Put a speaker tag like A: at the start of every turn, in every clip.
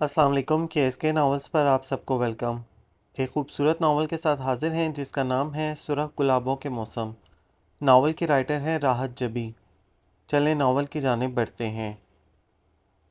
A: السلام علیکم KSK novels پر آپ سب کو ویلکم۔ ایک خوبصورت ناول کے ساتھ حاضر ہیں جس کا نام ہے سرخ گلابوں کے موسم۔ ناول کی رائٹر ہیں راحت جبی۔ چلیں ناول کی جانب بڑھتے ہیں۔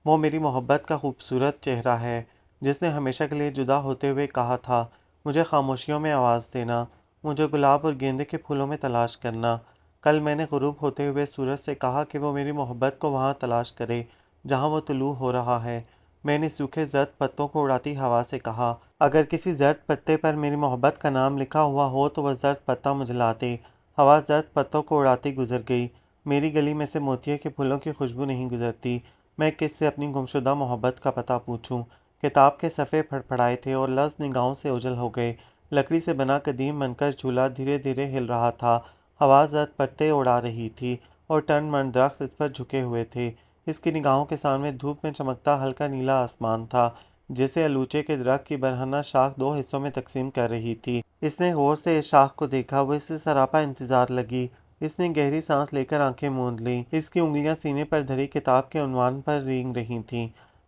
A: وہ میری محبت کا خوبصورت چہرہ ہے جس نے ہمیشہ کے لیے جدا ہوتے ہوئے کہا تھا مجھے خاموشیوں میں آواز دینا، مجھے گلاب اور گیندے کے پھولوں میں تلاش کرنا۔ کل میں نے غروب ہوتے ہوئے سورج سے کہا کہ وہ میری محبت کو وہاں تلاش کرے جہاں وہ طلوع ہو رہا ہے۔ میں نے سوکھے زرد پتوں کو اڑاتی ہوا سے کہا اگر کسی زرد پتے پر میری محبت کا نام لکھا ہوا ہو تو وہ زرد پتا مجھے لا دے۔ ہوا زرد پتوں کو اڑاتی گزر گئی۔ میری گلی میں سے موتیے کے پھولوں کی خوشبو نہیں گزرتی۔ میں کس سے اپنی گمشدہ محبت کا پتہ پوچھوں؟ کتاب کے صفحے پھڑپھڑائے تھے اور لفظ نگاہوں سے اوجھل ہو گئے۔ لکڑی سے بنا قدیم منکر جھولا دھیرے دھیرے ہل رہا تھا۔ ہوا زرد پتے اڑا رہی تھی اور ٹن من درخت اس پر جھکے ہوئے تھے۔ اس کی نگاہوں کے سامنے دھوپ میں چمکتا ہلکا نیلا آسمان تھا جسے الوچے کے درخت کی برہنہ شاخ دو حصوں میں تقسیم کر رہی تھی۔ اس نے غور سے اس شاخ کو دیکھا، وہ اسے سراپا انتظار لگی۔ اس نے گہری سانس لے کر آنکھیں موند لیں۔ اس کی انگلیاں سینے پر دھری کتاب کے عنوان پر رینگ رہی تھیں۔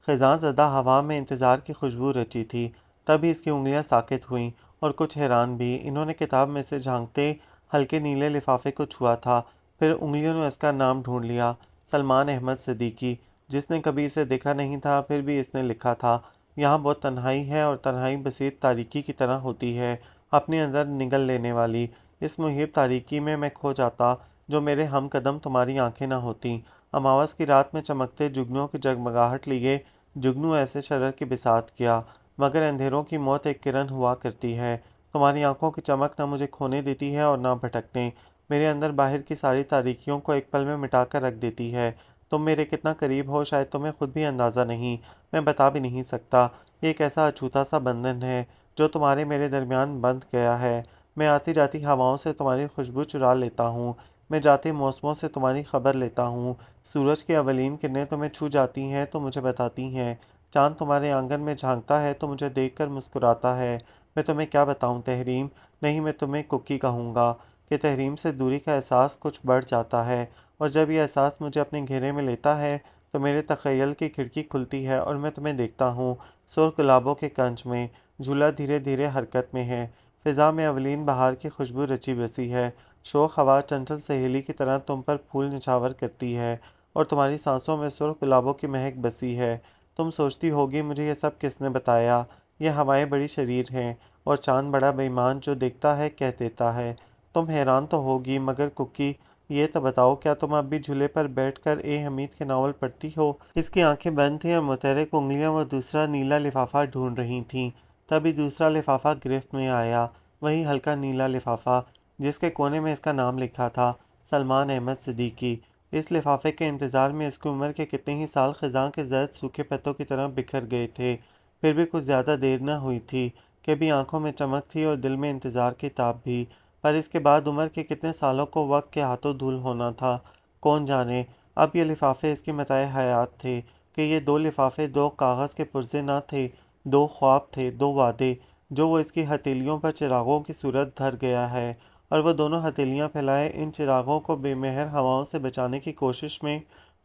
A: خزاں زدہ ہوا میں انتظار کی خوشبو رچی تھی۔ تب اس کی انگلیاں ساکت ہوئیں اور کچھ حیران بھی۔ انہوں نے کتاب میں سے جھانکتے ہلکے نیلے لفافے کو چھوا تھا، پھر انگلیوں نے اس کا نام ڈھونڈ لیا، سلمان احمد صدیقی۔ جس نے کبھی اسے دیکھا نہیں تھا پھر بھی اس نے لکھا تھا یہاں بہت تنہائی ہے اور تنہائی بسیط تاریکی کی طرح ہوتی ہے، اپنے اندر نگل لینے والی۔ اس محیط تاریکی میں کھو جاتا جو میرے ہم قدم تمہاری آنکھیں نہ ہوتیں۔ اماوس کی رات میں چمکتے جگنوں کی جگمگاہٹ لیے جگنو ایسے شرر کی بساط کیا، مگر اندھیروں کی موت ایک کرن ہوا کرتی ہے۔ تمہاری آنکھوں کی چمک نہ مجھے کھونے دیتی ہے اور نہ بھٹکنے، میرے اندر باہر کی ساری تاریکیوں کو ایک پل میں مٹا کر رکھ دیتی ہے۔ تم میرے کتنا قریب ہو شاید تمہیں خود بھی اندازہ نہیں، میں بتا بھی نہیں سکتا۔ یہ ایک ایسا اچھوتا سا بندھن ہے جو تمہارے میرے درمیان بندھ گیا ہے۔ میں آتی جاتی ہواؤں سے تمہاری خوشبو چرا لیتا ہوں، میں جاتے موسموں سے تمہاری خبر لیتا ہوں۔ سورج کی اولین کرنیں تمہیں چھو جاتی ہیں تو مجھے بتاتی ہیں، چاند تمہارے آنگن میں جھانکتا ہے تو مجھے دیکھ کر مسکراتا ہے۔ میں تمہیں کیا بتاؤں تحریم، نہیں میں تمہیں کوکی کہوں گا کہ تحریم سے دوری کا احساس کچھ بڑھ جاتا ہے، اور جب یہ احساس مجھے اپنے گھیرے میں لیتا ہے تو میرے تخیل کی کھڑکی کھلتی ہے اور میں تمہیں دیکھتا ہوں سرخ گلابوں کے کنج میں۔ جھولا دھیرے دھیرے حرکت میں ہے، فضا میں اولین بہار کی خوشبو رچی بسی ہے۔ شوخ ہوا چنچل سہیلی کی طرح تم پر پھول نچھاور کرتی ہے اور تمہاری سانسوں میں سرخ گلابوں کی مہک بسی ہے۔ تم سوچتی ہوگی مجھے یہ سب کس نے بتایا، یہ ہوائیں بڑی شریر ہیں اور چاند بڑا بے ایمان، جو دیکھتا ہے کہہ دیتا ہے۔ تم حیران تو ہوگی مگر کوکی یہ تو بتاؤ کیا تم اب بھی جھولے پر بیٹھ کر اے حمید کے ناول پڑھتی ہو؟ اس کی آنکھیں بند تھیں اور متحرک انگلیاں وہ دوسرا نیلا لفافہ ڈھونڈ رہی تھیں۔ تبھی دوسرا لفافہ گرفت میں آیا، وہی ہلکا نیلا لفافہ جس کے کونے میں اس کا نام لکھا تھا، سلمان احمد صدیقی۔ اس لفافے کے انتظار میں اس کی عمر کے کتنے ہی سال خزاں کے زرد سوکھے پتوں کی طرح بکھر گئے تھے۔ پھر بھی کچھ زیادہ دیر نہ ہوئی تھی کہ بھی آنکھوں میں چمک تھی اور دل میں انتظار کی تاب بھی، پر اس کے بعد عمر کے کتنے سالوں کو وقت کے ہاتھوں دھول ہونا تھا کون جانے۔ اب یہ لفافے اس کی متاع حیات تھے کہ یہ دو لفافے دو کاغذ کے پرزے نہ تھے، دو خواب تھے، دو وعدے جو وہ اس کی ہتھیلیوں پر چراغوں کی صورت دھر گیا ہے، اور وہ دونوں ہتھیلیاں پھیلائے ان چراغوں کو بے مہر ہواؤں سے بچانے کی کوشش میں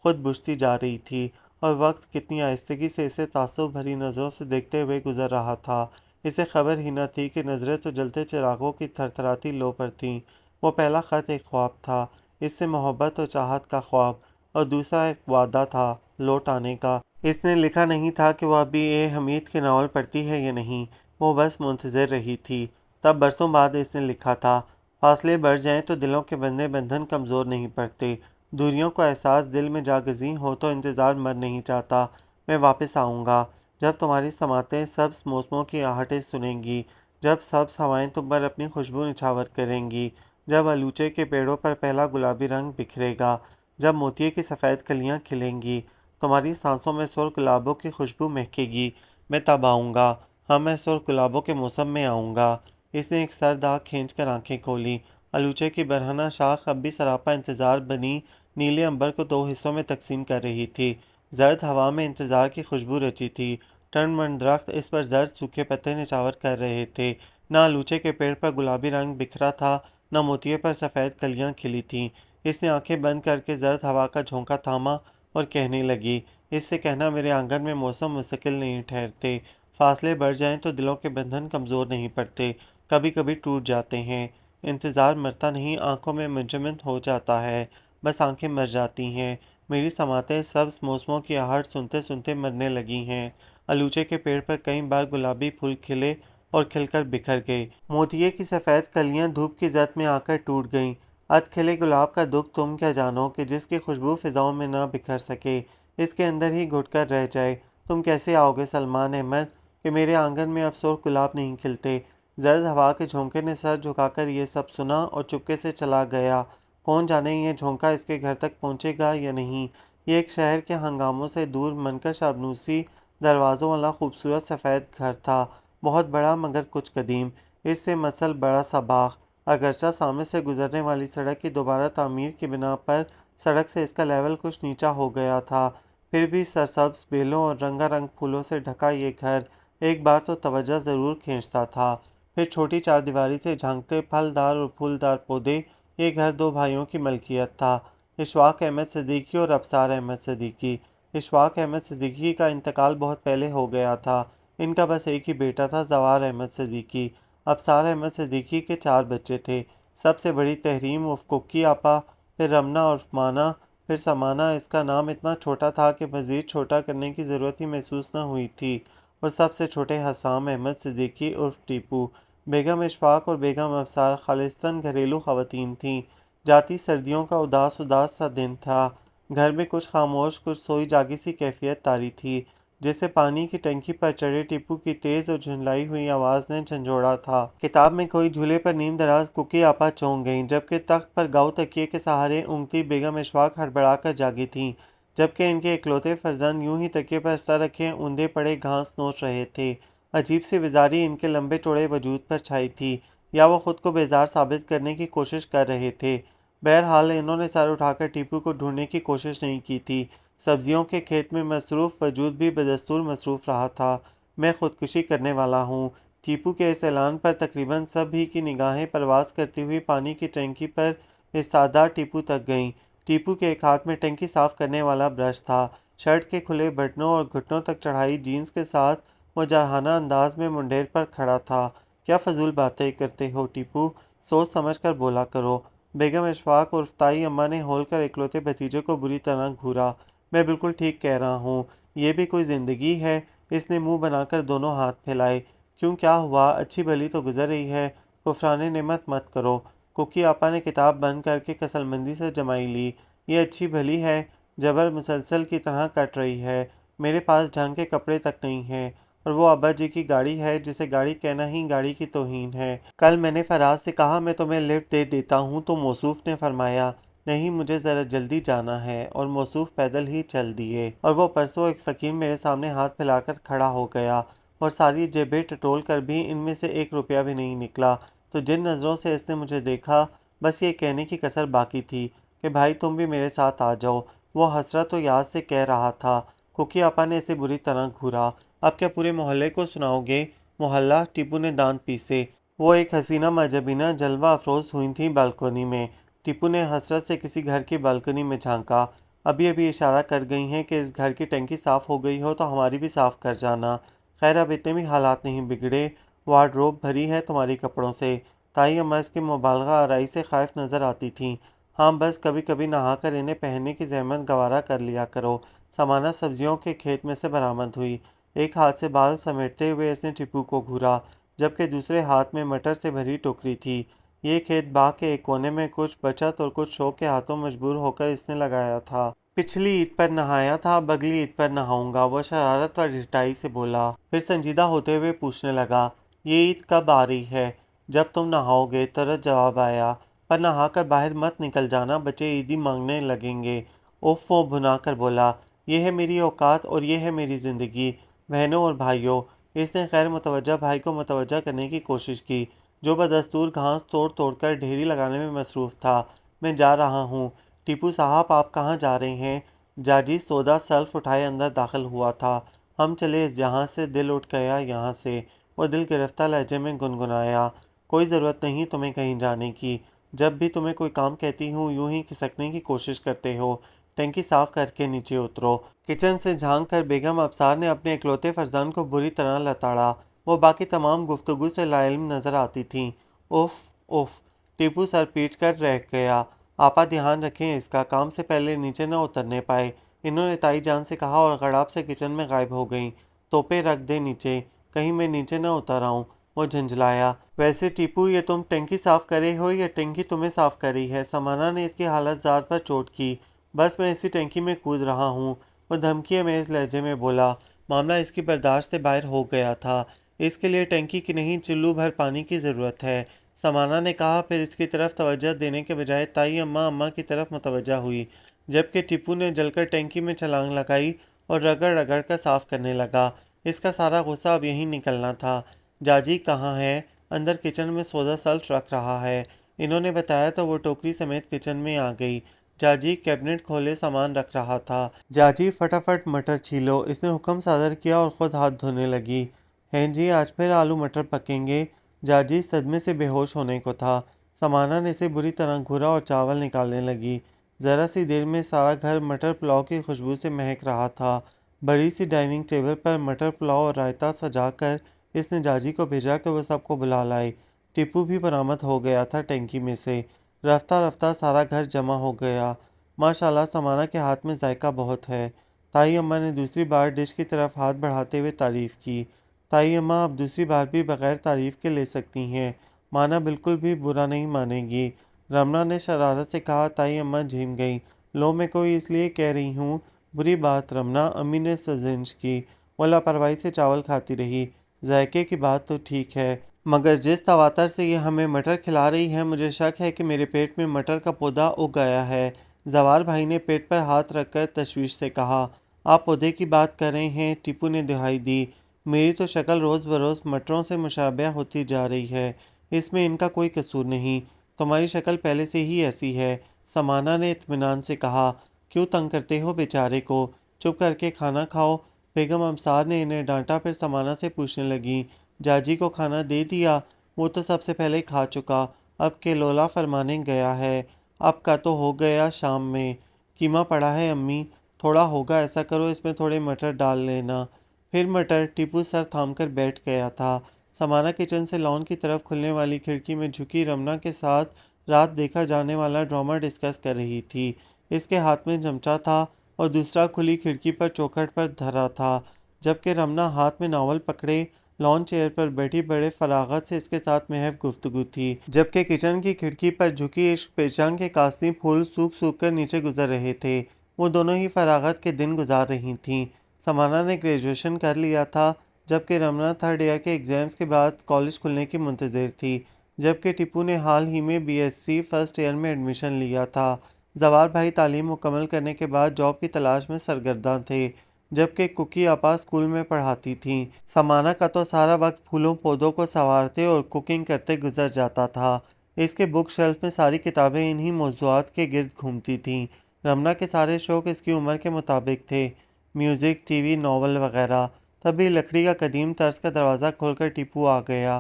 A: خود بجھتی جا رہی تھی، اور وقت کتنی آہستگی سے اسے تعصب بھری نظروں سے دیکھتے ہوئے گزر رہا تھا۔ اسے خبر ہی نہ تھی کہ نظریں تو جلتے چراغوں کی تھرتھراتی لو پر تھیں۔ وہ پہلا خط ایک خواب تھا، اس سے محبت اور چاہت کا خواب، اور دوسرا ایک وعدہ تھا لوٹ آنے کا۔ اس نے لکھا نہیں تھا کہ وہ ابھی اے حمید کے ناول پڑھتی ہے یا نہیں، وہ بس منتظر رہی تھی۔ تب برسوں بعد اس نے لکھا تھا، فاصلے بڑھ جائیں تو دلوں کے بندھے بندھن کمزور نہیں پڑتے، دوریوں کا احساس دل میں جاگزیں ہو تو انتظار مر نہیں جاتا۔ میں واپس آؤں گا جب تمہاری سماعتیں سبز موسموں کی آہٹیں سنیں گی، جب سبز ہوائیں تم پر اپنی خوشبو نچھاور کریں گی، جب الوچے کے پیڑوں پر پہلا گلابی رنگ بکھرے گا، جب موتیے کی سفید کلیاں کھلیں گی، تمہاری سانسوں میں سرخ گلابوں کی خوشبو مہکے گی، میں تب آؤں گا، ہاں میں سرخ گلابوں کے موسم میں آؤں گا۔ اس نے ایک سرد آہ کھینچ کر آنکھیں کھولیں۔ الوچے کی برہنہ شاخ اب بھی سراپا انتظار بنی نیلے عنبر کو دو حصوں میں تقسیم کر رہی تھی۔ زرد ہوا میں انتظار کی خوشبو رچی تھی۔ ٹن من درخت اس پر زرد سوکھے پتے نچھاور کر رہے تھے۔ نہ الوچے کے پیڑ پر گلابی رنگ بکھرا تھا، نہ موتیے پر سفید کلیاں کھلی تھیں۔ اس نے آنکھیں بند کر کے زرد ہوا کا جھونکا تھاما اور کہنے لگی، اس سے کہنا میرے آنگن میں موسم مستقل نہیں ٹھہرتے، فاصلے بڑھ جائیں تو دلوں کے بندھن کمزور نہیں پڑتے، کبھی کبھی ٹوٹ جاتے ہیں۔ انتظار مرتا نہیں، آنکھوں میں منجمد ہو جاتا ہے، بس آنکھیں مر جاتی ہیں۔ میری سماعتیں سبز موسموں کی آہٹ سنتے سنتے مرنے لگی ہیں۔ الوچے کے پیڑ پر کئی بار گلابی پھول کھلے اور کھل کر بکھر گئے۔ موتیے کی سفید کلیاں دھوپ کی زد میں آ کر ٹوٹ گئیں۔ اد کھلے گلاب کا دکھ تم کیا جانو کہ جس کی خوشبو فضاؤں میں نہ بکھر سکے، اس کے اندر ہی گھٹ کر رہ جائے۔ تم کیسے آؤ گے سلمان احمد کہ میرے آنگن میں اب سرخ گلاب نہیں کھلتے؟ زرد ہوا کے جھونکے نے سر جھکا کر یہ سب سنا اور چپکے سے چلا گیا۔ کون جانے یہ جھونکا اس کے گھر تک پہنچے گا یا نہیں۔ یہ ایک شہر کے ہنگاموں سے دور منکش آبنوسی دروازوں والا خوبصورت سفید گھر تھا، بہت بڑا مگر کچھ قدیم۔ اس سے مسل بڑا سا باغ، اگرچہ سامنے سے گزرنے والی سڑک کی دوبارہ تعمیر کی بنا پر سڑک سے اس کا لیول کچھ نیچا ہو گیا تھا، پھر بھی سرسبز بیلوں اور رنگا رنگ پھولوں سے ڈھکا یہ گھر ایک بار تو توجہ ضرور کھینچتا تھا۔ پھر چھوٹی چار دیواری سے جھانکتے پھلدار اور پھولدار پودے، یہ گھر دو بھائیوں کی ملکیت تھا، اشفاق احمد صدیقی اور ابصار احمد صدیقی۔ اشفاق احمد صدیقی کا انتقال بہت پہلے ہو گیا تھا، ان کا بس ایک ہی بیٹا تھا، زوار احمد صدیقی۔ ابصار احمد صدیقی کے 4 بچے تھے، سب سے بڑی تحریم عرف کوکی آپا، پھر رمنا عرف مانا، پھر سمانا۔ اس کا نام اتنا چھوٹا تھا کہ مزید چھوٹا کرنے کی ضرورت ہی محسوس نہ ہوئی تھی، اور سب سے چھوٹے حسام احمد صدیقی عرف ٹیپو۔ بیگم اشفاق اور بیگم ابصار خالصتاً گھریلو خواتین تھیں۔ جاتی سردیوں کا اداس اداس سا دن تھا، گھر میں کچھ خاموش کچھ سوئی جاگی سی کیفیت طاری تھی، جیسے پانی کی ٹنکی پر چڑھے ٹیپو کی تیز اور جھنجھلائی ہوئی آواز نے جھنجھوڑا تھا۔ کتاب میں کوئی جھولے پر نیم دراز کوکی آپا چونک گئیں، جبکہ تخت پر گاؤ تکیے کے سہارے اونگتی بیگم اشفاق ہڑبڑا کر جاگی تھیں، جبکہ ان کے اکلوتے فرزند یوں ہی تکیے پر سر رکھے اوندے پڑے گھاس نوچ رہے تھے۔ عجیب سی بیزاری ان کے لمبے چوڑے وجود پر چھائی تھی، یا وہ خود کو بیزار ثابت کرنے کی کوشش کر رہے تھے۔ بہرحال انہوں نے سر اٹھا کر ٹیپو کو ڈھونڈنے کی کوشش نہیں کی تھی۔ سبزیوں کے کھیت میں مصروف وجود بھی بدستور مصروف رہا تھا۔ میں خودکشی کرنے والا ہوں۔ ٹیپو کے اس اعلان پر تقریباً سب ہی کی نگاہیں پرواز کرتی ہوئی پانی کی ٹینکی پر ایستادہ ٹیپو تک گئیں۔ ٹیپو کے ایک ہاتھ میں ٹینکی صاف کرنے والا برش تھا، شرٹ کے کھلے بٹنوں اور گھٹنوں تک چڑھائی جینز کے ساتھ وہ جارحانہ انداز میں منڈیر پر کھڑا تھا۔ کیا فضول باتیں کرتے ہو ٹیپو، سوچ سمجھ کر بولا کرو۔ بیگم اشفاق عرف تائی اماں نے ہول کر اکلوتے بھتیجے کو بری طرح گھورا۔ میں بالکل ٹھیک کہہ رہا ہوں، یہ بھی کوئی زندگی ہے؟ اس نے منہ بنا کر دونوں ہاتھ پھیلائے۔ کیوں کیا ہوا؟ اچھی بھلی تو گزر رہی ہے، کفران نعمت مت کرو۔ کوکی آپا نے کتاب بند کر کے کسل مندی سے جمائی لی۔ یہ اچھی بھلی ہے، جبر مسلسل کی طرح کٹ رہی ہے، میرے پاس ڈھنگ کے کپڑے تک نہیں ہیں، اور وہ ابا جی کی گاڑی ہے جسے گاڑی کہنا ہی گاڑی کی توہین ہے۔ کل میں نے فراز سے کہا میں تمہیں لفٹ دے دیتا ہوں تو موصوف نے فرمایا نہیں مجھے ذرا جلدی جانا ہے، اور موصوف پیدل ہی چل دیے، اور وہ پرسوں ایک فقیر میرے سامنے ہاتھ پھیلا کر کھڑا ہو گیا، اور ساری جیبیں ٹٹول کر بھی ان میں سے 1 روپیہ بھی نہیں نکلا، تو جن نظروں سے اس نے مجھے دیکھا، بس یہ کہنے کی کسر باقی تھی کہ بھائی تم بھی میرے ساتھ آ جاؤ۔ وہ حسرت و یاد سے کہہ رہا تھا۔ کوکی آپا نے اسے بری طرح گھورا۔ اب کیا پورے محلے کو سناؤ گے؟ محلہ؟ ٹیپو نے دانت پیسے۔ وہ ایک حسینہ معجبینہ جلوہ افروز ہوئی تھیں بالکونی میں۔ ٹیپو نے حسرت سے کسی گھر کی بالکنی میں جھانکا۔ ابھی ابھی اشارہ کر گئی ہیں کہ اس گھر کی ٹنکی صاف ہو گئی ہو تو ہماری بھی صاف کر جانا۔ خیر اب اتنے بھی حالات نہیں بگڑے، وارڈروب بھری ہے تمہاری کپڑوں سے۔ تائی اماں اس کی مبالغہ آرائی سے خائف نظر آتی تھیں۔ ہاں بس کبھی کبھی نہا کر انہیں پہننے کی زحمت گوارا کر لیا کرو۔ سمانا سبزیوں کے کھیت میں سے برآمد ہوئی۔ ایک ہاتھ سے بال سمیٹتے ہوئے اس نے ٹیپو کو گھورا، جبکہ دوسرے ہاتھ میں مٹر سے بھری ٹوکری تھی۔ یہ کھیت باغ کے ایک کونے میں کچھ بچت اور کچھ شوق کے ہاتھوں مجبور ہو کر اس نے لگایا تھا۔ پچھلی عید پر نہایا تھا، اب اگلی عید پر نہاؤں گا، وہ شرارت و ڈھٹائی سے بولا، پھر سنجیدہ ہوتے ہوئے پوچھنے لگا یہ عید کب آ رہی ہے؟ جب تم نہاؤ گے، ترس جواب آیا، پر نہا کر باہر مت نکل جانا، بچے عیدی مانگنے لگیں گے۔ اف، وہ بھنا کر بولا، یہ ہے میری اوقات اور یہ ہے میری زندگی۔ بہنوں اور بھائیوں، اس نے غیر متوجہ بھائی کو متوجہ کرنے کی کوشش کی، جو بدستور گھاس توڑ توڑ کر ڈھیری لگانے میں مصروف تھا۔ میں جا رہا ہوں۔ ٹیپو صاحب آپ کہاں جا رہے ہیں؟ جاجی سودا سلف اٹھائے اندر داخل ہوا تھا۔ ہم چلے اس جہاں سے، دل اٹھ گیا یہاں سے، وہ دل گرفتہ لہجے میں گنگنایا۔ کوئی ضرورت نہیں تمہیں کہیں جانے کی، جب بھی تمہیں کوئی کام کہتی ہوں یوں ہی کھسکنے کی کوشش کرتے ہو۔ ٹینکی صاف کر کے نیچے اترو۔ کچن سے جھانک کر بیگم ابصار نے اپنے اکلوتے فرزند کو بری طرح لتاڑا۔ وہ باقی تمام گفتگو سے لا علم نظر آتی تھیں۔ اف اف، ٹیپو سر پیٹ کر رہ گیا۔ آپا دھیان رکھیں اس کا، کام سے پہلے نیچے نہ اترنے پائے، انہوں نے تائی جان سے کہا اور غڑاپ سے کچن میں غائب ہو گئیں۔ توپے رکھ دے نیچے، کہیں میں نیچے نہ اتر آؤں، وہ جھنجھلایا۔ ویسے ٹیپو، یہ تم ٹینکی صاف کرے ہو یا ٹینکی تمہیں صاف کر رہی ہے؟ سمانا نے اس کی حالت زار پر چوٹ کی۔ بس میں اسی ٹینکی میں کود رہا ہوں، وہ دھمکی آمیز لہجے میں بولا۔ معاملہ اس کی برداشت سے باہر ہو گیا تھا۔ اس کے لیے ٹینکی کی نہیں، چلو بھر پانی کی ضرورت ہے، سمانا نے کہا، پھر اس کی طرف توجہ دینے کے بجائے تائی اماں کی طرف متوجہ ہوئی، جبکہ ٹیپو نے جل کر ٹینکی میں چھلانگ لگائی اور رگڑ رگڑ کر صاف کرنے لگا۔ اس کا سارا غصہ اب یہیں نکلنا تھا۔ جاجی کہاں ہے؟ اندر کچن میں سودا سلف رکھ رہا ہے، انہوں نے بتایا تو وہ ٹوکری سمیت کچن میں آ گئی۔ جاجی کیبنٹ کھولے سامان رکھ رہا تھا۔ جاجی فٹافٹ مٹر چھیلو، اس نے حکم صادر کیا اور خود ہاتھ دھونے لگی۔ ہیں جی، آج پھر آلو مٹر پکیں گے؟ جاجی صدمے سے بے ہوش ہونے کو تھا۔ سمانا نے اسے بری طرح گھورا اور چاول نکالنے لگی۔ ذرا سی دیر میں سارا گھر مٹر پلاؤ کی خوشبو سے مہک رہا تھا۔ بڑی سی ڈائننگ ٹیبل پر مٹر پلاؤ اور رائتا سجا کر اس نے جاجی کو بھیجا کہ وہ سب کو بلا لائے۔ ٹیپو بھی برآمد ہو گیا تھا ٹینکی میں سے۔ رفتہ رفتہ سارا گھر جمع ہو گیا۔ ماشاءاللہ، سمانا کے ہاتھ میں ذائقہ بہت ہے، تائی اماں نے دوسری بار ڈش کی طرف ہاتھ بڑھاتے ہوئے تعریف کی۔ تائی اماں اب دوسری بار بھی بغیر تعریف کے لے سکتی ہیں، مانا بالکل بھی برا نہیں مانے گی، رمنا نے شرارت سے کہا۔ تائی اماں جھیم گئیں۔ لو، میں کوئی اس لیے کہہ رہی ہوں، بری بات رمنا، امی نے سرزنش کی۔ وہ لاپرواہی سے چاول کھاتی رہی۔ ذائقے کی بات تو ٹھیک ہے، مگر جس تواتر سے یہ ہمیں مٹر کھلا رہی ہے، مجھے شک ہے کہ میرے پیٹ میں مٹر کا پودا اگ گیا ہے۔ زوار بھائی نے پیٹ پر ہاتھ رکھ کر تشویش سے کہا۔ آپ پودے کی بات کر رہے ہیں؟ ٹیپو نے دہائی دی۔ میری تو شکل روز بروز مٹروں سے مشابہ ہوتی جا رہی ہے، اس میں ان کا کوئی قصور نہیں، تمہاری شکل پہلے سے ہی ایسی ہے، سمانا نے اطمینان سے کہا۔ کیوں تنگ کرتے ہو بیچارے کو؟ چپ کر کے کھانا کھاؤ، بیگم ابصار نے انہیں ڈانٹا۔ پھر سمانا سے پوچھنے لگیں، جاجی کو کھانا دے دیا؟ وہ تو سب سے پہلے کھا چکا، اب کے لولا فرمانے گیا ہے، اب کا تو ہو گیا شام میں۔ قیمہ پڑا ہے امی، تھوڑا ہوگا، ایسا کرو اس میں تھوڑے مٹر ڈال لینا۔ پھر مٹر؟ ٹیپو سر تھام کر بیٹھ گیا تھا۔ سمانا کچن سے لان کی طرف کھلنے والی کھڑکی میں جھکی رمنا کے ساتھ رات دیکھا جانے والا ڈرامہ ڈسکس کر رہی تھی۔ اس کے ہاتھ میں چمچہ تھا اور دوسرا کھلی کھڑکی پر چوکھٹ پر دھرا تھا، جبکہ رمنا ہاتھ میں ناول پکڑے لان چیئر پر بیٹھی بڑے فراغت سے اس کے ساتھ محض گفتگو تھی، جبکہ کچن کی کھڑکی پر جھکی عشق پیشاں کے کاسنی پھول سوکھ سوکھ کر نیچے گزر رہے تھے۔ وہ دونوں ہی فراغت کے دن گزار رہی تھیں۔ سمانا نے گریجویشن کر لیا تھا، جبکہ رمنا تھرڈ ایئر کے ایگزامز کے بعد کالج کھلنے کی منتظر تھی، جبکہ ٹیپو نے حال ہی میں B S C first year میں ایڈمیشن لیا تھا۔ زوار بھائی تعلیم مکمل کرنے کے بعد جاب کی تلاش میں سرگرداں تھے، جبکہ کوکی آپا اسکول میں پڑھاتی تھیں۔ سمانا کا تو سارا وقت پھولوں پودوں کو سنوارتے اور کوکنگ کرتے گزر جاتا تھا۔ اس کے بک شیلف میں ساری کتابیں انہی موضوعات کے گرد گھومتی تھیں۔ رمنا کے سارے شوق اس کی عمر کے مطابق تھے، میوزک، ٹی وی، ناول وغیرہ۔ تبھی لکڑی کا قدیم طرز کا دروازہ کھول کر ٹیپو آ گیا۔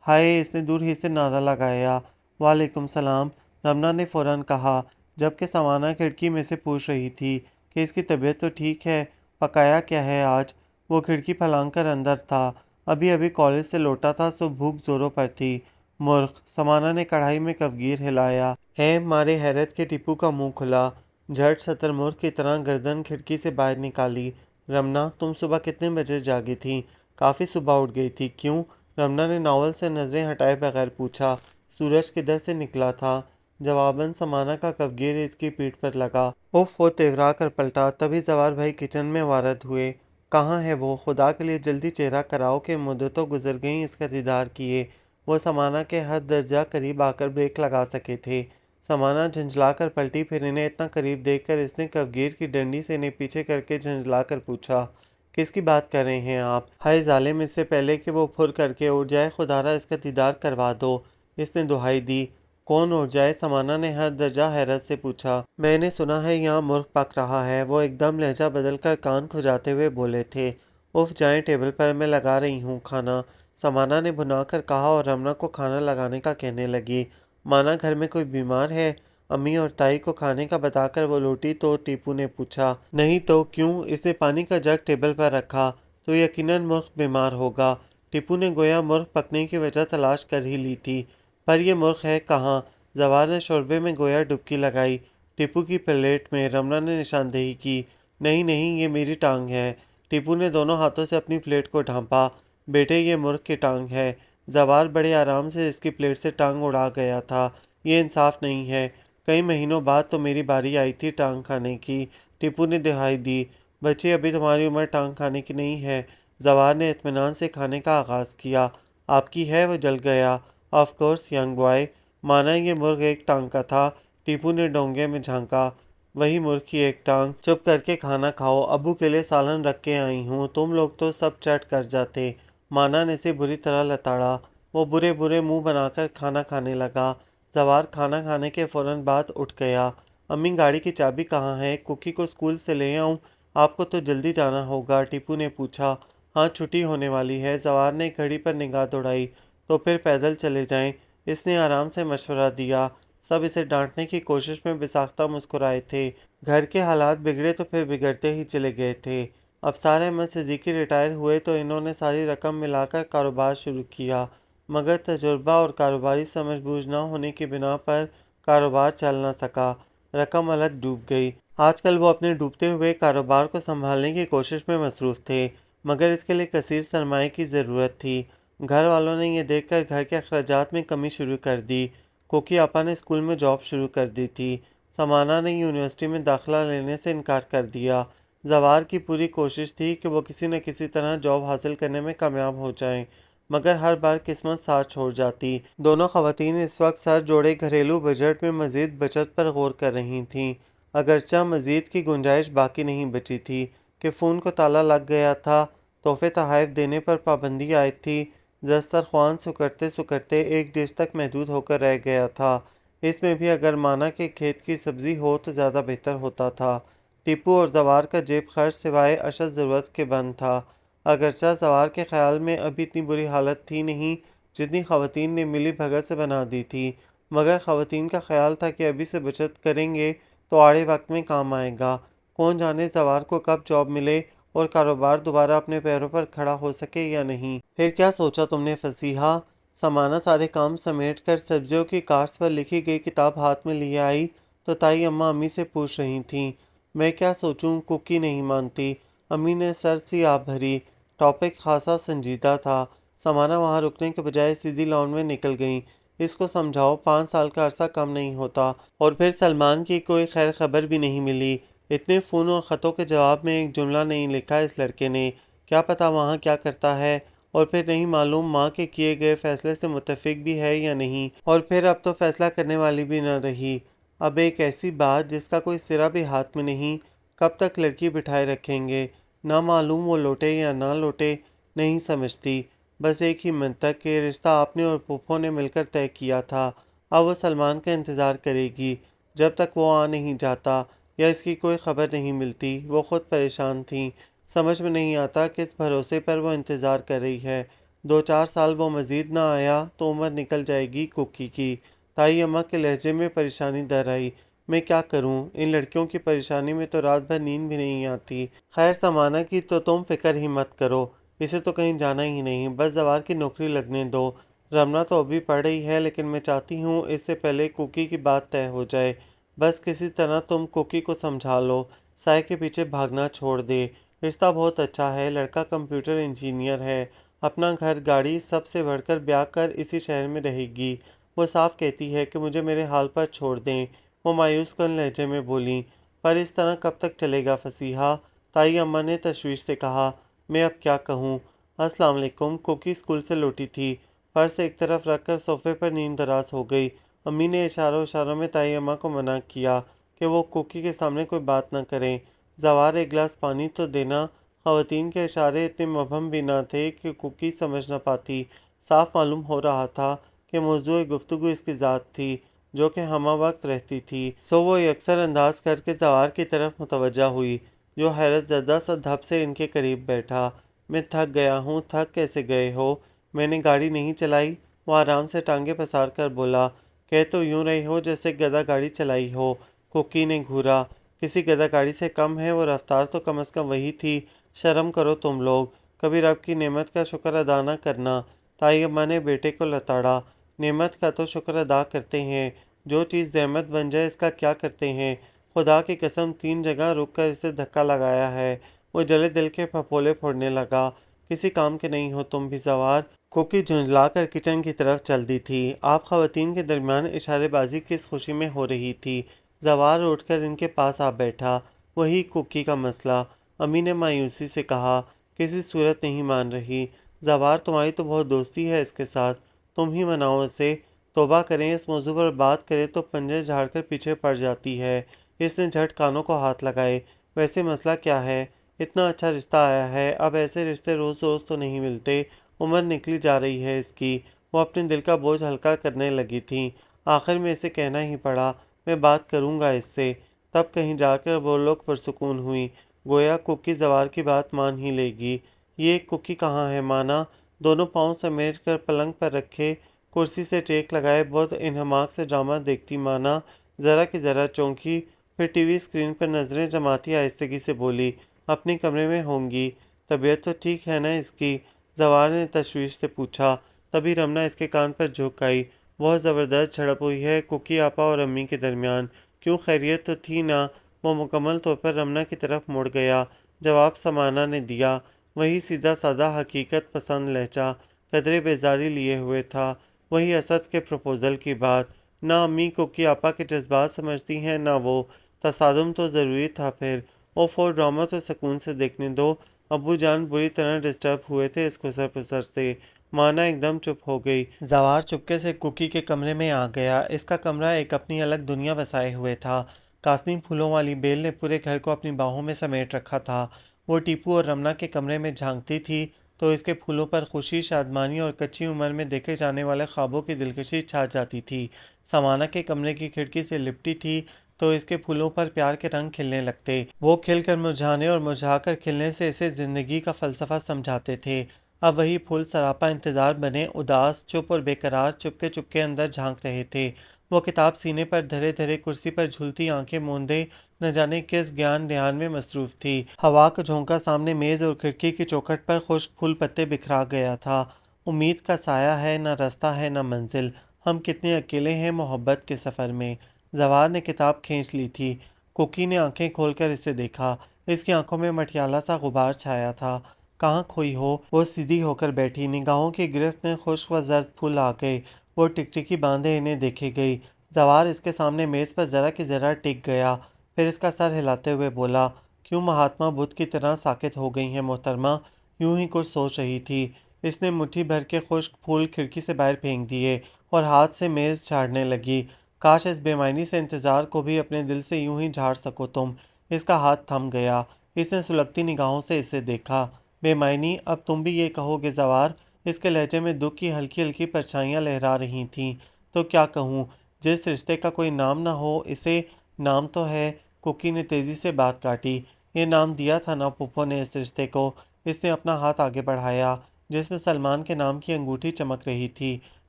A: ہائے، اس نے دور ہی سے نعرہ لگایا۔ وعلیکم السلام، رمنا نے فوراً کہا، جبکہ سمانا کھڑکی میں سے پوچھ رہی تھی کہ اس کی طبیعت تو ٹھیک ہے، پکایا کیا ہے آج؟ وہ کھڑکی پھلانگ کر اندر تھا۔ ابھی ابھی کالج سے لوٹا تھا، سو بھوک زوروں پر تھی۔ مرغ، سمانا نے کڑھائی میں کفگیر ہلایا۔ اے مارے حیرت کے ٹیپو کا منہ کھلا، جھٹ شتر مرغ کی طرح گردن کھڑکی سے باہر نکالی۔ رمنا، تم صبح کتنے بجے جاگی تھی؟ کافی صبح اٹھ گئی تھی، کیوں؟ رمنا نے ناول سے نظریں ہٹائے بغیر پوچھا۔ سورج کدھر سے نکلا تھا؟ جواباً سمانا کا کفگیر اس کی پیٹھ پر لگا۔ اف، وہ تیورا کر پلٹا۔ تبھی زوار بھائی کچن میں وارد ہوئے۔ کہاں ہے وہ؟ خدا کے لیے جلدی چہرہ کراؤ کہ مدتوں گزر گئیں اس کا دیدار کیے۔ وہ سمانا کے حد درجہ قریب آ کر بریک لگا سکے تھے۔ سمانا جھنجھلا کر پلٹی، پھر انہیں اتنا قریب دیکھ کر اس نے کفگیر کی ڈنڈی سے انہیں پیچھے کر کے جھنجھلا کر پوچھا، کس کی بات کر رہے ہیں آپ؟ ہائے ظالم، اس سے پہلے کہ وہ پھر کر کے اٹھ جائے، خدارا اس کا دیدار کروا دو، اس نے دہائی دی۔ کون اٹھ جائے؟ سمانا نے حد درجہ حیرت سے پوچھا۔ میں نے سنا ہے یہاں مرغ پک رہا ہے، وہ ایک دم لہجہ بدل کر کان کھجاتے ہوئے بولے تھے۔ اف، جائیں ٹیبل پر، میں لگا رہی ہوں کھانا، سمانا نے بھنا کر کہا اور رمنا کو کھانا لگانے کا کہنے لگی۔ مانا گھر میں کوئی بیمار ہے؟ امی اور تائی کو کھانے کا بتا کر وہ لوٹی تو ٹیپو نے پوچھا، نہیں تو کیوں؟ اس نے پانی کا جگ ٹیبل پر رکھا تو یقیناً مرغ بیمار ہوگا۔ ٹیپو نے گویا مرغ پکنے کی وجہ تلاش کر ہی لی تھی، پر یہ مرغ ہے کہاں؟ زوار نے شوربے میں گویا ڈبکی لگائی۔ ٹیپو کی پلیٹ میں رمنا نے نشاندہی کی، نہیں نہیں، یہ میری ٹانگ ہے۔ ٹیپو نے دونوں ہاتھوں سے اپنی پلیٹ کو ڈھانپا، بیٹے یہ مرغ کی ٹانگ ہے۔ زوار بڑے آرام سے اس کی پلیٹ سے ٹانگ اڑا گیا تھا، یہ انصاف نہیں ہے۔ کئی مہینوں بعد تو میری باری آئی تھی ٹانگ کھانے کی، ٹیپو نے دہائی دی۔ بچے ابھی تمہاری عمر ٹانگ کھانے کی نہیں ہے۔ زوار نے اطمینان سے کھانے کا آغاز کیا۔ آپ کی ہے؟ وہ جل گیا۔ آف کورس ینگ بوائے، مانا یہ مرغ ایک ٹانگ کا تھا۔ ٹیپو نے ڈونگے میں جھانکا، وہی مرغ کی ایک ٹانگ۔ چپ کر کے کھانا کھاؤ، ابو کے لیے سالن رکھ کے آئی ہوں، تم لوگ تو سب چٹ کر جاتے۔ مانا نے اسے بری طرح لتاڑا، وہ برے برے منہ بنا کر کھانا کھانے لگا۔ زوار کھانا کھانے کے فوراً بعد اٹھ گیا۔ امی گاڑی کی چابی کہاں ہے؟ کوکی کو اسکول سے لے آؤں؟ آپ کو تو جلدی جانا ہوگا، ٹیپو نے پوچھا۔ ہاں چھٹی ہونے والی ہے، زوار نے گھڑی پر نگاہ دوڑائی۔ تو پھر پیدل چلے جائیں، اس نے آرام سے مشورہ دیا۔ سب اسے ڈانٹنے کی کوشش میں بے ساختہ مسکرائے تھے۔ گھر کے حالات بگڑے تو پھر بگڑتے ہی چلے گئے تھے۔ افسر احمد صدیقی ریٹائر ہوئے تو انہوں نے ساری رقم ملا کر کاروبار شروع کیا، مگر تجربہ اور کاروباری سمجھ بوجھ نہ ہونے کی بنا پر کاروبار چل نہ سکا، رقم الگ ڈوب گئی۔ آج کل وہ اپنے ڈوبتے ہوئے کاروبار کو سنبھالنے کی کوشش میں مصروف تھے، مگر اس کے لیے کثیر سرمایے کی ضرورت تھی۔ گھر والوں نے یہ دیکھ کر گھر کے اخراجات میں کمی شروع کر دی۔ کوکی آپا نے اسکول میں جاب شروع کر دی تھی، سمانا نے یونیورسٹی میں داخلہ لینے سے انکار کر دیا۔ زوار کی پوری کوشش تھی کہ وہ کسی نہ کسی طرح جاب حاصل کرنے میں کامیاب ہو جائیں، مگر ہر بار قسمت ساتھ چھوڑ جاتی۔ دونوں خواتین اس وقت سر جوڑے گھریلو بجٹ میں مزید بچت پر غور کر رہی تھیں، اگرچہ مزید کی گنجائش باقی نہیں بچی تھی کہ فون کو تالا لگ گیا تھا۔ تحفے تحائف دینے پر پابندی عائد تھی۔ دسترخوان سکڑتے سکڑتے ایک ڈش تک محدود ہو کر رہ گیا تھا، اس میں بھی اگر مانا کے کھیت کی سبزی ہو تو زیادہ بہتر ہوتا تھا۔ ٹیپو اور زوار کا جیب خرچ سوائے اشد ضرورت کے بند تھا، اگرچہ زوار کے خیال میں ابھی اتنی بری حالت تھی نہیں جتنی خواتین نے ملی بھگت سے بنا دی تھی، مگر خواتین کا خیال تھا کہ ابھی سے بچت کریں گے تو آڑے وقت میں کام آئے گا۔ کون جانے زوار کو کب جاب ملے اور کاروبار دوبارہ اپنے پیروں پر کھڑا ہو سکے یا نہیں۔ پھر کیا سوچا تم نے فصیحہ؟ سمانا سارے کام سمیٹ کر سبزیوں کی کاشت پر لکھی گئی کتاب ہاتھ میں لیے آئی تو تائی اماں امی سے پوچھ رہی تھیں۔ میں کیا سوچوں؟ کوکی نہیں مانتی۔ امی نے سر سی آپ بھری، ٹاپک خاصا سنجیدہ تھا۔ سمانا وہاں رکنے کے بجائے سیدھی لان میں نکل گئیں۔ اس کو سمجھاؤ، 5 سال کا عرصہ کم نہیں ہوتا، اور پھر سلمان کی کوئی خیر خبر بھی نہیں ملی۔ اتنے فون اور خطوں کے جواب میں ایک جملہ نہیں لکھا اس لڑکے نے، کیا پتا وہاں کیا کرتا ہے، اور پھر نہیں معلوم ماں کے کیے گئے فیصلے سے متفق بھی ہے یا نہیں، اور پھر اب تو فیصلہ کرنے والی بھی نہ رہی۔ اب ایک ایسی بات جس کا کوئی سرا بھی ہاتھ میں نہیں، کب تک لڑکی بٹھائے رکھیں گے؟ نہ معلوم وہ لوٹے یا نہ لوٹے، نہیں سمجھتی۔ بس ایک ہی منطق کہ رشتہ آپ نے اور پھوپھو نے مل کر طے کیا تھا، اب وہ سلمان کا انتظار کرے گی جب تک وہ آ نہیں جاتا یا اس کی کوئی خبر نہیں ملتی۔ وہ خود پریشان تھیں، سمجھ میں نہیں آتا کس بھروسے پر وہ انتظار کر رہی ہے۔ 2-4 سال وہ مزید نہ آیا تو عمر نکل جائے گی کوکی کی۔ تائی اماں کے لہجے میں پریشانی در آئی، میں کیا کروں؟ ان لڑکیوں کی پریشانی میں تو رات بھر نیند بھی نہیں آتی۔ خیر سمانا کی تو تم فکر ہی مت کرو، اسے تو کہیں جانا ہی نہیں، بس زوار کی نوکری لگنے دو۔ رمنا تو ابھی پڑھ رہی ہے، لیکن میں چاہتی ہوں اس سے پہلے کوکی کی بات طے ہو جائے۔ بس کسی طرح تم کوکی کو سمجھا لو، سائے کے پیچھے بھاگنا چھوڑ دے۔ رشتہ بہت اچھا ہے، لڑکا کمپیوٹر انجینئر ہے، اپنا گھر گاڑی سب سے بڑھ کر بیاہ کر اسی شہر میں رہے گی۔ وہ صاف کہتی ہے کہ مجھے میرے حال پر چھوڑ دیں، وہ مایوس کن لہجے میں بولیں۔ پر اس طرح کب تک چلے گا فصیحہ؟ تائی اماں نے تشویش سے کہا۔ میں اب کیا کہوں؟ السلام علیکم۔ کوکی اسکول سے لوٹی تھی، پرس ایک طرف رکھ کر صوفے پر نیند دراز ہو گئی۔ امی نے اشاروں میں تائی اماں کو منع کیا کہ وہ کوکی کے سامنے کوئی بات نہ کریں۔ زوار ایک گلاس پانی تو دینا۔ خواتین کے اشارے اتنے مبہم بھی نہ تھے کہ کوکی سمجھ نہ پاتی، صاف معلوم ہو رہا تھا کہ موضوع گفتگو اس کی ذات تھی جو کہ ہمہ وقت رہتی تھی، سو وہ یکسر انداز کر کے زوار کی طرف متوجہ ہوئی جو حیرت زدہ سا دھپ سے ان کے قریب بیٹھا۔ میں تھک گیا ہوں۔ تھک کیسے گئے ہو؟ میں نے گاڑی نہیں چلائی، وہ آرام سے ٹانگیں پسار کر بولا۔ کہہ تو یوں رہی ہو جیسے گدھا گاڑی چلائی ہو۔ کوکی نے گھورا، کسی گدھا گاڑی سے کم ہے وہ رفتار تو کم از کم وہی تھی۔ شرم کرو تم لوگ، کبھی رب کی نعمت کا شکر ادا نہ کرنا۔ تائی اماں نے بیٹے کو لتاڑا، نعمت کا تو شکر ادا کرتے ہیں، جو چیز زحمت بن جائے اس کا کیا کرتے ہیں؟ خدا کی قسم 3 جگہ رک کر اسے دھکا لگایا ہے۔ وہ جلے دل کے پھپولے پھوڑنے لگا۔ کسی کام کے نہیں ہو تم بھی زوار۔ کوکی جھنجلا کر کچن کی طرف چل دی تھی۔ آپ خواتین کے درمیان اشارے بازی کس خوشی میں ہو رہی تھی؟ زوار اٹھ کر ان کے پاس آ بیٹھا۔ وہی کوکی کا مسئلہ، امی نے مایوسی سے کہا، کسی صورت نہیں مان رہی۔ زوار تمہاری تو بہت دوستی ہے اس کے ساتھ، تم ہی مناؤ اسے۔ توبہ کریں، اس موضوع پر بات کریں تو پنجے جھاڑ کر پیچھے پڑ جاتی ہے۔ اس نے جھٹ کانوں کو ہاتھ لگائے۔ ویسے مسئلہ کیا ہے؟ اتنا اچھا رشتہ آیا ہے، اب ایسے رشتے روز روز تو نہیں ملتے۔ عمر نکلی جا رہی ہے اس کی۔ وہ اپنے دل کا بوجھ ہلکا کرنے لگی تھیں۔ آخر میں اسے کہنا ہی پڑا، میں بات کروں گا اس سے۔ تب کہیں جا کر وہ لوگ پرسکون ہوئی، گویا کوکی زوار کی بات مان ہی لے گی۔ یہ کوکی کہاں ہے مانا؟ دونوں پاؤں سمیٹ کر پلنگ پر رکھے، کرسی سے ٹیک لگائے بہت انہماک سے ڈرامہ دیکھتی مانا ذرا کی ذرا چونکی، پھر ٹی وی اسکرین پر نظریں جماتی آہستگی سے بولی، اپنے کمرے میں ہوں گی۔ طبیعت تو ٹھیک ہے نا اس کی؟ زوار نے تشویش سے پوچھا۔ تبھی رمنا اس کے کان پر جھک آئی۔ بہت زبردست جھڑپ ہوئی ہے کوکی آپا اور امی کے درمیان، کیوں خیریت تو تھی نا؟ وہ مکمل طور پر رمنا کی طرف مڑ گیا۔ جواب سمانا نے دیا، وہی سیدھا سادہ حقیقت پسند لہجہ، قدرے بیزاری لیے ہوئے تھا، وہی اسد کے پروپوزل کی بات۔ نہ امی کوکی آپا کے جذبات سمجھتی ہیں نہ وہ، تصادم تو ضروری تھا پھر۔ اوفو ڈرامہ تو سکون سے دیکھنے دو، ابو جان بری طرح ڈسٹرب ہوئے تھے اس خسر پسر سے۔ مانا ایک دم چپ ہو گئی۔ زوار چپکے سے کوکی کے کمرے میں آ گیا۔ اس کا کمرہ ایک اپنی الگ دنیا بسائے ہوئے تھا۔ کاسنی پھولوں والی بیل نے پورے گھر کو اپنی باہوں میں سمیٹ رکھا تھا۔ وہ ٹیپو اور رمنا کے کمرے میں جھانکتی تھی تو اس کے پھولوں پر خوشی، شادمانی اور کچی عمر میں دیکھے جانے والے خوابوں کی دلکشی چھا جاتی تھی۔ سمانا کے کمرے کی کھڑکی سے لپٹی تھی تو اس کے پھولوں پر پیار کے رنگ کھلنے لگتے۔ وہ کھل کر مرجھانے اور مرجھا کر کھلنے سے اسے زندگی کا فلسفہ سمجھاتے تھے۔ اب وہی پھول سراپا انتظار بنے اداس، چپ اور بے قرار چپکے چپکے اندر جھانک رہے تھے۔ وہ کتاب سینے پر دھرے دھرے کرسی پر جھولتی آنکھیں موندے نہ جانے کس گیان دھیان میں مصروف تھی۔ ہوا کا جھونکا سامنے میز اور کھڑکی کی چوکھٹ پر خشک پھول پتے بکھرا گیا تھا۔ امید کا سایہ ہے، نہ رستہ ہے نہ منزل، ہم کتنے اکیلے ہیں محبت کے سفر میں۔ زوار نے کتاب کھینچ لی تھی۔ کوکی نے آنکھیں کھول کر اسے دیکھا۔ اس کی آنکھوں میں مٹیالہ سا غبار چھایا تھا۔ کہاں کھوئی ہو؟ وہ سیدھی ہو کر بیٹھی، نگاہوں کی گرفت میں خشک و زرد پھول آ گئے۔ وہ ٹکٹکی باندھے انہیں دیکھے گئی۔ زوار اس کے سامنے میز پر ذرا کی ذرا ٹک گیا، پھر اس کا سر ہلاتے ہوئے بولا، کیوں مہاتما بدھ کی طرح ساکت ہو گئی ہیں محترمہ؟ یوں ہی کچھ سوچ رہی تھی۔ اس نے مٹھی بھر کے خشک پھول کھڑکی سے باہر پھینک دیے اور ہاتھ سے میز جھاڑنے لگی۔ کاش اس بے معنی سے انتظار کو بھی اپنے دل سے یوں ہی جھاڑ سکو تم۔ اس کا ہاتھ تھم گیا۔ اس نے سلگتی نگاہوں سے اسے دیکھا۔ بے معنی؟ اب تم بھی یہ کہو گے زوار؟ اس کے لہجے میں دکھ کی ہلکی ہلکی پرچھائیاں لہرا رہی تھیں۔ تو کیا کہوں؟ جس رشتے کا کوئی نام نہ ہو، اسے نام تو ہے۔ کوکی نے تیزی سے بات کاٹی، یہ نام دیا تھا نا پھوپھو نے اس رشتے کو۔ اس نے اپنا ہاتھ آگے بڑھایا جس میں سلمان کے نام کی انگوٹھی چمک رہی تھی۔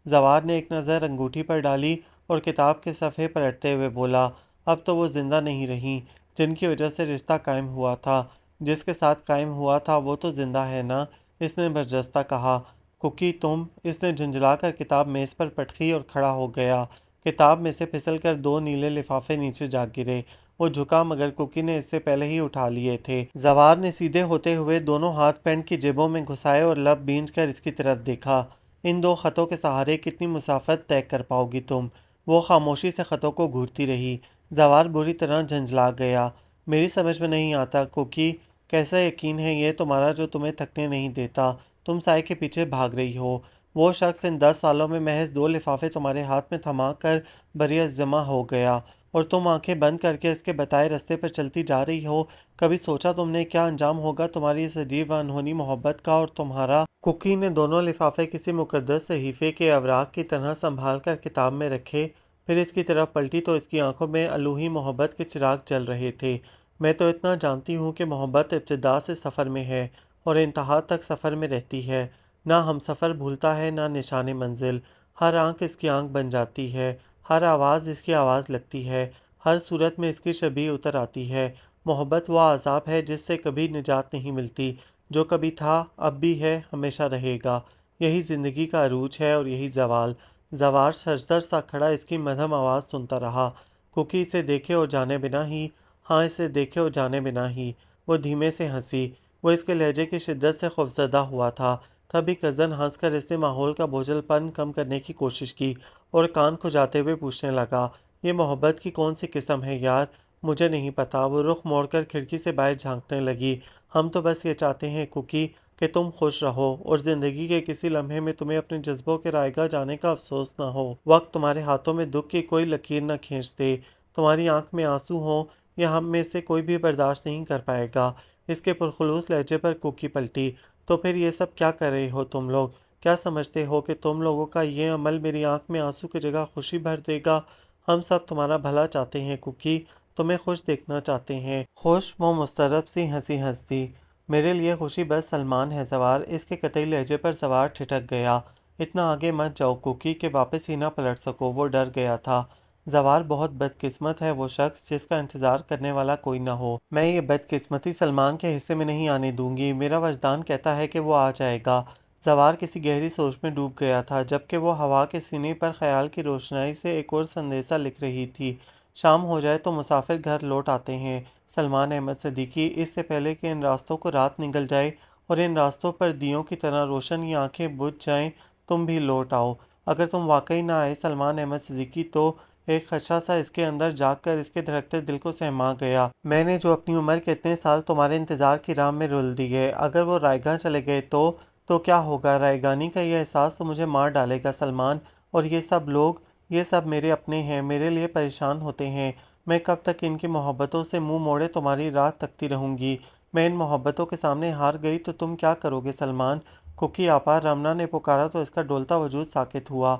A: زوار نے ایک نظر انگوٹھی پر ڈالی اور کتاب کے صفحے پلٹتے ہوئے بولا، اب تو وہ زندہ نہیں رہیں جن کی وجہ سے رشتہ قائم ہوا تھا۔ جس کے ساتھ قائم ہوا تھا وہ تو زندہ ہے نا؟ اس نے برجستہ کہا۔ کوکی تم؟ اس نے جھنجھلا کر کتاب میز پر پٹکی اور کھڑا ہو گیا۔ کتاب میں سے پھسل کر 2 نیلے لفافے نیچے جا گرے۔ وہ جھکا مگر کوکی نے اس سے پہلے ہی اٹھا لیے تھے۔ زوار نے سیدھے ہوتے ہوئے دونوں ہاتھ پینٹ کی جیبوں میں گھسائے اور لب بھینج کر اس کی طرف دیکھا۔ ان 2 خطوں کے سہارے کتنی مسافت طے کر پاؤ گی تم؟ وہ خاموشی سے خطوں کو گھورتی رہی۔ زوار بری طرح جھنجھلا گیا۔ میری سمجھ میں نہیں آتا کوکی، کیسا یقین ہے یہ تمہارا جو تمہیں تھکنے نہیں دیتا؟ تم سائے کے پیچھے بھاگ رہی ہو۔ وہ شخص ان 10 سالوں میں محض 2 لفافے تمہارے ہاتھ میں تھما کر بریعظمہ ہو گیا اور تم آنکھیں بند کر کے اس کے بتائے رستے پر چلتی جا رہی ہو۔ کبھی سوچا تم نے کیا انجام ہوگا تمہاری اس عجیب و انہونی محبت کا اور تمہارا؟ کوکی نے دونوں لفافے کسی مقدس صحیفے کے اوراق کی طرح سنبھال کر کتاب میں رکھے، پھر اس کی طرف پلٹی تو اس کی آنکھوں میں الوہی محبت کے چراغ جل رہے تھے۔ میں تو اتنا جانتی ہوں کہ محبت ابتدا سے سفر میں ہے اور انتہا تک سفر میں رہتی ہے، نہ ہم سفر بھولتا ہے نہ نشان منزل۔ ہر آنکھ اس کی آنکھ بن جاتی ہے، ہر آواز اس کی آواز لگتی ہے، ہر صورت میں اس کی شبیہ اتر آتی ہے۔ محبت وہ عذاب ہے جس سے کبھی نجات نہیں ملتی، جو کبھی تھا، اب بھی ہے، ہمیشہ رہے گا۔ یہی زندگی کا عروج ہے اور یہی زوال۔ زوال سجدر سا کھڑا اس کی مدھم آواز سنتا رہا۔ کوکی اسے دیکھے اور جانے بنا ہی، ہاں اسے دیکھے اور جانے بنا ہی، وہ دھیمے سے ہنسی۔ وہ اس کے لہجے کی شدت سے خوفزدہ ہوا تھا۔ تبھی کزن ہنس کر اس نے ماحول کا بوجھل پن کم کرنے کی کوشش کی اور کان کھجاتے ہوئے پوچھنے لگا، یہ محبت کی کون سی قسم ہے یار؟ مجھے نہیں پتا۔ وہ رخ موڑ کر کھڑکی سے باہر جھانکنے لگی۔ ہم تو بس یہ چاہتے ہیں کوکی کہ تم خوش رہو اور زندگی کے کسی لمحے میں تمہیں اپنے جذبوں کے رائگاں جانے کا افسوس نہ ہو۔ وقت تمہارے ہاتھوں میں دکھ کی کوئی لکیر نہ کھینچ دے، تمہاری آنکھ میں آنسو ہوں، یہ ہم میں سے کوئی بھی برداشت نہیں کر پائے گا۔ اس کے پرخلوص لہجے پر کوکی پلٹی۔ تو پھر یہ سب کیا کر رہے ہو تم لوگ؟ کیا سمجھتے ہو کہ تم لوگوں کا یہ عمل میری آنکھ میں آنسو کی جگہ خوشی بھر دے گا؟ ہم سب تمہارا بھلا چاہتے ہیں کوکی، تمہیں خوش دیکھنا چاہتے ہیں۔ خوش؟ وہ مضطرب سی ہنسی ہنس دی۔ میرے لیے خوشی بس سلمان ہے زوار۔ اس کے قطعی لہجے پر زوار ٹھٹک گیا۔ اتنا آگے مت جاؤ کوکی کہ واپس ہی نہ پلٹ سکو۔ وہ ڈر گیا تھا۔ زوار بہت بدقسمت ہے وہ شخص جس کا انتظار کرنے والا کوئی نہ ہو۔ میں یہ بدقسمتی سلمان کے حصے میں نہیں آنے دوں گی۔ میرا وجدان کہتا ہے کہ وہ آ جائے گا۔ زوار کسی گہری سوچ میں ڈوب گیا تھا، جبکہ وہ ہوا کے سینے پر خیال کی روشنائی سے ایک اور سندیسہ لکھ رہی تھی۔ شام ہو جائے تو مسافر گھر لوٹ آتے ہیں سلمان احمد صدیقی، اس سے پہلے کہ ان راستوں کو رات نگل جائے اور ان راستوں پر دیوں کی طرح روشن یہ آنکھیں بجھ جائیں، تم بھی لوٹ آؤ۔ اگر تم واقعی نہ آئے سلمان احمد صدیقی تو ایک خدشہ سا اس کے اندر جاگ کر اس کے دھڑکتے دل کو سہما گیا۔ میں نے جو اپنی عمر کے اتنے سال تمہارے انتظار کی راہ میں رول دیے، اگر وہ رائے گاں چلے گئے تو کیا ہوگا؟ رائے گانی کا یہ احساس تو مجھے مار ڈالے گا سلمان۔ اور یہ سب لوگ، یہ سب میرے اپنے ہیں، میرے لیے پریشان ہوتے ہیں۔ میں کب تک ان کی محبتوں سے منہ موڑے تمہاری راہ تکتی رہوں گی؟ میں ان محبتوں کے سامنے ہار گئی تو تم کیا کرو گے سلمان؟ کوکی آپا، رمنا نے پکارا تو اس کا ڈولتا وجود ساکت ہوا۔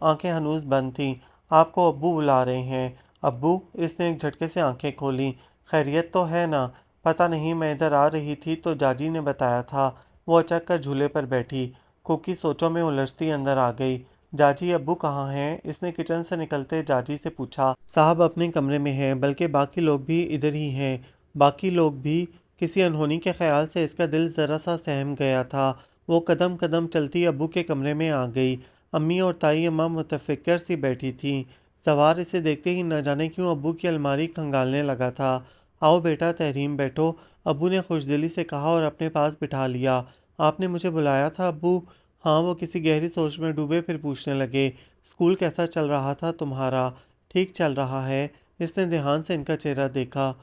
A: آنکھیں ہنوز بند تھیں۔ آپ کو ابو بلا رہے ہیں۔ ابو؟ اس نے ایک جھٹکے سے آنکھیں کھولیں۔ خیریت تو ہے نا؟ پتہ نہیں، میں ادھر آ رہی تھی تو جاجی نے بتایا تھا۔ وہ اچک کر جھولے پر بیٹھی۔ کوکی سوچوں میں الجھتی اندر آ گئی۔ جاجی ابو کہاں ہیں؟ اس نے کچن سے نکلتے جاجی سے پوچھا۔ صاحب اپنے کمرے میں ہیں، بلکہ باقی لوگ بھی ادھر ہی ہیں۔ باقی لوگ بھی؟ کسی انہونی کے خیال سے اس کا دل ذرا سا سہم گیا تھا۔ وہ قدم قدم چلتی ابو کے کمرے میں آ گئی۔ امی اور تائی اماں متفکر سی بیٹھی تھیں۔ زوار اسے دیکھتے ہی نہ جانے کیوں ابو کی الماری کھنگالنے لگا تھا۔ آؤ بیٹا تحریم بیٹھو، ابو نے خوشدلی سے کہا اور اپنے پاس بٹھا لیا۔ آپ نے مجھے بلایا تھا ابو؟ ہاں، وہ کسی گہری سوچ میں ڈوبے پھر پوچھنے لگے۔ اسکول کیسا چل رہا تھا تمہارا؟ ٹھیک چل رہا ہے۔ اس نے دھیان سے ان کا چہرہ دیکھا۔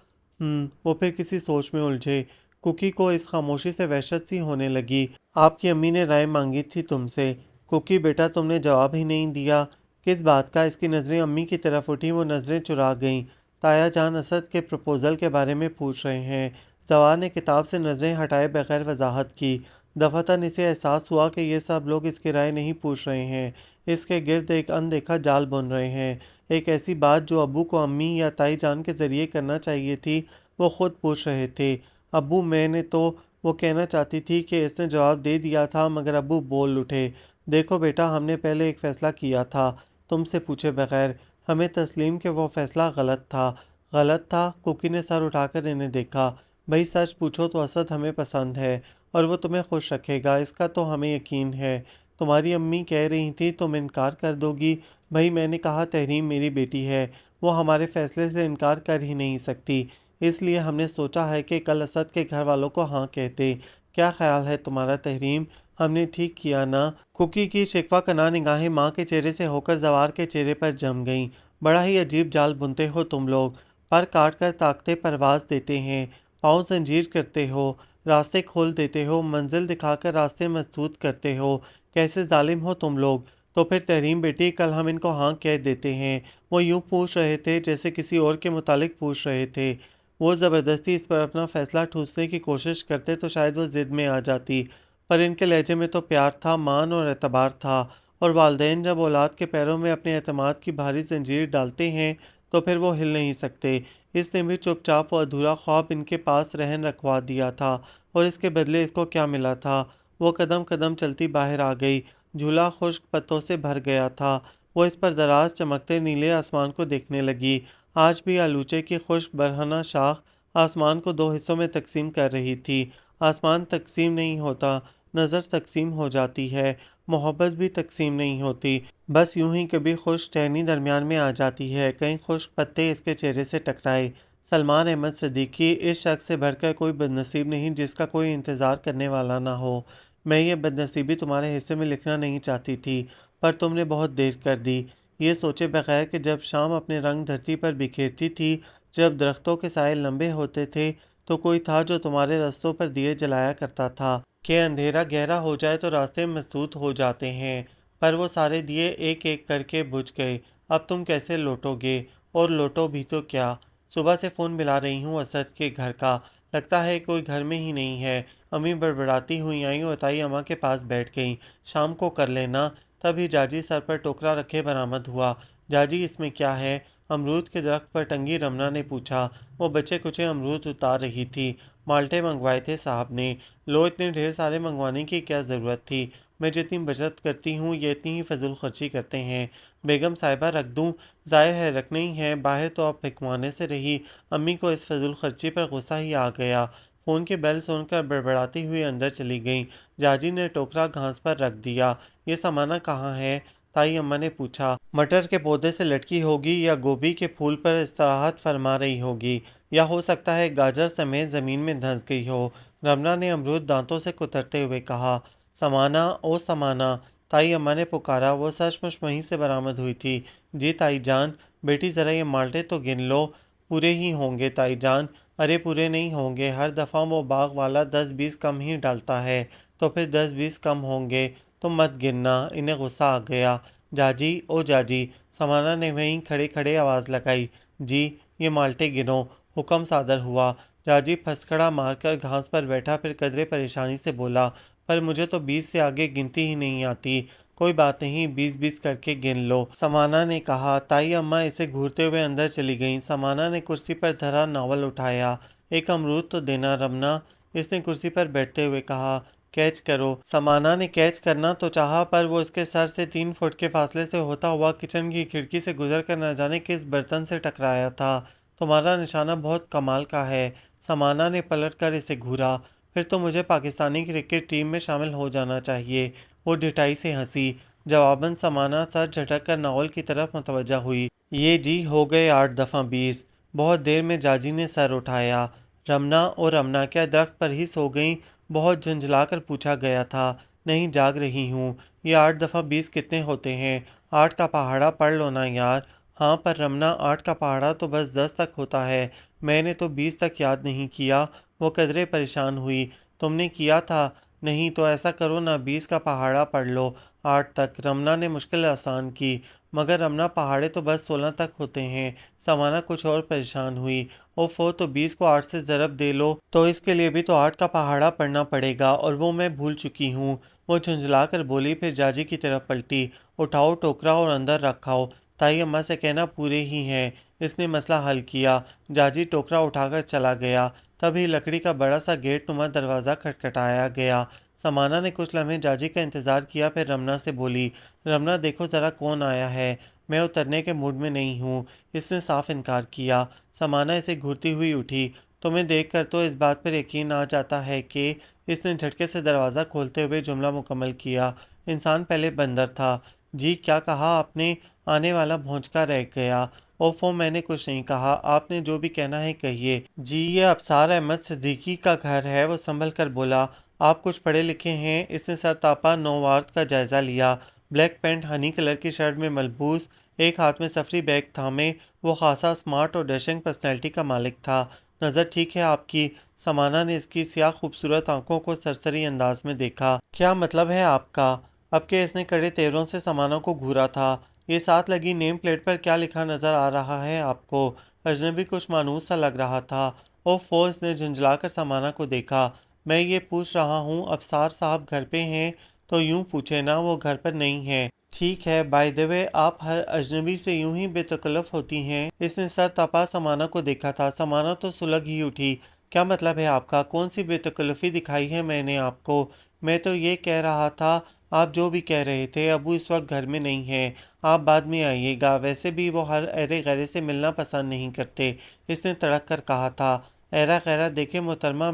A: وہ پھر کسی سوچ میں الجھے۔ کوکی کو اس خاموشی سے وحشت سی ہونے لگی۔ آپ کی امی نے رائے مانگی تھی تم سے۔ کوکی بیٹا تم نے جواب ہی نہیں دیا۔ کس بات کا؟ اس کی نظریں امی کی طرف اٹھیں۔ وہ نظریں چرا گئیں۔ تایا جان اسد کے پرپوزل کے بارے میں پوچھ رہے ہیں۔ زوار نے کتاب سے نظریں ہٹائے بغیر وضاحت کی۔ دفعتاً اسے احساس ہوا کہ یہ سب لوگ اس کی رائے نہیں پوچھ رہے ہیں، اس کے گرد ایک اندیکھا جال بن رہے ہیں۔ ایک ایسی بات جو ابو کو امی یا تائی جان کے ذریعے کرنا چاہیے تھی، وہ خود پوچھ رہے تھے۔ ابو میں نے تو، وہ کہنا چاہتی تھی کہ اس نے جواب دے دیا تھا، مگر ابو بول اٹھے۔ دیکھو بیٹا، ہم نے پہلے ایک فیصلہ کیا تھا تم سے پوچھے بغیر۔ ہمیں تسلیم کہ وہ فیصلہ غلط تھا۔ غلط تھا؟ کوکی نے سر اٹھا کر انہیں دیکھا۔ بھئی سچ پوچھو تو اسد ہمیں پسند ہے اور وہ تمہیں خوش رکھے گا، اس کا تو ہمیں یقین ہے۔ تمہاری امی کہہ رہی تھیں تم انکار کر دو گی۔ بھئی میں نے کہا تحریم میری بیٹی ہے، وہ ہمارے فیصلے سے انکار کر ہی نہیں سکتی، اس لیے ہم نے سوچا ہے کہ کل اسد کے گھر والوں کو ہاں کہتے۔ کیا خیال ہے تمہارا تحریم؟ ہم نے ٹھیک کیا نا؟ کوکی کی شکوہ کناں نگاہیں ماں کے چہرے سے ہو کر زوار کے چہرے پر جم گئیں۔ بڑا ہی عجیب جال بنتے ہو تم لوگ، پر کاٹ کر طاقتیں پرواز دیتے ہیں، پاؤں زنجیر کرتے ہو، راستے کھول دیتے ہو، منزل دکھا کر راستے مسدود کرتے ہو۔ کیسے ظالم ہو تم لوگ! تو پھر تحریم بیٹی، کل ہم ان کو ہاں کہہ دیتے ہیں۔ وہ یوں پوچھ رہے تھے جیسے کسی اور کے متعلق پوچھ رہے تھے۔ وہ زبردستی اس پر اپنا فیصلہ ٹھوسنے کی کوشش کرتے تو شاید وہ ضد میں آ جاتی، پر ان کے لہجے میں تو پیار تھا، مان اور اعتبار تھا، اور والدین جب اولاد کے پیروں میں اپنے اعتماد کی بھاری زنجیر ڈالتے ہیں تو پھر وہ ہل نہیں سکتے۔ اس نے بھی چپ چاپ وہ ادھورا خواب ان کے پاس رہن رکھوا دیا تھا، اور اس کے بدلے اس کو کیا ملا تھا؟ وہ قدم قدم چلتی باہر آ گئی۔ جھولا خشک پتوں سے بھر گیا تھا۔ وہ اس پر دراز چمکتے نیلے آسمان کو دیکھنے لگی۔ آج بھی آلوچے کی خشک برہنہ شاخ آسمان کو دو حصوں میں تقسیم کر رہی تھی۔ آسمان تقسیم نہیں ہوتا، نظر تقسیم ہو جاتی ہے، محبت بھی تقسیم نہیں ہوتی، بس یوں ہی کبھی خشک ٹہنی درمیان میں آ جاتی ہے، کہیں خشک پتے اس کے چہرے سے ٹکرائے۔ سلمان احمد صدیقی: اس شخص سے بڑھ کر کوئی بد نصیب نہیں جس کا کوئی انتظار کرنے والا نہ ہو۔ میں یہ بد نصیبی تمہارے حصے میں لکھنا نہیں چاہتی تھی، پر تم نے بہت دیر کر دی، یہ سوچے بغیر کہ جب شام اپنے رنگ دھرتی پر بکھیرتی تھی، جب درختوں کے سائے لمبے ہوتے تھے، تو کوئی تھا جو تمہارے رستوں پر دیے جلایا کرتا تھا کہ اندھیرا گہرا ہو جائے تو راستے مسدود ہو جاتے ہیں، پر وہ سارے دیے ایک ایک کر کے بجھ گئے۔ اب تم کیسے لوٹو گے؟ اور لوٹو بھی تو کیا؟ صبح سے فون ملا رہی ہوں اسد کے گھر کا، لگتا ہے کوئی گھر میں ہی نہیں ہے۔ امی بڑبڑاتی ہوئی آئیں اور تائی اماں کے پاس بیٹھ گئیں۔ شام کو کر لینا۔ تب ہی جاجی سر پر ٹوکرا رکھے برآمد ہوا۔ جاجی اس میں کیا ہے؟ امرود کے درخت پر ٹنگی رمنا نے پوچھا۔ وہ بچے کچے امرود اتار رہی تھی۔ مالٹے منگوائے تھے صاحب نے۔ لو، اتنے ڈھیر سارے منگوانے کی کیا ضرورت تھی؟ میں جتنی بچت کرتی ہوں یہ اتنی ہی فضول خرچی کرتے ہیں۔ بیگم صاحبہ رکھ دوں؟ ظاہر ہے رکھنے ہی ہیں، باہر تو اب پھینکوانے سے رہی۔ امی کو اس فضول خرچی پر غصہ ہی آ گیا۔ فون کی بیل سن کر بڑبڑاتی ہوئی اندر چلی گئیں۔ جاجی نے ٹوکرا گھاس پر رکھ دیا۔ یہ سمانہ کہاں ہے؟ تائی اماں نے پوچھا۔ مٹر کے پودے سے لٹکی ہوگی یا گوبھی کے پھول پر استراحت فرما رہی ہوگی، یا ہو سکتا ہے گاجر سمیت زمین میں دھنس گئی ہو، رمنا نے امرود دانتوں سے کترتے ہوئے کہا۔ سمانہ، او سمانہ! تائی اماں نے پکارا۔ وہ سچ مچ وہیں سے برآمد ہوئی تھی۔ جی تائی جان۔ بیٹی ذرا یہ مالٹے تو گن لو۔ پورے ہی ہوں گے تائی جان۔ ارے پورے نہیں ہوں گے، ہر دفعہ وہ باغ والا 10-20 کم ہی ڈالتا ہے، تو پھر 10-20 کم ہوں گے، تم مت گننا۔ انہیں غصہ آ گیا۔ جاجی، او جاجی! سمانہ نے وہیں کھڑے کھڑے آواز لگائی۔ جی، یہ مالٹے گنو، حکم صادر ہوا۔ جاجی پھسکڑا مار کر گھاس پر بیٹھا، پھر قدرے پریشانی سے بولا، پر مجھے تو 20 سے آگے گنتی ہی نہیں آتی۔ کوئی بات نہیں، 20-20 کر کے گن لو، سمانہ نے کہا۔ تائی اماں اسے گھورتے ہوئے اندر چلی گئیں۔ سمانہ نے کرسی پر دھرا ناول اٹھایا۔ ایک امرود تو دینا رمنا، اس نے کرسی پر بیٹھتے ہوئے کہا۔ کیچ کرو۔ سمانہ نے کیچ کرنا تو چاہا، پر وہ اس کے سر سے 3 فٹ کے فاصلے سے ہوتا ہوا کچن کی کھڑکی سے گزر کر نہ جانے کس برتن سے ٹکرایا تھا۔ تمہارا نشانہ بہت کمال کا ہے۔ سمانہ نے پلٹ کر اسے گھورا۔ پھر تو مجھے پاکستانی کرکٹ ٹیم میں شامل ہو جانا چاہیے۔ وہ ڈٹائی سے ہنسی۔ جواباً سمانہ سر جھٹک کر ناول کی طرف متوجہ ہوئی۔ یہ جی ہو گئے 8 دفعہ 20۔ بہت دیر میں جاجی نے سر اٹھایا۔ رمنا، او رمنا، کیا درخت پر ہی سو گئیں؟ بہت جھنجھلا کر پوچھا گیا تھا۔ نہیں، جاگ رہی ہوں۔ یہ 8 دفعہ 20 کتنے ہوتے ہیں؟ 8 کا پہاڑا پڑھ لو نا یار۔ ہاں، پر رمنا 8 کا پہاڑا تو بس 10 تک ہوتا ہے، میں نے تو 20 تک یاد نہیں کیا۔ وہ قدرے پریشان ہوئی۔ تم نے کیا تھا؟ نہیں تو ایسا کرو نا، 20 کا پہاڑا پڑھ لو 8 تک۔ رمنا نے مشکل آسان کی۔ مگر رمنا پہاڑے تو بس 16 تک ہوتے ہیں۔ سمانہ کچھ اور پریشان ہوئی۔ اوفو، تو 20 کو 8 سے ضرب دے لو تو اس کے لیے بھی تو 8 کا پہاڑا پڑھنا پڑے گا، اور وہ میں بھول چکی ہوں۔ وہ جھنجھلا کر بولی، پھر جاجی کی طرف پلٹی۔ اٹھاؤ ٹوکرا اور اندر رکھاؤ۔ تائی اماں سے کہنا پورے ہی ہیں۔ اس نے مسئلہ حل کیا۔ جاجی ٹوکرا اٹھا کر چلا گیا۔ تبھی لکڑی کا بڑا سا گیٹ نما دروازہ کھٹکھٹایا گیا۔ سمانہ نے کچھ لمحے جاجی کا انتظار کیا، پھر رمنا سے بولی، رمنا دیکھو ذرا کون آیا ہے، میں اترنے کے موڈ میں نہیں ہوں۔ اس نے صاف انکار کیا۔ سمانہ اسے گھورتی ہوئی اٹھی۔ تمہیں دیکھ کر تو اس بات پر یقین آ جاتا ہے کہ… اس نے جھٹکے سے دروازہ کھولتے ہوئے جملہ مکمل کیا۔ انسان پہلے بندر تھا۔ جی، کیا کہا آپ نے؟ آنے والا بھونچکا رہ گیا۔ اوفو، میں نے کچھ نہیں کہا، آپ نے جو بھی کہنا ہے کہیے۔ جی، یہ ابصار احمد صدیقی کا گھر ہے، وہ سنبھل کر بولا۔ آپ کچھ پڑھے لکھے ہیں؟ اس نے سر تاپا نووارت کا جائزہ لیا۔ بلیک پینٹ، ہنی کلر کی شرٹ میں ملبوس، ایک ہاتھ میں سفری بیگ تھامے، وہ خاصا اسمارٹ اور ڈیشنگ پرسنالٹی کا مالک تھا۔ نظر ٹھیک ہے آپ کی؟ سمانہ نے اس کی سیاہ خوبصورت آنکھوں کو سرسری انداز میں دیکھا۔ کیا مطلب ہے آپ کا؟ اب کہ اس نے کڑے تیوروں سے سمانہ کو گھورا تھا۔ یہ ساتھ لگی نیم پلیٹ پر کیا لکھا نظر آ رہا ہے آپ کو؟ اجنبی کچھ مانوس سا لگ رہا تھا۔ اوفو، اس نے جھنجھلا کر سمانہ کو دیکھا۔ میں یہ پوچھ رہا ہوں ابصار صاحب گھر پہ ہیں؟ تو یوں پوچھے نا، وہ گھر پر نہیں ہیں۔ ٹھیک ہے، بائی دی وے، آپ ہر اجنبی سے یوں ہی بے تکلف ہوتی ہیں؟ اس نے سر تپا سمانہ کو دیکھا تھا۔ سمانہ تو سلگ ہی اٹھی۔ کیا مطلب ہے آپ کا؟ کون سی بے تکلفی دکھائی ہے میں نے آپ کو؟ میں تو یہ کہہ رہا تھا آپ جو بھی کہہ رہے تھے، ابو اس وقت گھر میں نہیں ہیں، آپ بعد میں آئیے گا، ویسے بھی وہ ہر ایرے غیرے سے ملنا پسند نہیں کرتے، اس نے تڑک کر کہا تھا۔ ایرا غیرہ دیکھیں محترمہ،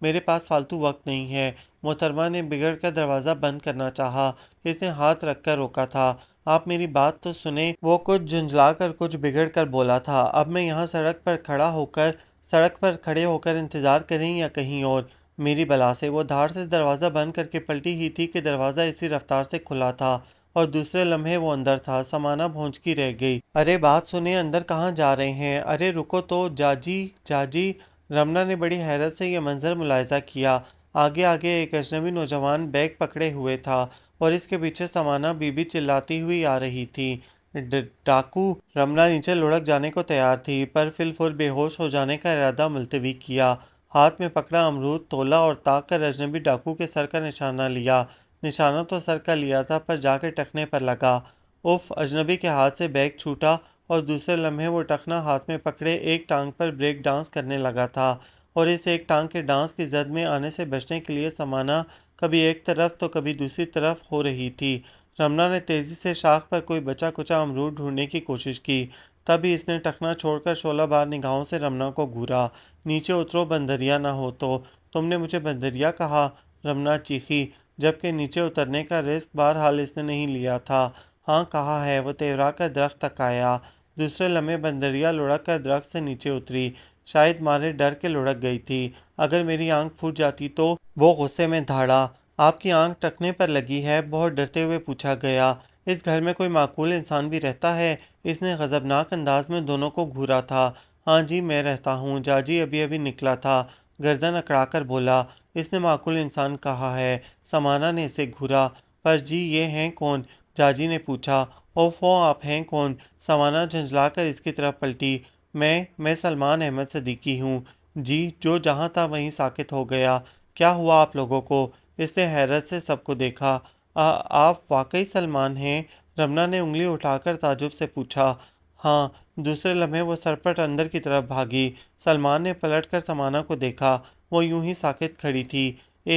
A: میرے پاس فالتو وقت نہیں ہے۔ محترمہ نے بگڑ کر دروازہ بند کرنا چاہا، اس نے ہاتھ رکھ کر روکا تھا۔ آپ میری بات تو سنیں، وہ کچھ جھنجھلا کر کچھ بگڑ کر بولا تھا۔ اب میں یہاں سڑک پر کھڑے ہو کر انتظار کریں یا کہیں اور؟ میری بلا سے وہ دھاڑ سے دروازہ بند کر کے پلٹی ہی تھی کہ دروازہ اسی رفتار سے کھلا تھا اور دوسرے لمحے وہ اندر تھا۔ سمانہ بھونچکی رہ گئی۔ ارے بات سنیں، اندر کہاں جا رہے ہیں؟ ارے رکو تو جاجی جاجی۔ رمنا نے بڑی حیرت سے یہ منظر ملاحظہ کیا۔ آگے آگے ایک اجنبی نوجوان بیگ پکڑے ہوئے تھا اور اس کے پیچھے سمانہ بی بی چلاتی ہوئی آ رہی تھی۔ ڈاکو! رمنا نیچے لڑک جانے کو تیار تھی، پر فی الفور بے ہوش ہو جانے کا ارادہ ملتوی کیا۔ ہاتھ میں پکڑا امرود تولا اور تاک کر اجنبی ڈاکو کے سر کا نشانہ لیا۔ نشانہ تو سر کا لیا تھا، پر جا کے ٹخنے پر لگا۔ اف! اجنبی کے ہاتھ سے بیگ چھوٹا اور دوسرے لمحے وہ ٹخنا ہاتھ میں پکڑے ایک ٹانگ پر بریک ڈانس کرنے لگا تھا، اور اس ایک ٹانگ کے ڈانس کی زد میں آنے سے بچنے کے لیے سمانہ کبھی ایک طرف تو کبھی دوسری طرف ہو رہی تھی۔ رمنا نے تیزی سے شاخ پر کوئی بچا کچا امرود ڈھونڈنے کی کوشش کی، تبھی اس نے ٹخنا چھوڑ کر شعلہ بار نگاہوں سے رمنا کو گھورا۔ نیچے اترو، بندریا نہ ہو تو۔ تم نے مجھے بندریا کہا؟ رمنا چیخی، جبکہ نیچے اترنے کا رسک بہرحال اس نے نہیں لیا تھا۔ ہاں کہا ہے۔ وہ تیورا کر درخت تک آیا۔ دوسرے لمحے بندریا لڑک کر درخت سے نیچے اتری، شاید مارے ڈر کے لڑک گئی تھی۔ اگر میری آنکھ پھوٹ جاتی تو؟ وہ غصے میں دھاڑا۔ آپ کی آنکھ ٹخنے پر لگی ہے؟ بہت ڈرتے ہوئے پوچھا گیا۔ اس گھر میں کوئی معقول انسان بھی رہتا ہے؟ اس نے غضبناک انداز میں دونوں کو گھورا تھا۔ ہاں جی، میں رہتا ہوں، جاجی ابھی ابھی نکلا تھا، گردن اکڑا کر بولا۔ اس نے معقول انسان کہا ہے؟ سمانہ نے اسے گھورا۔ پر جی یہ ہیں کون؟ جاجی نے پوچھا۔ اوفو، آپ ہیں کون؟ سمانہ جھنجھلا کر اس کی طرف پلٹی۔ میں سلمان احمد صدیقی ہوں۔ جی؟ جو جہاں تھا وہیں ساکت ہو گیا۔ کیا ہوا آپ لوگوں کو؟ اس نے حیرت سے سب کو دیکھا۔ آپ واقعی سلمان ہیں؟ رمنا نے انگلی اٹھا کر تعجب سے پوچھا۔ ہاں۔ دوسرے لمحے وہ سرپٹ اندر کی طرف بھاگی۔ سلمان نے پلٹ کر سمانہ کو دیکھا، وہ یوں ہی ساکت کھڑی تھی۔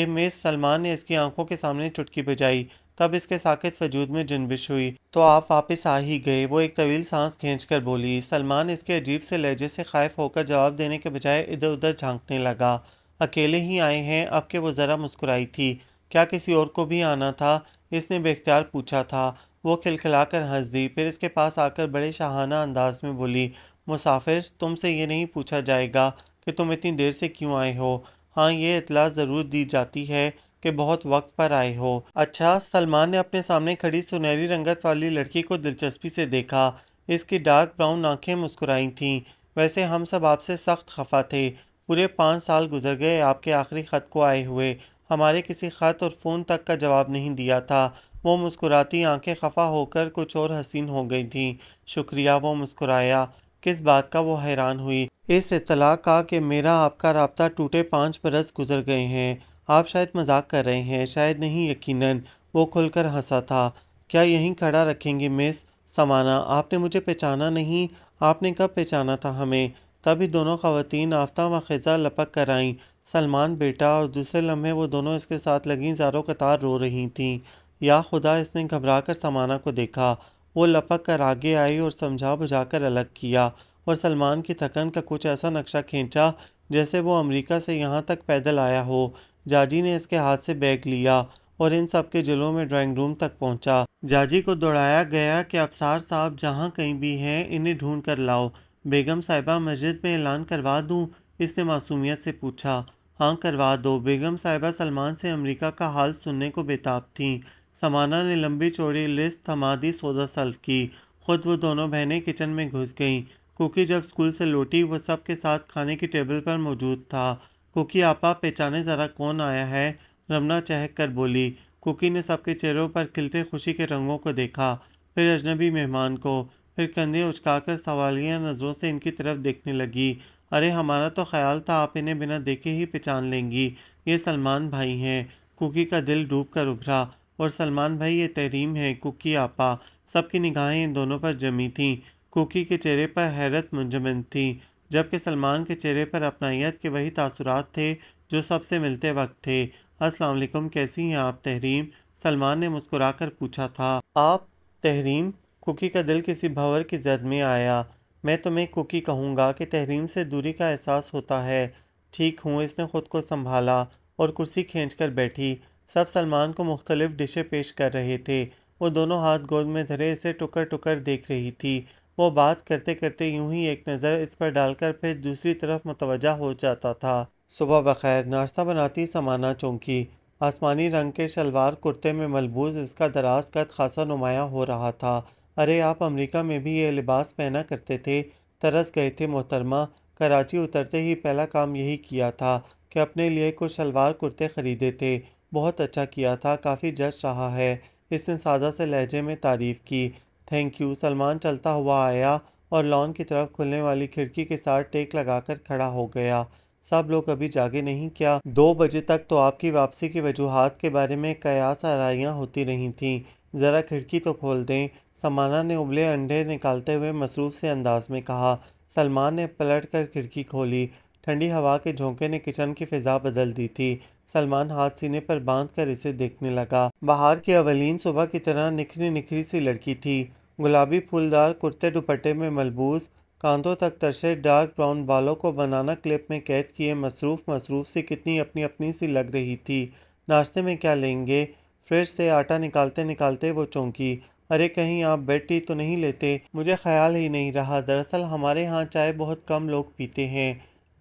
A: مس سلمان نے اس کی آنکھوں کے سامنے چٹکی بجائی، تب اس کے ساکت وجود میں جنبش ہوئی۔ تو آپ واپس آ ہی گئے؟ وہ ایک طویل سانس کھینچ کر بولی۔ سلمان اس کے عجیب سے لہجے سے خائف ہو کر جواب دینے کے بجائے ادھر ادھر جھانکنے لگا۔ اکیلے ہی آئے ہیں؟ اب کہ وہ ذرا مسکرائی تھی۔ کیا کسی اور کو بھی آنا تھا؟ اس نے بے اختیار پوچھا تھا۔ وہ کھلکھلا کر ہنس دی، پھر اس کے پاس آ کر بڑے شاہانہ انداز میں بولی۔ مسافر، تم سے یہ نہیں پوچھا جائے گا کہ تم اتنی دیر سے کیوں آئے ہو؟ ہاں، یہ اطلاع ضرور دی جاتی ہے کہ بہت وقت پر آئے ہو۔ اچھا؟ سلمان نے اپنے سامنے کھڑی سنہری رنگت والی لڑکی کو دلچسپی سے دیکھا۔ اس کی ڈارک براؤن آنکھیں مسکرائی تھیں۔ ویسے ہم سب آپ سے سخت خفا تھے۔ پورے 5 سال گزر گئے آپ کے آخری خط کو آئے ہوئے، ہمارے کسی خط اور فون تک کا جواب نہیں دیا تھا۔ وہ مسکراتی آنکھیں خفا ہو کر کچھ اور حسین ہو گئی تھیں۔ شکریہ، وہ مسکرایا۔ کس بات کا؟ وہ حیران ہوئی۔ اس اطلاع کا کہ میرا آپ کا رابطہ ٹوٹے 5 برس گزر گئے ہیں۔ آپ شاید مذاق کر رہے ہیں، شاید نہیں، یقیناً۔ وہ کھل کر ہنسا تھا۔ کیا یہیں کھڑا رکھیں گے مس سمانہ؟ آپ نے مجھے پہچانا نہیں؟ آپ نے کب پہچانا تھا ہمیں؟ تبھی دونوں خواتین آفتاب و خزاں لپک کر آئیں۔ سلمان بیٹا، اور دوسرے لمحے وہ دونوں اس کے ساتھ لگیں زاروں قطار رو رہی تھیں۔ یا خدا! اس نے گھبرا کر سمانہ کو دیکھا۔ وہ لپک کر آگے آئی اور سمجھا بجھا کر الگ کیا، اور سلمان کی تھکن کا کچھ ایسا نقشہ کھینچا جیسے وہ امریکہ سے یہاں تک پیدل آیا ہو۔ جاجی نے اس کے ہاتھ سے بیگ لیا اور ان سب کے جلوں میں ڈرائنگ روم تک پہنچا۔ جاجی کو دوڑایا گیا کہ ابصار صاحب جہاں کہیں بھی ہیں انہیں ڈھونڈ کر لاؤ۔ بیگم صاحبہ، مسجد میں اعلان کروا دوں؟ اس نے معصومیت سے پوچھا۔ ہاں کروا دو۔ بیگم صاحبہ سلمان سے امریکہ کا حال سننے کو بے تاب تھیں۔ سمانہ نے لمبی چوڑی لسٹ تھما دی، سودا سلف کی۔ خود وہ دونوں بہنیں کچن میں گھس گئیں۔ کوکی جب اسکول سے لوٹی، وہ سب کے ساتھ کھانے کی ٹیبل پر موجود تھا۔ کوکی آپا، پہچانے ذرا کون آیا ہے؟ رمنا چہک کر بولی۔ کوکی نے سب کے چہروں پر کھلتے خوشی کے رنگوں کو دیکھا، پھر اجنبی مہمان کو، پھر کندھے اچکا کر سوالیہ نظروں سے ان کی طرف دیکھنے لگی۔ ارے ہمارا تو خیال تھا آپ انہیں بنا دیکھے ہی پہچان لیں گی، یہ سلمان بھائی ہیں۔ کوکی کا دل ڈوب کر ابھرا۔ اور سلمان بھائی، یہ تحریم ہے کوکی آپا۔ سب کی نگاہیں ان دونوں پر جمی تھیں۔ کوکی کے چہرے پر حیرت منجمد تھی، جبکہ سلمان کے چہرے پر اپنائیت کے وہی تاثرات تھے جو سب سے ملتے وقت تھے۔ السلام علیکم، کیسی ہیں آپ تحریم؟ سلمان نے مسکرا کر پوچھا تھا۔ آپ تحریم؟ کوکی کا دل کسی بھنور کی زد میں آیا۔ میں تمہیں کوکی کہوں گا کہ تحریم سے دوری کا احساس ہوتا ہے۔ ٹھیک ہوں۔ اس نے خود کو سنبھالا اور کرسی کھینچ کر بیٹھی۔ سب سلمان کو مختلف ڈشیں پیش کر رہے تھے۔ وہ دونوں ہاتھ گود میں دھرے اسے ٹکر ٹکر دیکھ رہی تھی۔ وہ بات کرتے کرتے یوں ہی ایک نظر اس پر ڈال کر پھر دوسری طرف متوجہ ہو جاتا تھا۔ صبح بخیر۔ ناشتہ بناتی سمانہ چونکی۔ آسمانی رنگ کے شلوار کرتے میں ملبوس اس کا دراز قد خاصا نمایاں ہو رہا تھا۔ ارے آپ امریکہ میں بھی یہ لباس پہنا کرتے تھے؟ ترس گئے تھے محترمہ۔ کراچی اترتے ہی پہلا کام یہی کیا تھا کہ اپنے لیے کچھ شلوار کرتے خریدے تھے۔ بہت اچھا کیا تھا، کافی جچ رہا ہے۔ اس نے سادہ سے لہجے میں تعریف کی۔ Thank you. سلمان چلتا ہوا آیا اور لان کی طرف کھلنے والی کھڑکی کے ساتھ ٹیک لگا کر کھڑا ہو گیا۔ سب لوگ ابھی جاگے نہیں کیا؟ 2 بجے تک تو آپ کی واپسی کی وجوہات کے بارے میں قیاس آرائیاں ہوتی رہی تھیں۔ ذرا کھڑکی تو کھول دیں۔ سمانہ نے ابلے انڈے نکالتے ہوئے مصروف سے انداز میں کہا۔ سلمان نے پلٹ کر کھڑکی کھولی۔ ٹھنڈی ہوا کے جھونکے نے کچن کی فضا بدل دی تھی۔ سلمان ہاتھ سینے پر باندھ کر اسے دیکھنے لگا۔ بہار کی اولین صبح کی طرح نکھری نکھری سی لڑکی تھی۔ گلابی پھولدار کرتے دوپٹے میں ملبوس، کاندھوں تک ترشے ڈارک براؤن بالوں کو بنانا کلپ میں قید کیے مصروف سی کتنی اپنی اپنی سی لگ رہی تھی۔ ناشتے میں کیا لیں گے؟ فریج سے آٹا نکالتے نکالتے وہ چونکی۔ ارے کہیں آپ بیڈ ٹی تو نہیں لیتے؟ مجھے خیال ہی نہیں رہا۔ دراصل ہمارے ہاں چائے بہت کم لوگ پیتے ہیں۔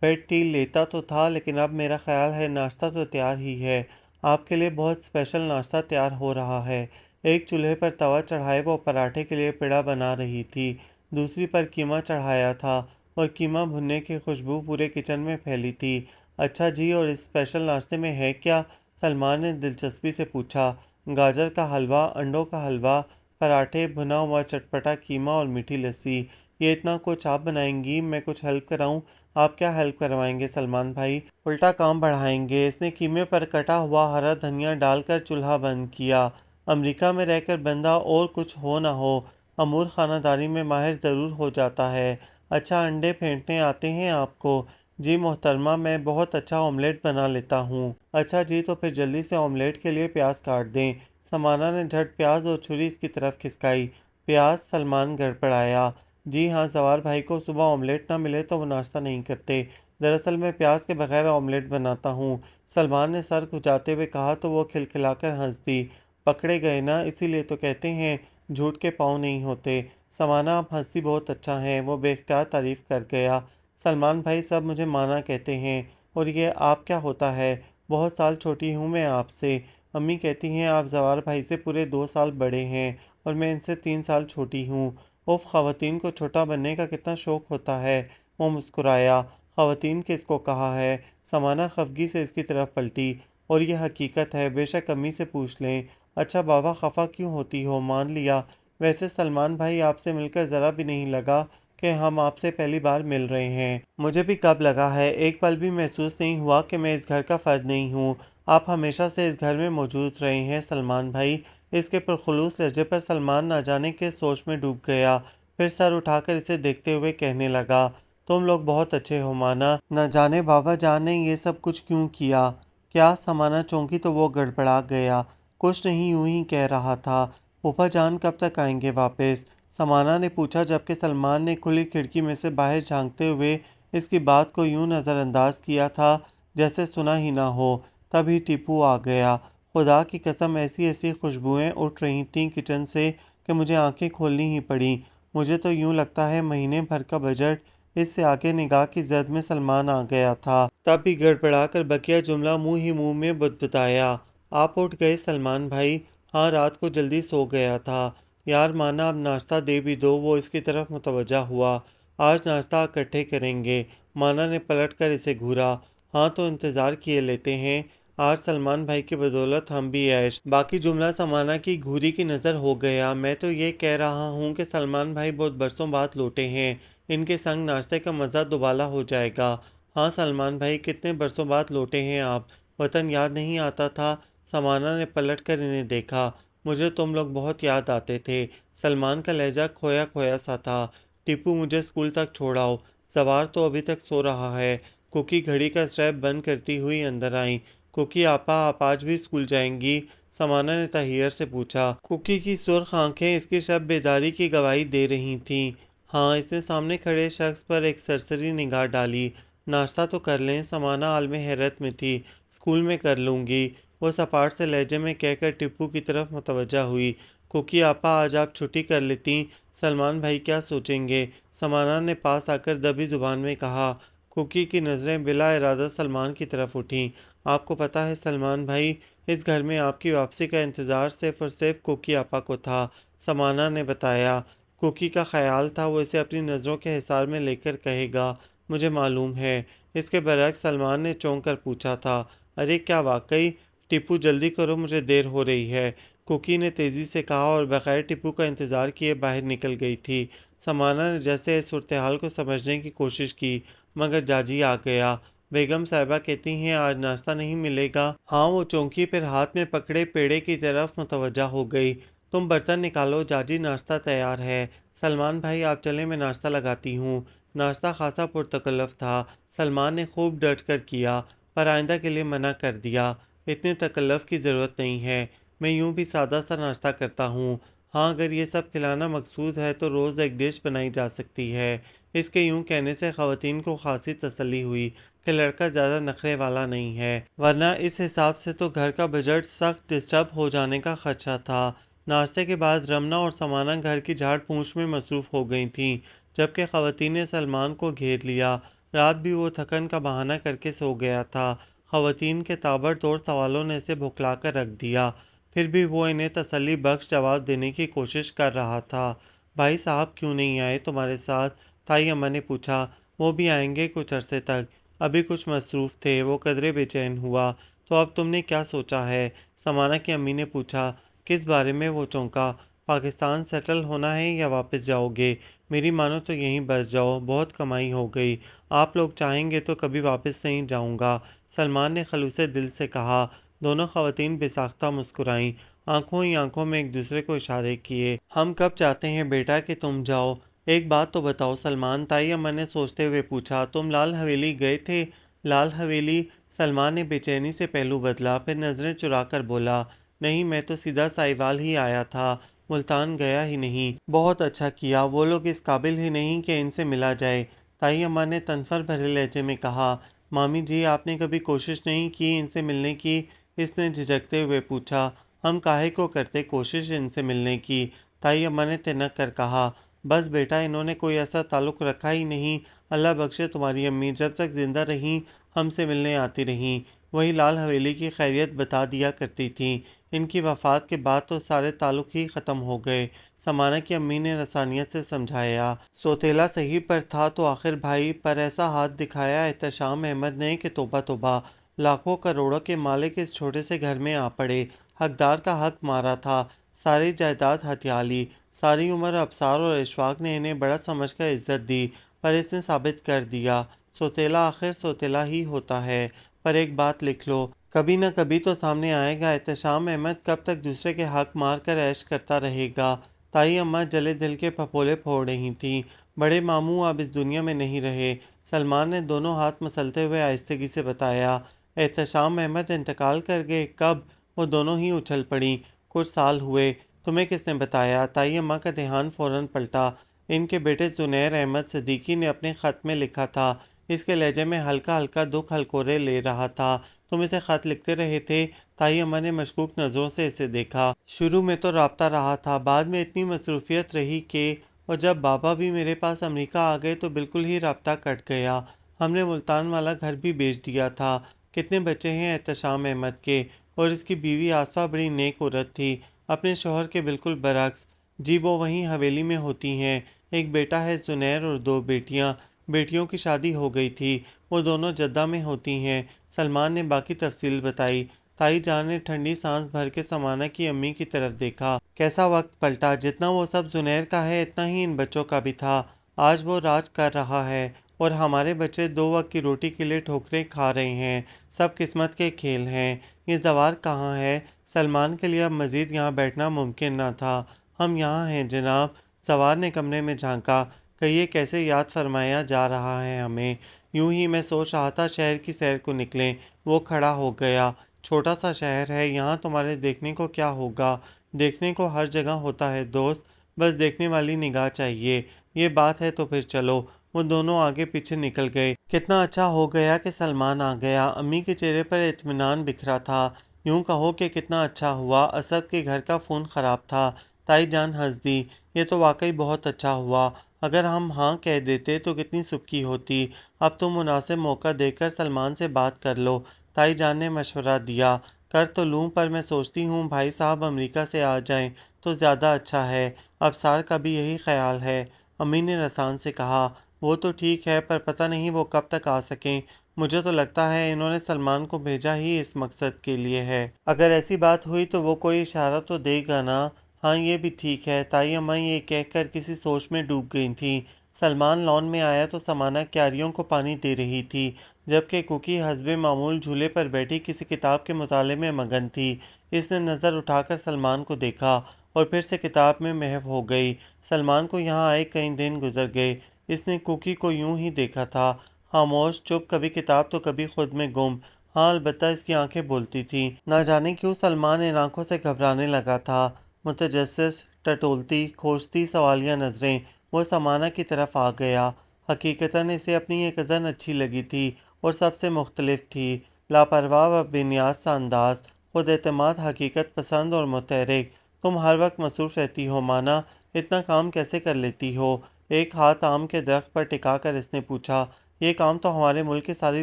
A: بیڈ ٹی لیتا تو تھا لیکن اب میرا خیال ہے ناشتہ تو تیار ہی ہے۔ آپ کے لیے بہت اسپیشل ناشتہ تیار ہو رہا ہے۔ ایک چولہے پر توا چڑھائے وہ پراٹھے کے لیے پیڑا بنا رہی تھی، دوسری پر قیمہ چڑھایا تھا اور قیمہ بھننے کی خوشبو پورے کچن میں پھیلی تھی۔ اچھا جی، اور اس اسپیشل ناشتے میں ہے کیا؟ سلمان نے دلچسپی سے پوچھا۔ گاجر کا حلوہ، انڈوں کا حلوہ، پراٹھے، بھنا ہوا چٹپٹا قیمہ اور میٹھی لسی۔ یہ اتنا کچھ آپ بنائیں گی؟ میں کچھ ہیلپ کراؤں؟ آپ کیا ہیلپ کروائیں گے سلمان بھائی؟ الٹا کام بڑھائیں گے۔ اس نے قیمے پر کٹا ہوا ہرا دھنیا ڈال کر چولہا بند کیا۔ امریکہ میں رہ کر بندہ اور کچھ ہو نہ ہو امور خانہ داری میں ماہر ضرور ہو جاتا ہے۔ اچھا انڈے پھینٹنے آتے ہیں آپ کو؟ جی محترمہ، میں بہت اچھا آملیٹ بنا لیتا ہوں۔ اچھا جی، تو پھر جلدی سے آملیٹ کے لیے پیاز کاٹ دیں۔ سمانہ نے جھٹ پیاز اور چھری اس کی طرف کھسکائی۔ پیاز؟ سلمان گڑبڑایا۔ جی ہاں، زوار بھائی کو صبح آملیٹ نہ ملے تو وہ ناشتہ نہیں کرتے۔ دراصل میں پیاز کے بغیر آملیٹ بناتا ہوں۔ سلمان نے سر کھجاتے ہوئے کہا تو وہ کھلکھلا کر ہنس دی۔ پکڑے گئے نا، اسی لیے تو کہتے ہیں جھوٹ کے پاؤں نہیں ہوتے۔ سمانہ آپ ہنستی بہت اچھا ہیں، وہ بے اختیار تعریف کر گیا۔ سلمان بھائی سب مجھے مانا کہتے ہیں، اور یہ آپ کیا ہوتا ہے؟ بہت سال چھوٹی ہوں میں آپ سے۔ امی کہتی ہیں آپ زوار بھائی سے پورے 2 سال بڑے ہیں اور میں ان سے 3 سال چھوٹی ہوں۔ اف، خواتین کو چھوٹا بننے کا کتنا شوق ہوتا ہے۔ وہ مسکرایا۔ خواتین کس کو کہا ہے؟ سمانہ خفگی سے اس کی طرف پلٹی۔ اور یہ حقیقت ہے، بے شک امی سے پوچھ لیں۔ اچھا بابا، خفا کیوں ہوتی ہو؟ مان لیا۔ ویسے سلمان بھائی آپ سے مل کر ذرا بھی نہیں لگا کہ ہم آپ سے پہلی بار مل رہے ہیں۔ مجھے بھی کب لگا ہے، ایک پل بھی محسوس نہیں ہوا کہ میں اس گھر کا فرد نہیں ہوں۔ آپ ہمیشہ سے اس گھر میں موجود رہے ہیں سلمان بھائی۔ اس کے پرخلوص لہجے پر سلمان نہ جانے کس سوچ میں ڈوب گیا، پھر سر اٹھا کر اسے دیکھتے ہوئے کہنے لگا، تم لوگ بہت اچھے ہو مانا۔ نہ جانے بابا جان نے یہ سب کچھ کیوں کیا؟ کیا؟ سمانہ چونکی تو وہ گڑبڑا گیا۔ کچھ نہیں، یوں ہی کہہ رہا تھا۔ پھوپھا جان کب تک آئیں گے واپس؟ سمانہ نے پوچھا جبکہ سلمان نے کھلی کھڑکی میں سے باہر جھانکتے ہوئے اس کی بات کو یوں نظر انداز کیا تھا جیسے سنا ہی نہ ہو۔ تبھی ٹیپو آ گیا۔ خدا کی قسم ایسی ایسی خوشبوئیں اٹھ رہی تھیں کچن سے کہ مجھے آنکھیں کھولنی ہی پڑیں۔ مجھے تو یوں لگتا ہے مہینے بھر کا بجٹ۔ اس سے آگے نگاہ کی زد میں سلمان آ گیا تھا۔ تب بھی گڑبڑا کر بقیہ جملہ منہ ہی منہ میں بتبتایا۔ آپ اٹھ گئے سلمان بھائی؟ ہاں، رات کو جلدی سو گیا تھا۔ یار مانا اب ناشتہ دے بھی دو۔ وہ اس کی طرف متوجہ ہوا۔ آج ناشتہ اکٹھے کریں گے۔ مانا نے پلٹ کر اسے گھورا۔ ہاں تو انتظار کیے لیتے ہیں۔ آج سلمان بھائی کی بدولت ہم بھی عیش۔ باقی جملہ سمانہ کی گھوری کی نظر ہو گیا۔ میں تو یہ کہہ رہا ہوں کہ سلمان بھائی بہت برسوں بعد لوٹے ہیں، ان کے سنگ ناشتے کا مزہ دوبالا ہو جائے گا۔ ہاں سلمان بھائی، کتنے برسوں بعد لوٹے ہیں آپ؟ وطن یاد نہیں آتا تھا؟ سمانہ نے پلٹ کر انہیں دیکھا۔ مجھے تم لوگ بہت یاد آتے تھے۔ سلمان کا لہجہ کھویا کھویا سا تھا۔ ٹیپو مجھے اسکول تک چھوڑاؤ، زوار تو ابھی تک سو رہا ہے۔ کوکی گھڑی کا اسٹریپ بند کرتی ہوئی اندر آئیں۔ کوکی آپا، آپ آج بھی اسکول جائیں گی؟ سمانا نے طاہر سے پوچھا۔ کوکی کی سرخ آنکھیں اس کی شب بیداری کی گواہی دے رہی تھیں۔ ہاں، اس نے سامنے کھڑے شخص پر ایک سرسری نگاہ ڈالی۔ ناشتہ تو کر لیں۔ سمانا عالم حیرت میں تھی۔ اسکول میں کر لوں گی، وہ سپاٹ سے لہجے میں کہہ کر ٹپو کی طرف متوجہ ہوئی۔ کوکی آپا، آج آپ چھٹی کر لیتی، سلمان بھائی کیا سوچیں گے؟ سمانا نے پاس آ کر دبی زبان میں کہا۔ کوکی کی نظریں بلا ارادہ سلمان کی طرف اٹھیں۔ آپ کو پتہ ہے سلمان بھائی، اس گھر میں آپ کی واپسی کا انتظار صرف اور صرف کوکی آپا کو تھا، سمانا نے بتایا۔ کوکی کا خیال تھا وہ اسے اپنی نظروں کے حصار میں لے کر کہے گا، مجھے معلوم ہے۔ اس کے برعکس سلمان نے چونک کر پوچھا تھا، ارے کیا واقعی؟ ٹپو جلدی کرو، مجھے دیر ہو رہی ہے، کوکی نے تیزی سے کہا اور بغیر ٹپو کا انتظار کیے باہر نکل گئی تھی۔ سمانا نے جیسے اس صورتحال کو سمجھنے کی کوشش کی، مگر جاجی آ گیا۔ بیگم صاحبہ کہتی ہیں آج ناشتہ نہیں ملے گا؟ ہاں، وہ چونکی پھر ہاتھ میں پکڑے پیڑے کی طرف متوجہ ہو گئی۔ تم برتن نکالو جاجی، ناشتہ تیار ہے۔ سلمان بھائی آپ چلیں، میں ناشتہ لگاتی ہوں۔ ناشتہ خاصا پرتکلف تھا، سلمان نے خوب ڈٹ کر کیا، پر آئندہ کے لیے منع کر دیا، اتنے تکلف کی ضرورت نہیں ہے، میں یوں بھی سادہ سا ناشتہ کرتا ہوں۔ ہاں، اگر یہ سب کھلانا مقصود ہے تو روز ایک ڈش بنائی جا سکتی ہے۔ اس کے یوں کہنے سے خواتین کو خاصی تسلی ہوئی کہ لڑکا زیادہ نخرے والا نہیں ہے، ورنہ اس حساب سے تو گھر کا بجٹ سخت ڈسٹرب ہو جانے کا خدشہ تھا۔ ناشتے کے بعد رمنا اور سمانا گھر کی جھاڑ پونچھ میں مصروف ہو گئی تھیں، جبکہ خواتین نے سلمان کو گھیر لیا۔ رات بھی وہ تھکن کا بہانہ کر کے سو گیا تھا۔ خواتین کے تابڑ توڑ سوالوں نے اسے بھکلا کر رکھ دیا، پھر بھی وہ انہیں تسلی بخش جواب دینے کی کوشش کر رہا تھا۔ بھائی صاحب کیوں نہیں آئے تمہارے ساتھ؟ تائی اماں نے پوچھا۔ وہ بھی آئیں گے کچھ عرصے تک، ابھی کچھ مصروف تھے، وہ قدرے بے چین ہوا۔ تو اب تم نے کیا سوچا ہے؟ سمانا کی امی نے پوچھا۔ کس بارے میں؟ وہ چونکا۔ پاکستان سیٹل ہونا ہے یا واپس جاؤ گے؟ میری مانو تو یہیں بس جاؤ، بہت کمائی ہو گئی، آپ لوگ چاہیں گے تو کبھی واپس نہیں جاؤں گا، سلمان نے خلوص دل سے کہا۔ دونوں خواتین بے ساختہ مسکرائیں، آنکھوں ہی آنکھوں میں ایک دوسرے کو اشارے کیے۔ ہم کب چاہتے ہیں بیٹا کہ تم جاؤ؟ ایک بات تو بتاؤ سلمان، تائی اماں نے سوچتے ہوئے پوچھا۔ تم لال حویلی گئے تھے؟ لال حویلی؟ سلمان نے بے چینی سے پہلو بدلا، پھر نظریں چرا کر بولا، نہیں میں تو سیدھا سائیوال ہی آیا تھا، ملتان گیا ہی نہیں۔ بہت اچھا کیا، وہ لوگ اس قابل ہی نہیں کہ ان سے ملا جائے، تائی اماں نے تنفر بھرے لہجے میں کہا۔ مامی جی آپ نے کبھی کوشش نہیں کی ان سے ملنے کی؟ اس نے جھجکتے ہوئے پوچھا۔ ہم کاہے کو کرتے کوشش ان سے ملنے کی؟ تائی اماں نے تنک کر کہا۔ بس بیٹا انہوں نے کوئی ایسا تعلق رکھا ہی نہیں، اللہ بخشے تمہاری امی جب تک زندہ رہیں ہم سے ملنے آتی رہیں، وہی لال حویلی کی خیریت بتا دیا کرتی تھیں، ان کی وفات کے بعد تو سارے تعلق ہی ختم ہو گئے، سمانا کی امی نے رسانیت سے سمجھایا۔ سوتیلا صحیح پر تھا تو آخر بھائی پر ایسا ہاتھ دکھایا احتشام احمد نے کہ توبہ توبہ، لاکھوں کروڑوں کے مالک اس چھوٹے سے گھر میں آ پڑے، حقدار کا حق مارا تھا، ساری جائیداد ہتھیا لی، ساری عمر ابصار اور اشفاق نے انہیں بڑا سمجھ کر عزت دی، پر اس نے ثابت کر دیا، سوتیلا آخر سوتیلا ہی ہوتا ہے۔ پر ایک بات لکھ لو، کبھی نہ کبھی تو سامنے آئے گا، احتشام احمد کب تک دوسرے کے حق مار کر عیش کرتا رہے گا؟ تائی اماں جلے دل کے پھپھولے پھوڑ رہی تھیں۔ بڑے ماموں اب اس دنیا میں نہیں رہے، سلمان نے دونوں ہاتھ مسلتے ہوئے آہستگی سے بتایا۔ احتشام احمد انتقال کر گئے؟ کب؟ وہ دونوں ہی اچھل پڑیں۔ کچھ سال ہوئے۔ تمہیں کس نے بتایا؟ تائی اماں کا دھیان فوراً پلٹا۔ ان کے بیٹے زنیر احمد صدیقی نے اپنے خط میں لکھا تھا، اس کے لہجے میں ہلکا ہلکا دکھ ہلکورے لے رہا تھا۔ تم اسے خط لکھتے رہے تھے؟ تائی اماں نے مشکوک نظروں سے اسے دیکھا۔ شروع میں تو رابطہ رہا تھا، بعد میں اتنی مصروفیت رہی کہ، اور جب بابا بھی میرے پاس امریکہ آ گئے تو بالکل ہی رابطہ کٹ گیا، ہم نے ملتان والا گھر بھی بیچ دیا تھا۔ کتنے بچے ہیں احتشام احمد کے؟ اور اس کی بیوی آصفہ بڑی نیک عورت تھی، اپنے شوہر کے بالکل برعکس۔ جی وہ وہیں حویلی میں ہوتی ہیں، ایک بیٹا ہے زنیر اور دو بیٹیاں، بیٹیوں کی شادی ہو گئی تھی، وہ دونوں جدہ میں ہوتی ہیں، سلمان نے باقی تفصیل بتائی۔ تائی جان نے ٹھنڈی سانس بھر کے سمانا کی امی کی طرف دیکھا۔ کیسا وقت پلٹا، جتنا وہ سب زنیر کا ہے اتنا ہی ان بچوں کا بھی تھا، آج وہ راج کر رہا ہے، اور ہمارے بچے دو وقت کی روٹی کے لیے ٹھوکریں کھا رہے ہیں، سب قسمت کے کھیل ہیں۔ یہ زوار کہاں ہے؟ سلمان کے لیے اب مزید یہاں بیٹھنا ممکن نہ تھا۔ ہم یہاں ہیں جناب، زوار نے کمرے میں جھانکا، کہیے کیسے یاد فرمایا جا رہا ہے ہمیں؟ یوں ہی میں سوچ رہا تھا شہر کی سیر کو نکلیں۔ وہ کھڑا ہو گیا، چھوٹا سا شہر ہے، یہاں تمہارے دیکھنے کو کیا ہوگا؟ دیکھنے کو ہر جگہ ہوتا ہے دوست، بس دیکھنے والی نگاہ چاہیے۔ یہ بات ہے تو پھر چلو۔ وہ دونوں آگے پیچھے نکل گئے۔ کتنا اچھا ہو گیا کہ سلمان آ گیا۔ امی کے چہرے پر اطمینان بکھرا تھا۔ یوں کہو کہ کتنا اچھا ہوا اسد کے گھر کا فون خراب تھا۔ تائی جان ہنس دی۔ یہ تو واقعی بہت اچھا ہوا۔ اگر ہم ہاں کہہ دیتے تو کتنی سبکی ہوتی۔ اب تم مناسب موقع دیکھ کر سلمان سے بات کر لو۔ تائی جان نے مشورہ دیا۔ کر تو لوں، پر میں سوچتی ہوں بھائی صاحب امریکہ سے آ جائیں تو زیادہ اچھا ہے۔ ابصار کا بھی یہی خیال ہے۔ امی نے رسان سے کہا۔ وہ تو ٹھیک ہے، پر پتہ نہیں وہ کب تک آ سکیں۔ مجھے تو لگتا ہے انہوں نے سلمان کو بھیجا ہی اس مقصد کے لیے ہے۔ اگر ایسی بات ہوئی تو وہ کوئی اشارہ تو دے گا نا۔ ہاں یہ بھی ٹھیک ہے۔ تائی اماں یہ کہہ کر کسی سوچ میں ڈوب گئی تھیں۔ سلمان لان میں آیا تو سمانا کیاریوں کو پانی دے رہی تھی، جبکہ کوکی حسب معمول جھولے پر بیٹھی کسی کتاب کے مطالعے میں مگن تھی۔ اس نے نظر اٹھا کر سلمان کو دیکھا اور پھر سے کتاب میں محو ہو گئی۔ سلمان کو یہاں آئے کئی دن گزر گئے۔ اس نے کوکی کو یوں ہی دیکھا تھا، خاموش، چپ، کبھی کتاب تو کبھی خود میں گم۔ ہاں البتہ اس کی آنکھیں بولتی تھیں۔ نہ جانے کیوں سلمان ان آنکھوں سے گھبرانے لگا تھا۔ متجسس، ٹٹولتی، کھوجتی سوالیہ نظریں۔ وہ سمانا کی طرف آ گیا۔ حقیقتاً اسے اپنی یہ کزن اچھی لگی تھی اور سب سے مختلف تھی۔ لاپرواہ و بے نیاز سا انداز، خود اعتماد، حقیقت پسند اور متحرک۔ تم ہر وقت مصروف رہتی ہو مانا، اتنا کام کیسے کر لیتی ہو؟ ایک ہاتھ آم کے درخت پر ٹکا کر اس نے پوچھا۔ یہ کام تو ہمارے ملک کی ساری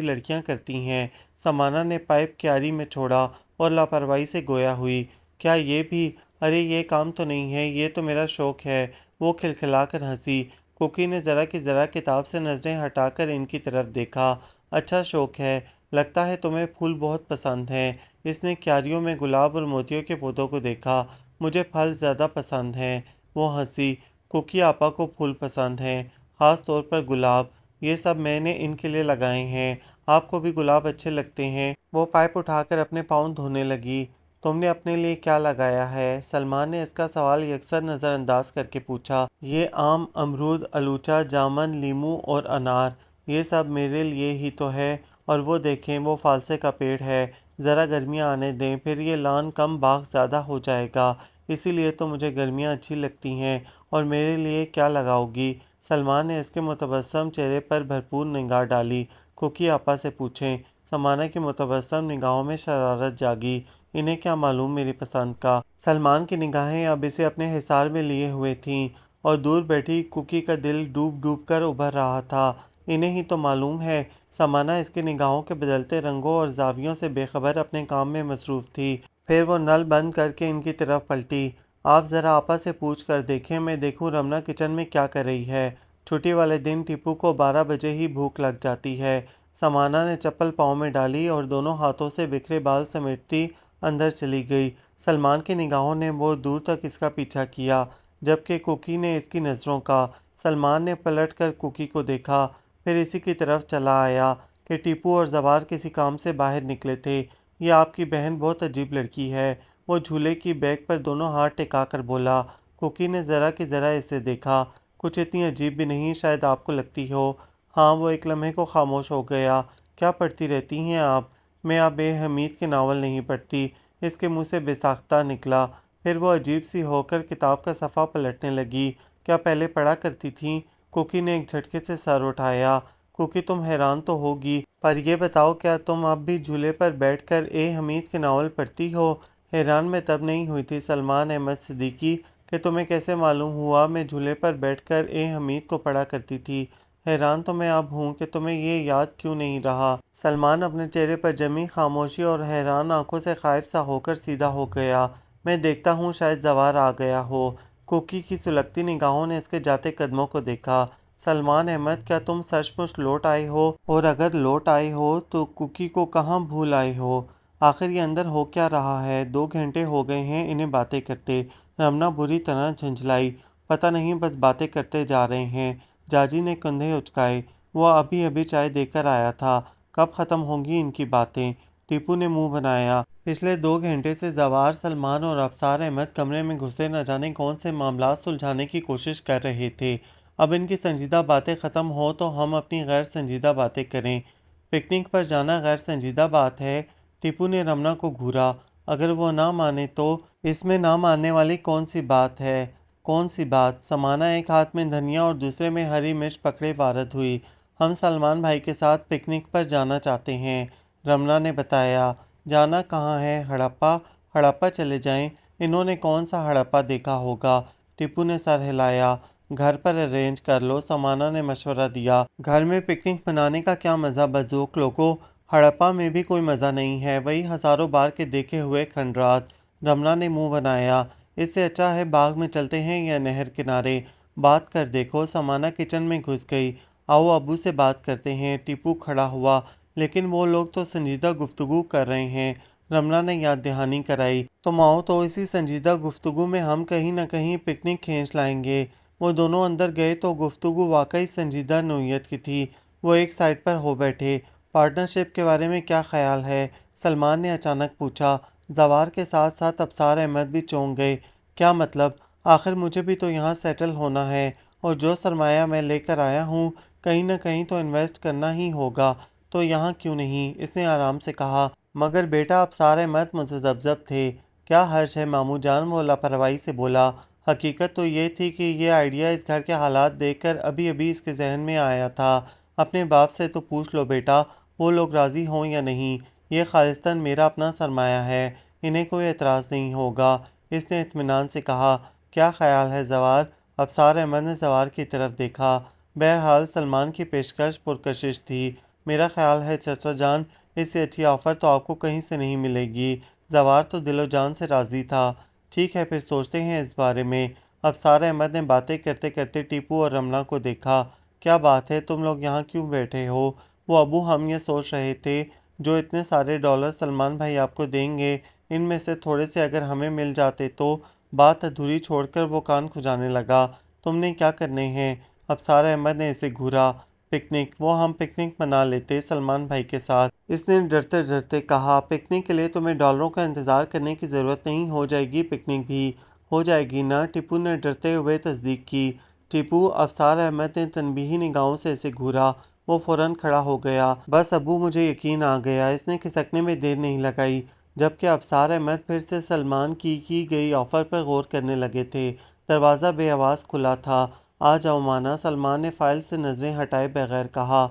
A: لڑکیاں کرتی ہیں۔ سمانا نے پائپ کیاری میں چھوڑا اور لاپرواہی سے گویا ہوئی۔ کیا یہ بھی؟ ارے یہ کام تو نہیں ہے، یہ تو میرا شوق ہے۔ وہ کھلکھلا کر ہنسی۔ کوکی نے ذرا کی ذرا کتاب سے نظریں ہٹا کر ان کی طرف دیکھا۔ اچھا شوق ہے، لگتا ہے تمہیں پھول بہت پسند ہیں۔ اس نے کیاریوں میں گلاب اور موتیوں کے پودوں کو دیکھا۔ مجھے پھل زیادہ پسند ہیں۔ وہ ہنسی۔ کوکی آپا کو پھول پسند ہیں، خاص طور پر گلاب۔ یہ سب میں نے ان کے لیے لگائے ہیں۔ آپ کو بھی گلاب اچھے لگتے ہیں؟ وہ پائپ اٹھا کر اپنے پاؤں دھونے لگی۔ تم نے اپنے لیے کیا لگایا ہے؟ سلمان نے اس کا سوال یکسر نظر انداز کر کے پوچھا۔ یہ آم، امرود، الوچہ، جامن، لیموں اور انار، یہ سب میرے لیے ہی تو ہے۔ اور وہ دیکھیں، وہ فالسے کا پیڑ ہے۔ ذرا گرمیاں آنے دیں، پھر یہ لان کم باغ زیادہ ہو جائے گا۔ اسی لیے تو مجھے گرمیاں اچھی لگتی ہیں۔ اور میرے لیے کیا لگاؤ گی؟ سلمان نے اس کے متبسم چہرے پر بھرپور نگاہ ڈالی۔ کوکی آپا سے پوچھیں۔ سمانا کی متبسم نگاہوں میں شرارت جاگی۔ انہیں کیا معلوم میری پسند کا؟ سلمان کی نگاہیں اب اسے اپنے حصار میں لیے ہوئے تھیں اور دور بیٹھی کوکی کا دل ڈوب ڈوب کر ابھر رہا تھا۔ انہیں ہی تو معلوم ہے۔ سمانا اس کی نگاہوں کے بدلتے رنگوں اور زاویوں سے بے خبر اپنے کام میں مصروف تھی۔ پھر وہ نل بند کر کے ان کی طرف پلٹی۔ آپ ذرا آپا سے پوچھ کر دیکھیں، میں دیکھوں رمنا کچن میں کیا کر رہی ہے۔ چھٹی والے دن ٹیپو کو 12 بجے ہی بھوک لگ جاتی ہے۔ سمانا نے چپل پاؤں میں ڈالی اور دونوں ہاتھوں سے بکھرے بال سمیٹتی اندر چلی گئی۔ سلمان کی نگاہوں نے بہت دور تک اس کا پیچھا کیا، جبکہ کوکی نے اس کی نظروں کا۔ سلمان نے پلٹ کر کوکی کو دیکھا، پھر اسی کی طرف چلا آیا کہ ٹیپو اور زوار کسی کام سے باہر نکلے تھے۔ یہ آپ کی بہن بہت عجیب لڑکی ہے۔ وہ جھولے کی بیک پر دونوں ہاتھ ٹکا کر بولا۔ کوکی نے ذرا کی ذرا اسے دیکھا۔ کچھ اتنی عجیب بھی نہیں، شاید آپ کو لگتی ہو۔ ہاں، وہ ایک لمحے کو خاموش ہو گیا۔ کیا پڑھتی رہتی ہیں آپ؟ میں اب اے حمید کے ناول نہیں پڑھتی، اس کے منہ سے بے ساختہ نکلا۔ پھر وہ عجیب سی ہو کر کتاب کا صفحہ پلٹنے لگی۔ کیا پہلے پڑھا کرتی تھیں؟ کوکی نے ایک جھٹکے سے سر اٹھایا۔ کوکی تم حیران تو ہوگی، پر یہ بتاؤ کیا تم اب بھی جھولے پر بیٹھ کر اے حمید کے ناول پڑھتی ہو؟ حیران میں تب نہیں ہوئی تھی سلمان احمد صدیقی کہ تمہیں کیسے معلوم ہوا میں جھولے پر بیٹھ کر اے حمید کو پڑھا کرتی تھی۔ حیران تو میں اب ہوں کہ تمہیں یہ یاد کیوں نہیں رہا۔ سلمان اپنے چہرے پر جمی خاموشی اور حیران آنکھوں سے خائف سا ہو کر سیدھا ہو گیا۔ میں دیکھتا ہوں شاید زوار آ گیا ہو۔ کوکی کی سلگتی نگاہوں نے اس کے جاتے قدموں کو دیکھا۔ سلمان احمد، کیا تم سچ مچ لوٹ آئے ہو؟ اور اگر لوٹ آئے ہو تو کوکی کو کہاں بھول آئے ہو؟ آخر یہ اندر ہو کیا رہا ہے؟ 2 گھنٹے ہو گئے ہیں انہیں باتیں کرتے۔ رمنا بری طرح جھنجھلائی۔ پتہ نہیں، بس باتیں کرتے جا رہے ہیں۔ جاجی نے کندھے اچکائے۔ وہ ابھی ابھی چائے دے کر آیا تھا۔ کب ختم ہوں گی ان کی باتیں؟ ٹیپو نے منہ بنایا۔ پچھلے 2 گھنٹے سے زوار، سلمان اور ابصار احمد کمرے میں گھسے نہ جانے کون سے معاملات سلجھانے کی کوشش کر رہے تھے۔ اب ان کی سنجیدہ باتیں ختم ہوں تو ہم اپنی غیر سنجیدہ باتیں کریں۔ پکنک پر جانا غیر سنجیدہ بات ہے؟ ٹیپو نے رمنا کو گھورا۔ اگر وہ نہ مانے تو اس میں نہ ماننے والی کون سی بات ہے؟ کون سی بات؟ سمانا ایک ہاتھ میں دھنیا اور دوسرے میں ہری مرچ پکڑے وارد ہوئی۔ ہم سلمان بھائی کے ساتھ پکنک پر جانا چاہتے ہیں، رمنا نے بتایا۔ جانا کہاں ہے؟ ہڑپا؟ ہڑپا چلے جائیں۔ انہوں نے کون سا ہڑپا دیکھا ہوگا؟ ٹیپو نے سر ہلایا۔ گھر پر ارینج کر لو، سمانا نے مشورہ دیا۔ گھر میں پکنک منانے کا کیا مزہ بزوق لوگوں، ہڑپا میں بھی کوئی مزہ نہیں ہے، وہی ہزاروں بار کے دیکھے ہوئے کھنڈرات۔ رمنا نے منہ بنایا۔ اس سے اچھا ہے باغ میں چلتے ہیں یا نہر کنارے، بات کر دیکھو۔ سمانا کچن میں گھس گئی۔ آؤ ابو سے بات کرتے ہیں۔ ٹیپو کھڑا ہوا۔ لیکن وہ لوگ تو سنجیدہ گفتگو کر رہے ہیں، رمنا نے یاد دہانی کرائی۔ تم آؤ تو اسی سنجیدہ گفتگو میں ہم کہیں نہ کہیں پکنک کھینچ لائیں گے۔ وہ دونوں اندر گئے تو گفتگو واقعی سنجیدہ نوعیت کی تھی۔ وہ ایک سائڈ پر ہو بیٹھے۔ پارٹنرشپ کے بارے میں کیا خیال ہے؟ سلمان نے اچانک پوچھا۔ زوار کے ساتھ ساتھ ابصار احمد بھی چونک گئے۔ کیا مطلب؟ آخر مجھے بھی تو یہاں سیٹل ہونا ہے، اور جو سرمایہ میں لے کر آیا ہوں کہیں نہ کہیں تو انویسٹ کرنا ہی ہوگا، تو یہاں کیوں نہیں؟ اس نے آرام سے کہا۔ مگر بیٹا، ابصار احمد متذبذب تھے۔ کیا حرج ہے ماموں جان؟ وہ لاپرواہی سے بولا۔ حقیقت تو یہ تھی کہ یہ آئیڈیا اس گھر کے حالات دیکھ کر ابھی ابھی اس کے ذہن میں آیا تھا۔ اپنے باپ سے تو پوچھ لو بیٹا، وہ لوگ راضی ہوں یا نہیں۔ یہ خالصتاً میرا اپنا سرمایہ ہے، انہیں کوئی اعتراض نہیں ہوگا، اس نے اطمینان سے کہا۔ کیا خیال ہے زوار؟ ابصار احمد نے زوار کی طرف دیکھا۔ بہرحال سلمان کی پیشکش پرکشش تھی۔ میرا خیال ہے چچا جان، اس سے اچھی آفر تو آپ کو کہیں سے نہیں ملے گی۔ زوار تو دل و جان سے راضی تھا۔ ٹھیک ہے پھر سوچتے ہیں اس بارے میں۔ ابصار احمد نے باتیں کرتے کرتے ٹیپو اور رمنا کو دیکھا۔ کیا بات ہے، تم لوگ یہاں کیوں بیٹھے ہو؟ وہ ابو ہم یہ سوچ رہے تھے، جو اتنے سارے ڈالر سلمان بھائی آپ کو دیں گے، ان میں سے تھوڑے سے اگر ہمیں مل جاتے تو۔ بات ادھوری چھوڑ کر وہ کان کھجانے لگا۔ تم نے کیا کرنے ہیں؟ ابصار احمد نے اسے گھورا۔ پکنک، وہ ہم پکنک منا لیتے سلمان بھائی کے ساتھ، اس نے ڈرتے ڈرتے کہا۔ پکنک کے لیے تمہیں ڈالروں کا انتظار کرنے کی ضرورت نہیں، ہو جائے گی پکنک بھی۔ ہو جائے گی نا؟ ٹیپو نے ڈرتے ہوئے تصدیق کی۔ ٹیپو، ابصار احمد نے تنبیہی نگاہوں سے اسے گھورا۔ وہ فوراً کھڑا ہو گیا۔ بس ابو مجھے یقین آ گیا، اس نے کھسکنے میں دیر نہیں لگائی، جبکہ ابصار احمد پھر سے سلمان کی گئی آفر پر غور کرنے لگے تھے۔ دروازہ بے آواز کھلا تھا۔ آ جاؤ مانا، سلمان نے فائل سے نظریں ہٹائے بغیر کہا۔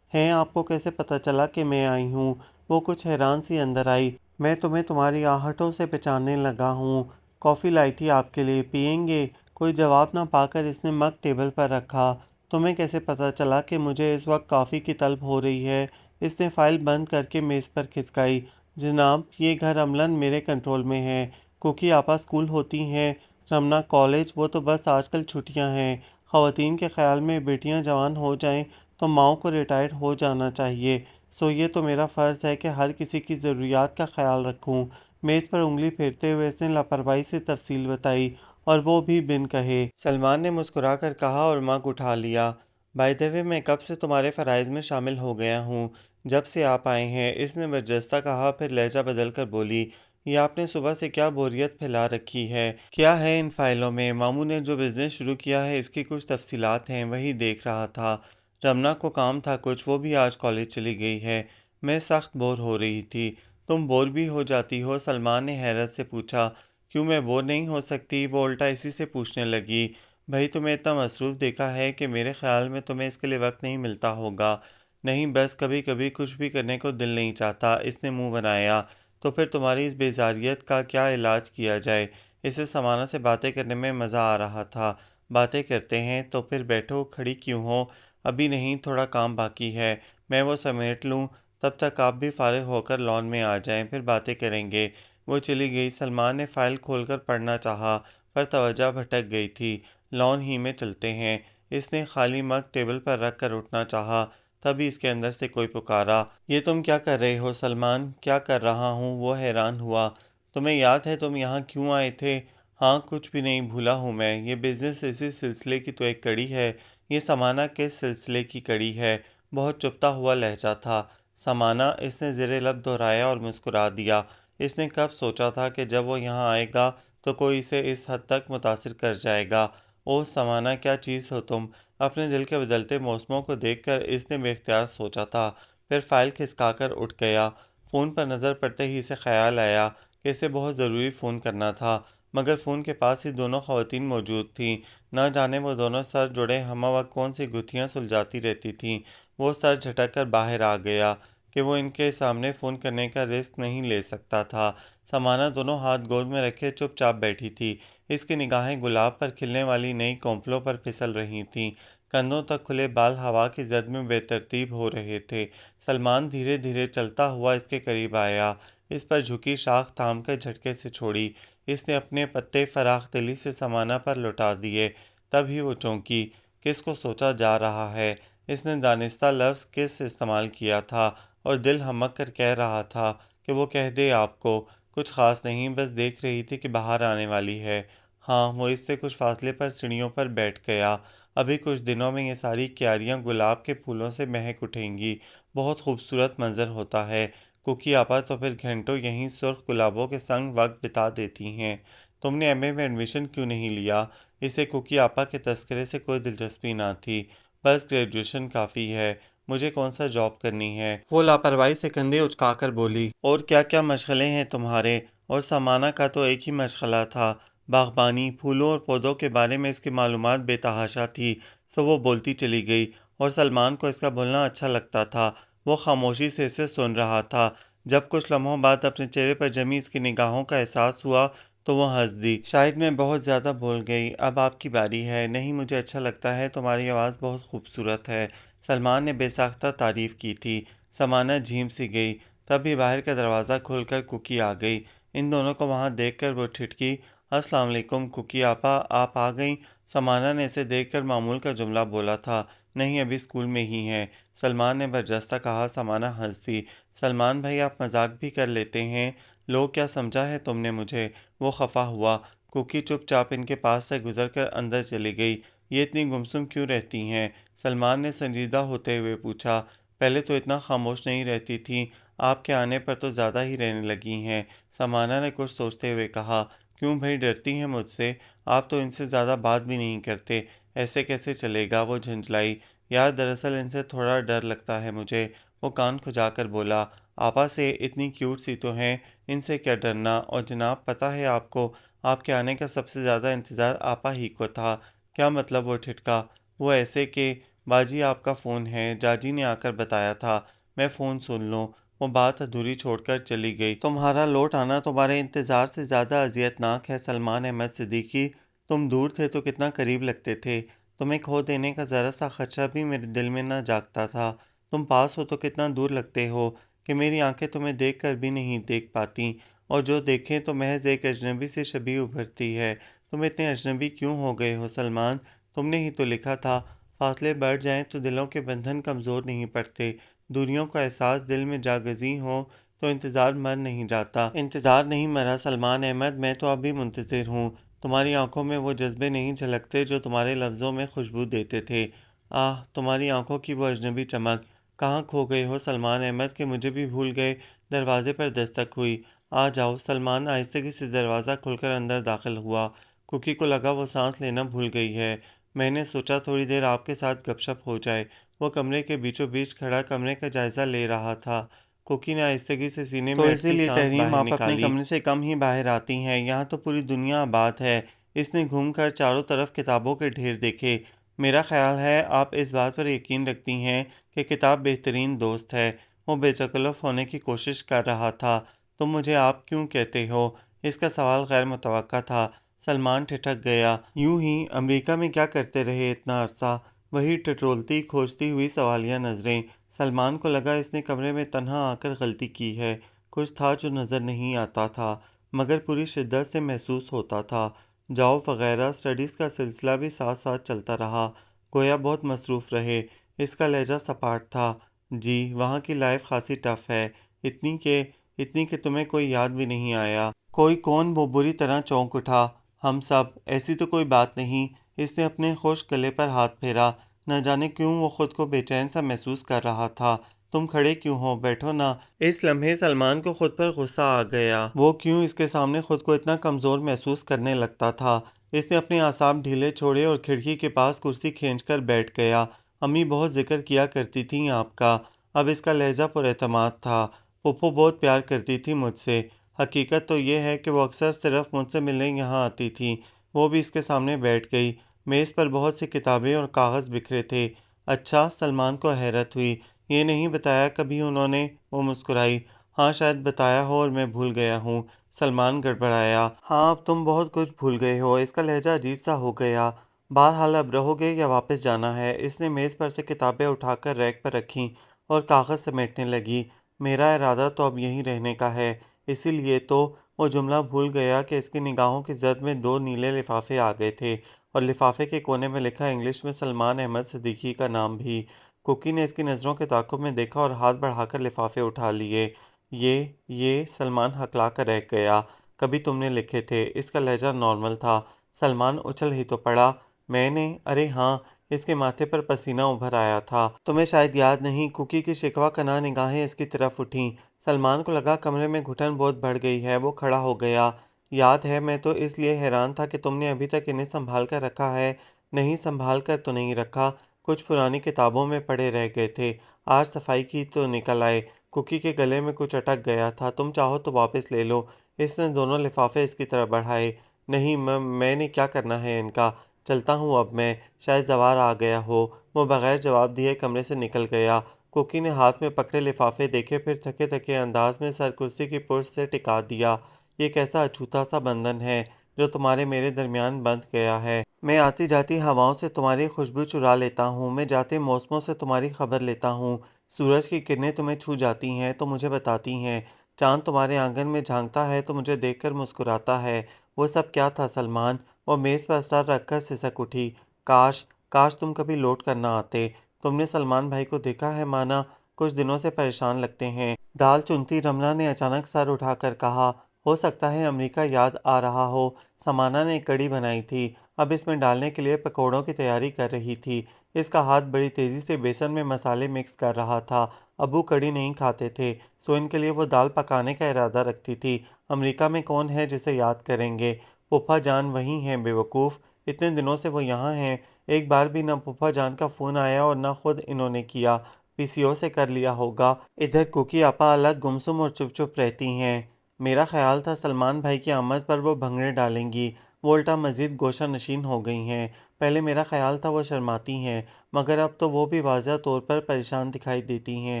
A: ہیں، آپ کو کیسے پتہ چلا کہ میں آئی ہوں؟ وہ کچھ حیران سی اندر آئی۔ میں تمہیں تمہاری آہٹوں سے پہچاننے لگا ہوں۔ کافی لائی تھی آپ کے لیے، پئیں گے؟ کوئی جواب نہ پا کر اس نے مگ ٹیبل پر رکھا۔ تمہیں کیسے پتہ چلا کہ مجھے اس وقت کافی کی طلب ہو رہی ہے؟ اس نے فائل بند کر کے میز پر کھسکائی۔ جناب، یہ گھر عملاً میرے کنٹرول میں ہے۔ کوکی آپا اسکول ہوتی ہیں، رمنا کالج، وہ تو بس آج کل چھٹیاں ہیں۔ خواتین کے خیال میں بیٹیاں جوان ہو جائیں تو ماؤں کو ریٹائر ہو جانا چاہیے، سو یہ تو میرا فرض ہے کہ ہر کسی کی ضروریات کا خیال رکھوں۔ میز پر انگلی پھیرتے ہوئے اس نے لاپرواہی سے تفصیل بتائی، اور وہ بھی بن کہے۔ سلمان نے مسکرا کر کہا اور مگ اٹھا لیا۔ بائی دی وے، میں کب سے تمہارے فرائض میں شامل ہو گیا ہوں؟ جب سے آپ آئے ہیں، اس نے برجستہ کہا، پھر لہجہ بدل کر بولی۔ یہ آپ نے صبح سے کیا بوریت پھیلا رکھی ہے؟ کیا ہے ان فائلوں میں؟ ماموں نے جو بزنس شروع کیا ہے اس کی کچھ تفصیلات ہیں، وہی دیکھ رہا تھا۔ رمنا کو کام تھا کچھ، وہ بھی آج کالج چلی گئی ہے۔ میں سخت بور ہو رہی تھی۔ تم بور بھی ہو جاتی ہو؟ سلمان نے حیرت سے پوچھا۔ کیوں میں بور نہیں ہو سکتی؟ وہ الٹا اسی سے پوچھنے لگی۔ بھائی تمہیں اتنا مصروف دیکھا ہے کہ میرے خیال میں تمہیں اس کے لیے وقت نہیں ملتا ہوگا۔ نہیں، بس کبھی کبھی کچھ بھی کرنے کو دل نہیں چاہتا، اس نے منہ بنایا۔ تو پھر تمہاری اس بیزاریت کا کیا علاج کیا جائے؟ اسے سمانا سے باتیں کرنے میں مزہ آ رہا تھا۔ باتیں کرتے ہیں تو پھر بیٹھو، کھڑی کیوں ہو؟ ابھی نہیں، تھوڑا کام باقی ہے، میں وہ سمیٹ لوں، تب تک آپ بھی فارغ ہو کر لان میں آ جائیں، پھر باتیں کریں گے۔ وہ چلی گئی۔ سلمان نے فائل کھول کر پڑھنا چاہا، پر توجہ بھٹک گئی تھی۔ لان ہی میں چلتے ہیں۔ اس نے خالی مگ ٹیبل پر رکھ کر اٹھنا چاہا، تبھی اس کے اندر سے کوئی پکارا۔ یہ تم کیا کر رہے ہو سلمان؟ کیا کر رہا ہوں؟ وہ حیران ہوا۔ تمہیں یاد ہے تم یہاں کیوں آئے تھے؟ ہاں، کچھ بھی نہیں بھولا ہوں میں، یہ بزنس اسی سلسلے کی تو ایک کڑی ہے۔ یہ سمانا کے سلسلے کی کڑی ہے۔ بہت چبھتا ہوا لہجہ تھا۔ سمانا، اس نے زیر لب دہرایا اور مسکرا دیا۔ اس نے کب سوچا تھا کہ جب وہ یہاں آئے گا تو کوئی اسے اس حد تک متاثر کر جائے گا۔ اوہ سمانا، کیا چیز ہو تم! اپنے دل کے بدلتے موسموں کو دیکھ کر اس نے بے اختیار سوچا تھا، پھر فائل کھسکا کر اٹھ گیا۔ فون پر نظر پڑتے ہی اسے خیال آیا کہ اسے بہت ضروری فون کرنا تھا، مگر فون کے پاس ہی دونوں خواتین موجود تھیں۔ نہ جانے وہ دونوں سر جڑے ہمہ وقت کون سی گتھیاں سلجھاتی رہتی تھیں۔ وہ سر جھٹک کر باہر آ گیا کہ وہ ان کے سامنے فون کرنے کا رسک نہیں لے سکتا تھا۔ سمانہ دونوں ہاتھ گود میں رکھے چپ چاپ بیٹھی تھی۔ اس کی نگاہیں گلاب پر کھلنے والی نئی کونپلوں پر پھسل رہی تھیں۔ کندھوں تک کھلے بال ہوا کی زد میں بے ترتیب ہو رہے تھے۔ سلمان دھیرے دھیرے چلتا ہوا اس کے قریب آیا، اس پر جھکی شاخ تھام کر جھٹکے سے چھوڑی۔ اس نے اپنے پتے فراخ دلی سے سمانہ پر لوٹا دیے۔ تب ہی وہ چونکی، کس کو سوچا جا رہا ہے؟ اس نے دانستہ لفظ کس استعمال کیا تھا، اور دل ہمک کر کہہ رہا تھا کہ وہ کہہ دے آپ کو۔ کچھ خاص نہیں، بس دیکھ رہی تھی کہ باہر آنے والی ہے۔ ہاں، وہ اس سے کچھ فاصلے پر سیڑھیوں پر بیٹھ گیا۔ ابھی کچھ دنوں میں یہ ساری کیاریاں گلاب کے پھولوں سے مہک اٹھیں گی۔ بہت خوبصورت منظر ہوتا ہے۔ کوکی آپا تو پھر گھنٹوں یہیں سرخ گلابوں کے سنگ وقت بتا دیتی ہیں۔ تم نے ایم اے میں ایڈمیشن کیوں نہیں لیا؟ اسے کوکی آپا کے تذکرے سے کوئی دلچسپی نہ تھی۔ بس گریجویشن کافی ہے، مجھے کون سا جاب کرنی ہے؟ وہ لاپرواہی سے کندھے اچکا کر بولی۔ اور کیا کیا مشغلے ہیں تمہارے؟ اور سمانہ کا تو ایک ہی مشغلہ تھا، باغبانی، پھولوں اور پودوں کے بارے میں اس کی معلومات بے تحاشا تھی، سو وہ بولتی چلی گئی۔ اور سلمان کو اس کا بولنا اچھا لگتا تھا۔ وہ خاموشی سے اسے سن رہا تھا۔ جب کچھ لمحوں بعد اپنے چہرے پر جمی اس کی نگاہوں کا احساس ہوا تو وہ ہنس دی۔ شاید میں بہت زیادہ بول گئی، اب آپ کی باری ہے۔ نہیں، مجھے اچھا لگتا ہے، تمہاری آواز بہت خوبصورت ہے، سلمان نے بے ساختہ تعریف کی تھی۔ سمانہ جھیم سی گئی۔ تب ہی باہر کا دروازہ کھل کر کوکی آ گئی۔ ان دونوں کو وہاں دیکھ کر وہ ٹھٹکی۔ السلام علیکم کوکی آپا، آپ آ گئیں؟ سمانہ نے اسے دیکھ کر معمول کا جملہ بولا تھا۔ نہیں، ابھی اسکول میں ہی ہیں، سلمان نے برجستہ کہا۔ سمانہ ہنس دی۔ سلمان بھائی، آپ مذاق بھی کر لیتے ہیں، لوگ کیا سمجھا ہے تم نے مجھے؟ وہ خفا ہوا۔ کوکی چپ چاپ ان کے پاس سے گزر کر اندر چلی گئی۔ یہ اتنی گمسم کیوں رہتی ہیں؟ سلمان نے سنجیدہ ہوتے ہوئے پوچھا۔ پہلے تو اتنا خاموش نہیں رہتی تھیں، آپ کے آنے پر تو زیادہ ہی رہنے لگی ہیں، سمانہ نے کچھ سوچتے ہوئے کہا۔ کیوں بھائی، ڈرتی ہیں مجھ سے؟ آپ تو ان سے زیادہ بات بھی نہیں کرتے، ایسے کیسے چلے گا؟ وہ جھنجھلائی۔ یار، دراصل ان سے تھوڑا ڈر لگتا ہے مجھے، وہ کان کھجا کر بولا۔ آپا سے اتنی کیوٹ سی تو ہیں، ان سے کیا ڈرنا؟ اور جناب، پتہ ہے آپ کو، آپ کے آنے کا سب سے زیادہ انتظار آپا ہی کو تھا۔ کیا مطلب؟ وہ ٹھٹکا۔ وہ ایسے کہ باجی آپ کا فون ہے، جاجی نے آ کر بتایا تھا، میں فون سن لوں۔ وہ بات ادھوری چھوڑ کر چلی گئی۔ تمہارا لوٹ آنا تمہارے انتظار سے زیادہ اذیت ناک ہے سلمان احمد صدیقی۔ تم دور تھے تو کتنا قریب لگتے تھے، تمہیں کھو دینے کا ذرا سا خدشہ بھی میرے دل میں نہ جاگتا تھا۔ تم پاس ہو تو کتنا دور لگتے ہو کہ میری آنکھیں تمہیں دیکھ کر بھی نہیں دیکھ پاتی، اور جو دیکھیں تو محض ایک اجنبی سے شبیہ ابھرتی ہے۔ تم اتنے اجنبی کیوں ہو گئے ہو سلمان؟ تم نے ہی تو لکھا تھا، فاصلے بڑھ جائیں تو دلوں کے بندھن کمزور نہیں پڑتے، دوریوں کا احساس دل میں جاگزی ہو تو انتظار مر نہیں جاتا۔ انتظار نہیں مرا سلمان احمد، میں تو اب بھی منتظر ہوں۔ تمہاری آنکھوں میں وہ جذبے نہیں جھلکتے جو تمہارے لفظوں میں خوشبو دیتے تھے۔ آہ، تمہاری آنکھوں کی وہ اجنبی چمک۔ کہاں کھو گئے ہو سلمان احمد کہ مجھے بھی بھول گئے؟ دروازے پر دستک ہوئی۔ آ جاؤ۔ سلمان آہستگی سے دروازہ کھول کر اندر داخل ہوا۔ کوکی کو لگا وہ سانس لینا بھول گئی ہے۔ میں نے سوچا تھوڑی دیر آپ کے ساتھ گپ شپ ہو جائے۔ وہ کمرے کے بیچوں بیچ کھڑا کمرے کا جائزہ لے رہا تھا۔ کوکی نے آہستگی سے سینے میں اٹھتی سانس باہر نکالی۔ آپ اپنے کمرے سے کم ہی باہر آتی ہیں، یہاں تو پوری دنیا آباد ہے۔ اس نے گھوم کر چاروں طرف کتابوں کے ڈھیر دیکھے۔ میرا خیال ہے آپ اس بات پر یقین رکھتی ہیں کہ کتاب بہترین دوست ہے۔ وہ بے تکلف ہونے کی کوشش کر رہا تھا۔ تم مجھے آپ کیوں کہتے ہو؟ اس کا سوال غیر متوقع تھا۔ سلمان ٹھٹک گیا۔ یوں ہی امریکہ میں کیا کرتے رہے اتنا عرصہ؟ وہی ٹٹولتی کھوجتی ہوئی سوالیہ نظریں۔ سلمان کو لگا اس نے کمرے میں تنہا آ کر غلطی کی ہے۔ کچھ تھا جو نظر نہیں آتا تھا، مگر پوری شدت سے محسوس ہوتا تھا۔ جاب وغیرہ، اسٹڈیز کا سلسلہ بھی ساتھ ساتھ چلتا رہا۔ گویا بہت مصروف رہے۔ اس کا لہجہ سپاٹ تھا۔ جی، وہاں کی لائف خاصی ٹف ہے، اتنی کہ تمہیں کوئی یاد بھی نہیں آیا۔ کوئی کون؟ وہ بری طرح چونک اٹھا۔ ہم سب۔ ایسی تو کوئی بات نہیں۔ اس نے اپنے خشک گلے پر ہاتھ پھیرا۔ نہ جانے کیوں وہ خود کو بے چین سا محسوس کر رہا تھا۔ تم کھڑے کیوں ہو؟ بیٹھو نا۔ اس لمحے سلمان کو خود پر غصہ آ گیا۔ وہ کیوں اس کے سامنے خود کو اتنا کمزور محسوس کرنے لگتا تھا؟ اس نے اپنے اعصاب ڈھیلے چھوڑے اور کھڑکی کے پاس کرسی کھینچ کر بیٹھ گیا۔ امی بہت ذکر کیا کرتی تھیں آپ کا۔ اب اس کا لہجہ پر اعتماد تھا۔ پھوپھو بہت پیار کرتی تھی مجھ سے۔ حقیقت تو یہ ہے کہ وہ اکثر صرف مجھ سے ملنے یہاں آتی تھی۔ وہ بھی اس کے سامنے بیٹھ گئی۔ میز پر بہت سی کتابیں اور کاغذ بکھرے تھے۔ اچھا، سلمان کو حیرت ہوئی۔ یہ نہیں بتایا کبھی انہوں نے؟ وہ مسکرائی۔ ہاں، شاید بتایا ہو اور میں بھول گیا ہوں۔ سلمان گڑبڑایا۔ ہاں، اب تم بہت کچھ بھول گئے ہو۔ اس کا لہجہ عجیب سا ہو گیا۔ بہرحال اب رہو گے یا واپس جانا ہے؟ اس نے میز پر سے کتابیں اٹھا کر ریک پر رکھیں اور کاغذ سمیٹنے لگی۔ میرا ارادہ تو اب یہیں رہنے کا ہے۔ اسی لیے تو وہ جملہ بھول گیا کہ اس کی نگاہوں کی زد میں 2 نیلے لفافے آ گئے تھے اور لفافے کے کونے میں لکھا انگلش میں سلمان احمد صدیقی کا نام بھی۔ کوکی نے اس کی نظروں کے تعاقب میں دیکھا اور ہاتھ بڑھا کر لفافے اٹھا لیے۔ یہ سلمان ہکلا کر رہ گیا۔ کبھی تم نے لکھے تھے۔ اس کا لہجہ نارمل تھا۔ سلمان اچھل ہی تو پڑا۔ میں نے؟ ارے ہاں۔ اس کے ماتھے پر پسینہ ابھر آیا تھا۔ تمہیں شاید یاد نہیں۔ کوکی کی شکوہ کناں نگاہیں اس کی طرف اٹھیں۔ سلمان کو لگا کمرے میں گھٹن بہت بڑھ گئی ہے۔ وہ کھڑا ہو گیا۔ یاد ہے، میں تو اس لیے حیران تھا کہ تم نے ابھی تک انہیں سنبھال کر رکھا ہے۔ نہیں، سنبھال کر تو نہیں رکھا، کچھ پرانی کتابوں میں پڑے رہ گئے تھے۔ آج صفائی کی تو نکل آئے۔ کوکی کے گلے میں کچھ اٹک گیا تھا۔ تم چاہو تو واپس لے لو۔ اس نے دونوں لفافے اس کی طرف بڑھائے۔ نہیں، میں نے کیا کرنا ہے ان کا؟ چلتا ہوں اب میں۔ شاید زوار آ گیا ہو۔ وہ بغیر جواب دیے کمرے سے نکل گیا۔ کوکی نے ہاتھ میں پکڑے لفافے دیکھے، پھر تھکے تھکے انداز میں سر کرسی کی پشت سے ٹکا دیا۔ یہ کیسا اچھوتا سا بندھن ہے جو تمہارے میرے درمیان بندھ گیا ہے۔ میں آتی جاتی ہواؤں سے تمہاری خوشبو چرا لیتا ہوں۔ میں جاتے موسموں سے تمہاری خبر لیتا ہوں۔ سورج کی کرنیں تمہیں چھو جاتی ہیں تو مجھے بتاتی ہیں۔ چاند تمہارے آنگن میں جھانکتا ہے تو مجھے دیکھ کر مسکراتا ہے۔ وہ سب کیا تھا سلمان؟ وہ میز پر سر رکھ کر سسک اٹھی۔ کاش تم کبھی لوٹ کر نہ آتے۔ تم نے سلمان بھائی کو دیکھا ہے مانا؟ کچھ دنوں سے پریشان لگتے ہیں۔ دال چنتی رمنا نے اچانک سر اٹھا کر کہا۔ ہو سکتا ہے امریکہ یاد آ رہا ہو۔ سمانا نے ایک کڑی بنائی تھی، اب اس میں ڈالنے کے لیے پکوڑوں کی تیاری کر رہی تھی۔ اس کا ہاتھ بڑی تیزی سے بیسن میں مسالے مکس کر رہا تھا۔ ابو کڑی نہیں کھاتے تھے، سو ان کے لیے وہ دال پکانے کا ارادہ رکھتی تھی۔ امریکہ میں کون ہے جسے یاد کریں گے؟ پھوپھا جان وہی ہیں بے وقوف۔ اتنے دنوں سے وہ یہاں ہیں، ایک بار بھی نہ پھوپھا جان کا فون آیا اور نہ خود انہوں نے کیا۔ پی سی او سے کر لیا ہوگا۔ ادھر کوکی آپا الگ گمسم اور چپ چپ رہتی ہیں۔ میرا خیال تھا سلمان بھائی کی آمد پر وہ بھنگڑے ڈالیں گی، وہ الٹا مزید گوشہ نشین ہو گئی ہیں۔ پہلے میرا خیال تھا وہ شرماتی ہیں، مگر اب تو وہ بھی واضح طور پر پریشان دکھائی دیتی ہیں۔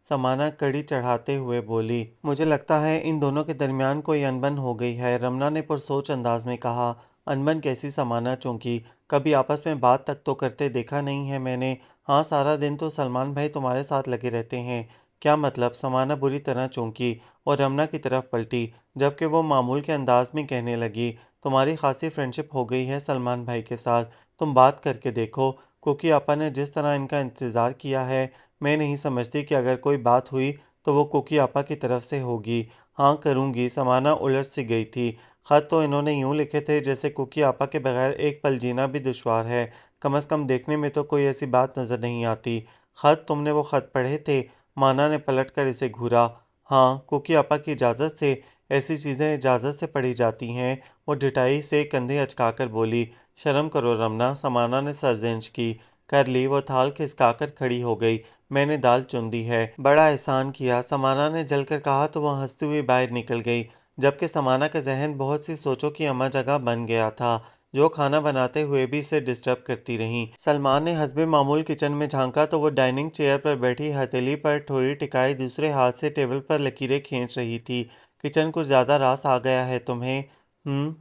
A: سمانا کڑی چڑھاتے ہوئے بولی۔ مجھے لگتا ہے ان دونوں کے درمیان کوئی انبن ہو گئی ہے، رمنا نے پرسوچ انداز میں کہا۔ انبن کیسی؟ سمانا چونکی۔ کبھی آپس میں بات تک تو کرتے دیکھا نہیں ہے میں نے۔ ہاں، سارا دن تو سلمان بھائی تمہارے ساتھ لگے رہتے ہیں۔ کیا مطلب؟ سمانا بری طرح چونکی اور رمنا کی طرف پلٹی، جبکہ وہ معمول کے انداز میں کہنے لگی، تمہاری خاصی فرینڈشپ ہو گئی ہے سلمان بھائی کے ساتھ، تم بات کر کے دیکھو۔ کوکی آپا نے جس طرح ان کا انتظار کیا ہے، میں نہیں سمجھتی کہ اگر کوئی بات ہوئی تو وہ کوکی آپا کی طرف سے ہوگی۔ ہاں کروں گی۔ سمانا الجھ سی گئی تھی۔ خط تو انہوں نے یوں لکھے تھے جیسے کوکی آپا کے بغیر ایک پل جینا بھی دشوار ہے۔ کم از کم دیکھنے میں تو کوئی ایسی بات نظر نہیں آتی۔ خط؟ تم نے وہ خط پڑھے تھے؟ مانا نے پلٹ کر اسے گھورا۔ ہاں، کوکی آپا کی اجازت سے ایسی چیزیں اجازت سے پڑھی جاتی ہیں۔ وہ ڈٹائی سے کندھے اچکا کر بولی۔ شرم کرو رمنا، سمانا نے سرزنش کی۔ کر لی۔ وہ تھال کھسکا کر کھڑی ہو گئی۔ میں نے دال چن دی ہے۔ بڑا احسان کیا، سمانا نے جل کر کہا تو وہ ہنستی ہوئی باہر نکل گئی، جبکہ سمانا کا ذہن بہت سی سوچوں کی اماں جگہ بن گیا تھا، جو کھانا بناتے ہوئے بھی اسے ڈسٹرب کرتی رہیں۔ سلمان نے حسب معمول کچن میں جھانکا تو وہ ڈائننگ چیئر پر بیٹھی ہتھیلی پر ٹھوڑی ٹکائے دوسرے ہاتھ سے ٹیبل پر لکیریں کھینچ رہی تھی۔ کچن کچھ زیادہ راس آ گیا ہے تمہیں؟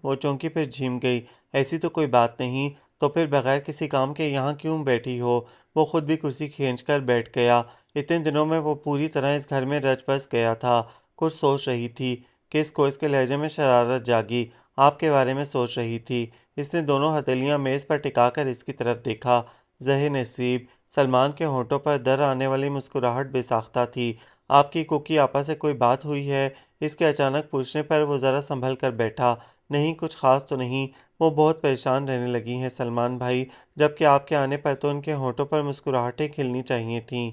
A: وہ چونکی پھر جھیم گئی۔ ایسی تو کوئی بات نہیں، تو پھر بغیر کسی کام کے یہاں کیوں بیٹھی ہو؟ وہ خود بھی کرسی کھینچ کر بیٹھ گیا۔ اتنے دنوں میں وہ پوری طرح اس گھر میں رچ بس گیا تھا۔ کچھ سوچ رہی تھی۔ کس کو؟ اس کے لہجے میں شرارت جاگی۔ آپ کے بارے میں سوچ رہی تھی۔ اس نے دونوں ہتھیلیاں میز پر ٹکا کر اس کی طرف دیکھا۔ زہ نصیب۔ سلمان کے ہونٹوں پر در آنے والی مسکراہٹ بے ساختہ تھی۔ آپ کی کوکی آپا سے کوئی بات ہوئی ہے؟ اس کے اچانک پوچھنے پر وہ ذرا سنبھل کر بیٹھا۔ نہیں، کچھ خاص تو نہیں۔ وہ بہت پریشان رہنے لگی ہیں سلمان بھائی، جبکہ آپ کے آنے پر تو ان کے ہونٹوں پر مسکراہٹیں کھلنی چاہیے تھیں۔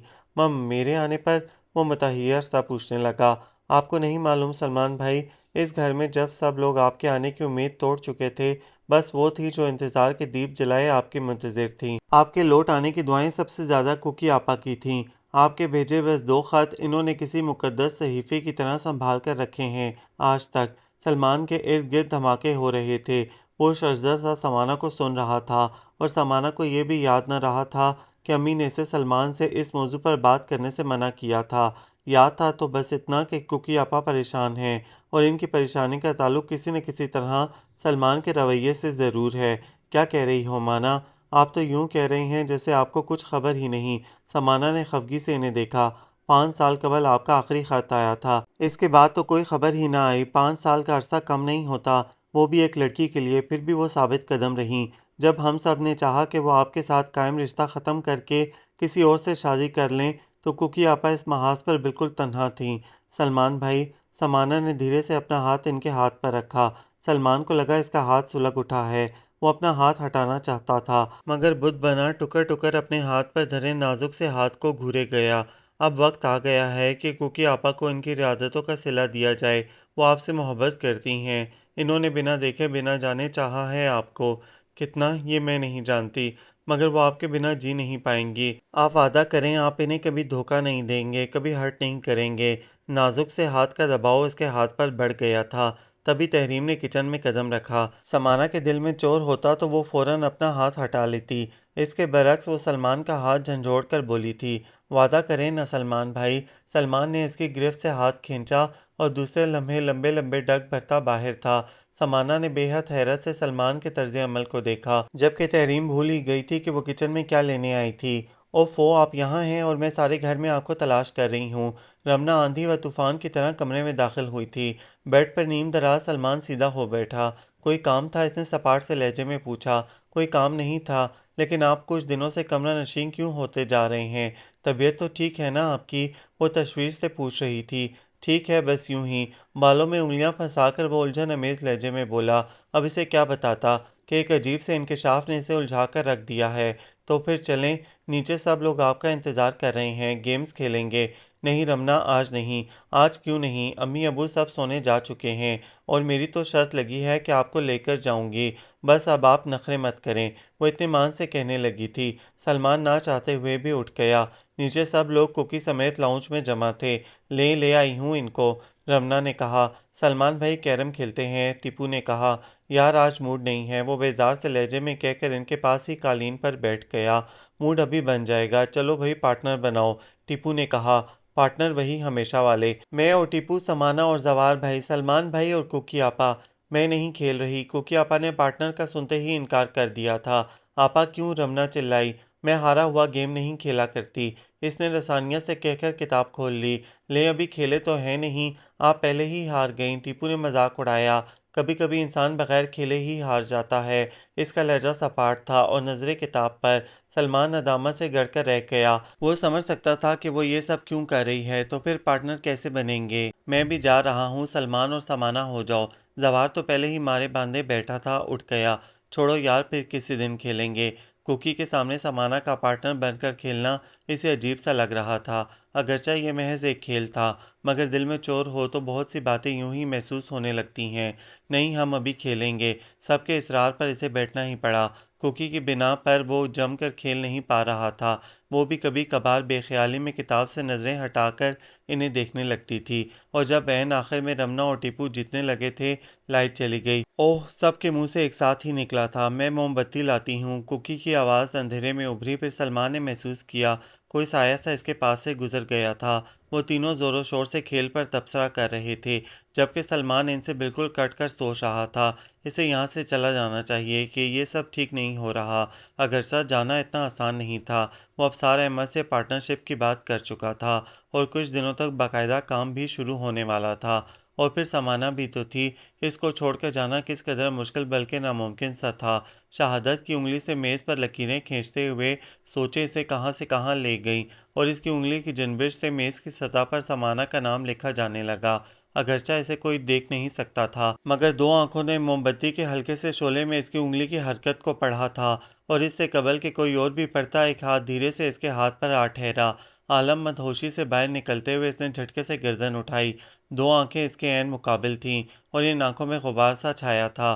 A: میرے آنے پر؟ وہ متحیر سا پوچھنے لگا۔ آپ کو نہیں معلوم سلمان بھائی، اس گھر میں جب سب لوگ آپ کے آنے کی امید توڑ چکے تھے، بس وہ تھی جو انتظار کے دیپ جلائے آپ کے منتظر تھیں۔ آپ کے لوٹ آنے کی دعائیں سب سے زیادہ کوکی آپا کی تھیں۔ آپ کے بھیجے بس 2 خط انہوں نے کسی مقدس صحیفے کی طرح سنبھال کر رکھے ہیں آج تک۔ سلمان کے ارد گرد دھماکے ہو رہے تھے۔ وہ شرزدہ سا سمانہ کو سن رہا تھا اور سمانہ کو یہ بھی یاد نہ رہا تھا کہ امی نے اسے سلمان سے اس موضوع پر بات کرنے سے منع کیا تھا۔ یاد تھا تو بس اتنا کہ کوکی آپا پریشان ہیں اور ان کی پریشانی کا تعلق کسی نہ کسی طرح سلمان کے رویے سے ضرور ہے۔ کیا کہہ رہی ہو مانا؟ آپ تو یوں کہہ رہے ہیں جیسے آپ کو کچھ خبر ہی نہیں۔ سمانہ نے خفگی سے انہیں دیکھا۔ 5 سال قبل آپ کا آخری خط آیا تھا، اس کے بعد تو کوئی خبر ہی نہ آئی۔ 5 سال کا عرصہ کم نہیں ہوتا، وہ بھی ایک لڑکی کے لیے۔ پھر بھی وہ ثابت قدم رہیں۔ جب ہم سب نے چاہا کہ وہ آپ کے ساتھ قائم رشتہ ختم کر کے کسی اور سے شادی کر لیں تو کوکی آپا اس محاذ پر بالکل تنہا تھیں۔ سلمان بھائی، سمانہ نے دھیرے سے اپنا ہاتھ ان کے ہاتھ پر رکھا۔ سلمان کو لگا اس کا ہاتھ سلگ اٹھا ہے۔ وہ اپنا ہاتھ ہٹانا چاہتا تھا مگر بت بنا ٹکر ٹکر اپنے ہاتھ پر دھرے نازک سے ہاتھ کو گھورے گیا۔ اب وقت آ گیا ہے کہ کوکی آپا کو ان کی رعایتوں کا صلہ دیا جائے۔ وہ آپ سے محبت کرتی ہیں۔ انہوں نے بنا دیکھے بنا جانے چاہا ہے آپ کو۔ کتنا یہ میں نہیں جانتی، مگر وہ آپ کے بنا جی نہیں پائیں گی۔ آپ وعدہ کریں آپ انہیں کبھی دھوکہ نہیں دیں گے، کبھی ہرٹ نہیں کریں گے۔ نازک سے ہاتھ کا دباؤ اس کے ہاتھ پر بڑھ گیا تھا۔ تبھی تحریم نے کچن میں قدم رکھا۔ سمانہ کے دل میں چور ہوتا تو وہ فوراً اپنا ہاتھ ہٹا لیتی۔ اس کے برعکس وہ سلمان کا ہاتھ جھنجھوڑ کر بولی تھی، وعدہ کریں نا سلمان بھائی۔ سلمان نے اس کی گرفت سے ہاتھ کھینچا اور دوسرے لمحے لمبے لمبے ڈگ بھرتا باہر تھا۔ سمانہ نے بے حد حیرت سے سلمان کے طرز عمل کو دیکھا، جبکہ تحریم بھول ہی گئی تھی کہ وہ کچن میں کیا لینے آئی تھی۔ اوفو، آپ یہاں ہیں اور میں سارے گھر میں آپ کو تلاش کر رہی ہوں۔ رمنا آندھی و طوفان کی طرح کمرے میں داخل ہوئی تھی۔ بیڈ پر نیم دراز سلمان سیدھا ہو بیٹھا۔ کوئی کام تھا؟ اس نے سپاٹ سے لہجے میں پوچھا۔ کوئی کام نہیں تھا، لیکن آپ کچھ دنوں سے کمرہ نشین کیوں ہوتے جا رہے ہیں؟ طبیعت تو ٹھیک ہے نا آپ کی؟ وہ تشویش سے پوچھ رہی تھی۔ ٹھیک ہے، بس یوں ہی۔ بالوں میں انگلیاں پھنسا کر وہ الجھن امیز لہجے میں بولا۔ اب اسے کیا بتاتا کہ ایک عجیب سے انکشاف نے اسے الجھا کر رکھ دیا ہے۔ تو پھر چلیں، نیچے سب لوگ آپ کا انتظار کر رہے ہیں، گیمز کھیلیں گے۔ نہیں رمنا، آج نہیں۔ آج کیوں نہیں؟ امی ابو سب سونے جا چکے ہیں اور میری تو شرط لگی ہے کہ آپ کو لے کر جاؤں گی۔ بس اب آپ نخرے مت کریں، وہ اطمینان سے کہنے لگی تھی۔ سلمان نہ چاہتے ہوئے بھی اٹھ گیا۔ نیچے سب لوگ کوکی سمیت لاؤنج میں جمع تھے۔ لے آئی ہوں ان کو، رمنا نے کہا۔ سلمان بھائی کیرم کھیلتے ہیں، ٹیپو نے کہا۔ یار آج موڈ نہیں ہے، وہ بیزار سے لہجے میں کہہ کر ان کے پاس ہی قالین پر بیٹھ گیا۔ موڈ ابھی بن جائے گا، چلو بھائی پارٹنر بناؤ، ٹیپو نے کہا۔ پارٹنر وہی ہمیشہ والے، میں اور ٹیپو، سمانہ اور زوار بھائی، سلمان بھائی اور کوکی آپا۔ میں نہیں کھیل رہی، کوکی آپا نے پارٹنر کا سنتے ہی انکار کر دیا تھا۔ آپا کیوں؟ رمنا چلائی۔ میں ہارا ہوا گیم نہیں کھیلا کرتی، اس نے رسانیت سے کہہ کر کتاب کھول لی۔ لیں ابھی کھیلے تو ہیں نہیں، آپ پہلے ہی ہار گئیں، ٹیپو نے مذاق اڑایا۔ کبھی کبھی انسان بغیر کھیلے ہی ہار جاتا ہے۔ اس کا لہجہ سپاٹ تھا اور نظریں کتاب پر۔ سلمان ندامت سے گڑ کر رہ گیا۔ وہ سمجھ سکتا تھا کہ وہ یہ سب کیوں کر رہی ہے، تو پھر پارٹنر کیسے بنیں گے؟ میں بھی جا رہا ہوں، سلمان اور سمانہ ہو جاؤ۔ زوار تو پہلے ہی مارے باندھے بیٹھا تھا، اٹھ گیا۔ چھوڑو یار، پھر کسی دن کھیلیں گے۔ کوکی کے سامنے سمانہ کا پارٹنر بن کر کھیلنا اسے عجیب سا لگ رہا تھا۔ اگرچہ یہ محض ایک کھیل تھا، مگر دل میں چور ہو تو بہت سی باتیں یوں ہی محسوس ہونے لگتی ہیں۔ نہیں، ہم ابھی کھیلیں گے۔ سب کے اصرار پر اسے بیٹھنا ہی پڑا۔ کوکی کی بنا پر وہ جم کر کھیل نہیں پا رہا تھا۔ وہ بھی کبھی کبھار بے خیالی میں کتاب سے نظریں ہٹا کر انہیں دیکھنے لگتی تھی، اور جب عین آخر میں رمنا اور ٹیپو جیتنے لگے تھے، لائٹ چلی گئی۔ اوہ، سب کے منہ سے ایک ساتھ ہی نکلا تھا، میں موم بتی لاتی ہوں۔ کوکی کی آواز اندھیرے میں ابھری، پھر سلمان نے محسوس کیا کوئی سایہ سا اس کے پاس سے گزر گیا تھا۔ وہ تینوں زور و شور سے کھیل پر تبصرہ کر رہے تھے، جبکہ سلمان ان سے بالکل کٹ کر سوچ رہا تھا، اسے یہاں سے چلا جانا چاہیے، کہ یہ سب ٹھیک نہیں ہو رہا۔ اگرچہ جانا اتنا آسان نہیں تھا، وہ ابصار احمد سے پارٹنرشپ کی بات کر چکا تھا اور کچھ دنوں تک باقاعدہ کام بھی شروع ہونے والا تھا۔ اور پھر سمانہ بھی تو تھی، اس کو چھوڑ کر جانا کس قدر مشکل بلکہ ناممکن سا تھا۔ شہادت کی انگلی سے میز پر لکیریں کھینچتے ہوئے سوچے اسے کہاں سے کہاں لے گئیں، اور اس کی انگلی کی جنبش سے میز کی سطح پر سمانہ کا نام لکھا جانے لگا۔ اگرچہ اسے کوئی دیکھ نہیں سکتا تھا، مگر دو آنکھوں نے موم بتی کے ہلکے سے شعلے میں اس کی انگلی کی حرکت کو پڑھا تھا، اور اس سے قبل کہ کوئی اور بھی پڑھتا، ایک ہاتھ دھیرے سے اس کے ہاتھ پر آ ٹھہرا۔ عالم مدہوشی سے باہر نکلتے ہوئے اس نے جھٹکے سے گردن اٹھائی۔ دو آنکھیں اس کے عین مقابل تھیں اور ان آنکھوں میں غبار سا چھایا تھا۔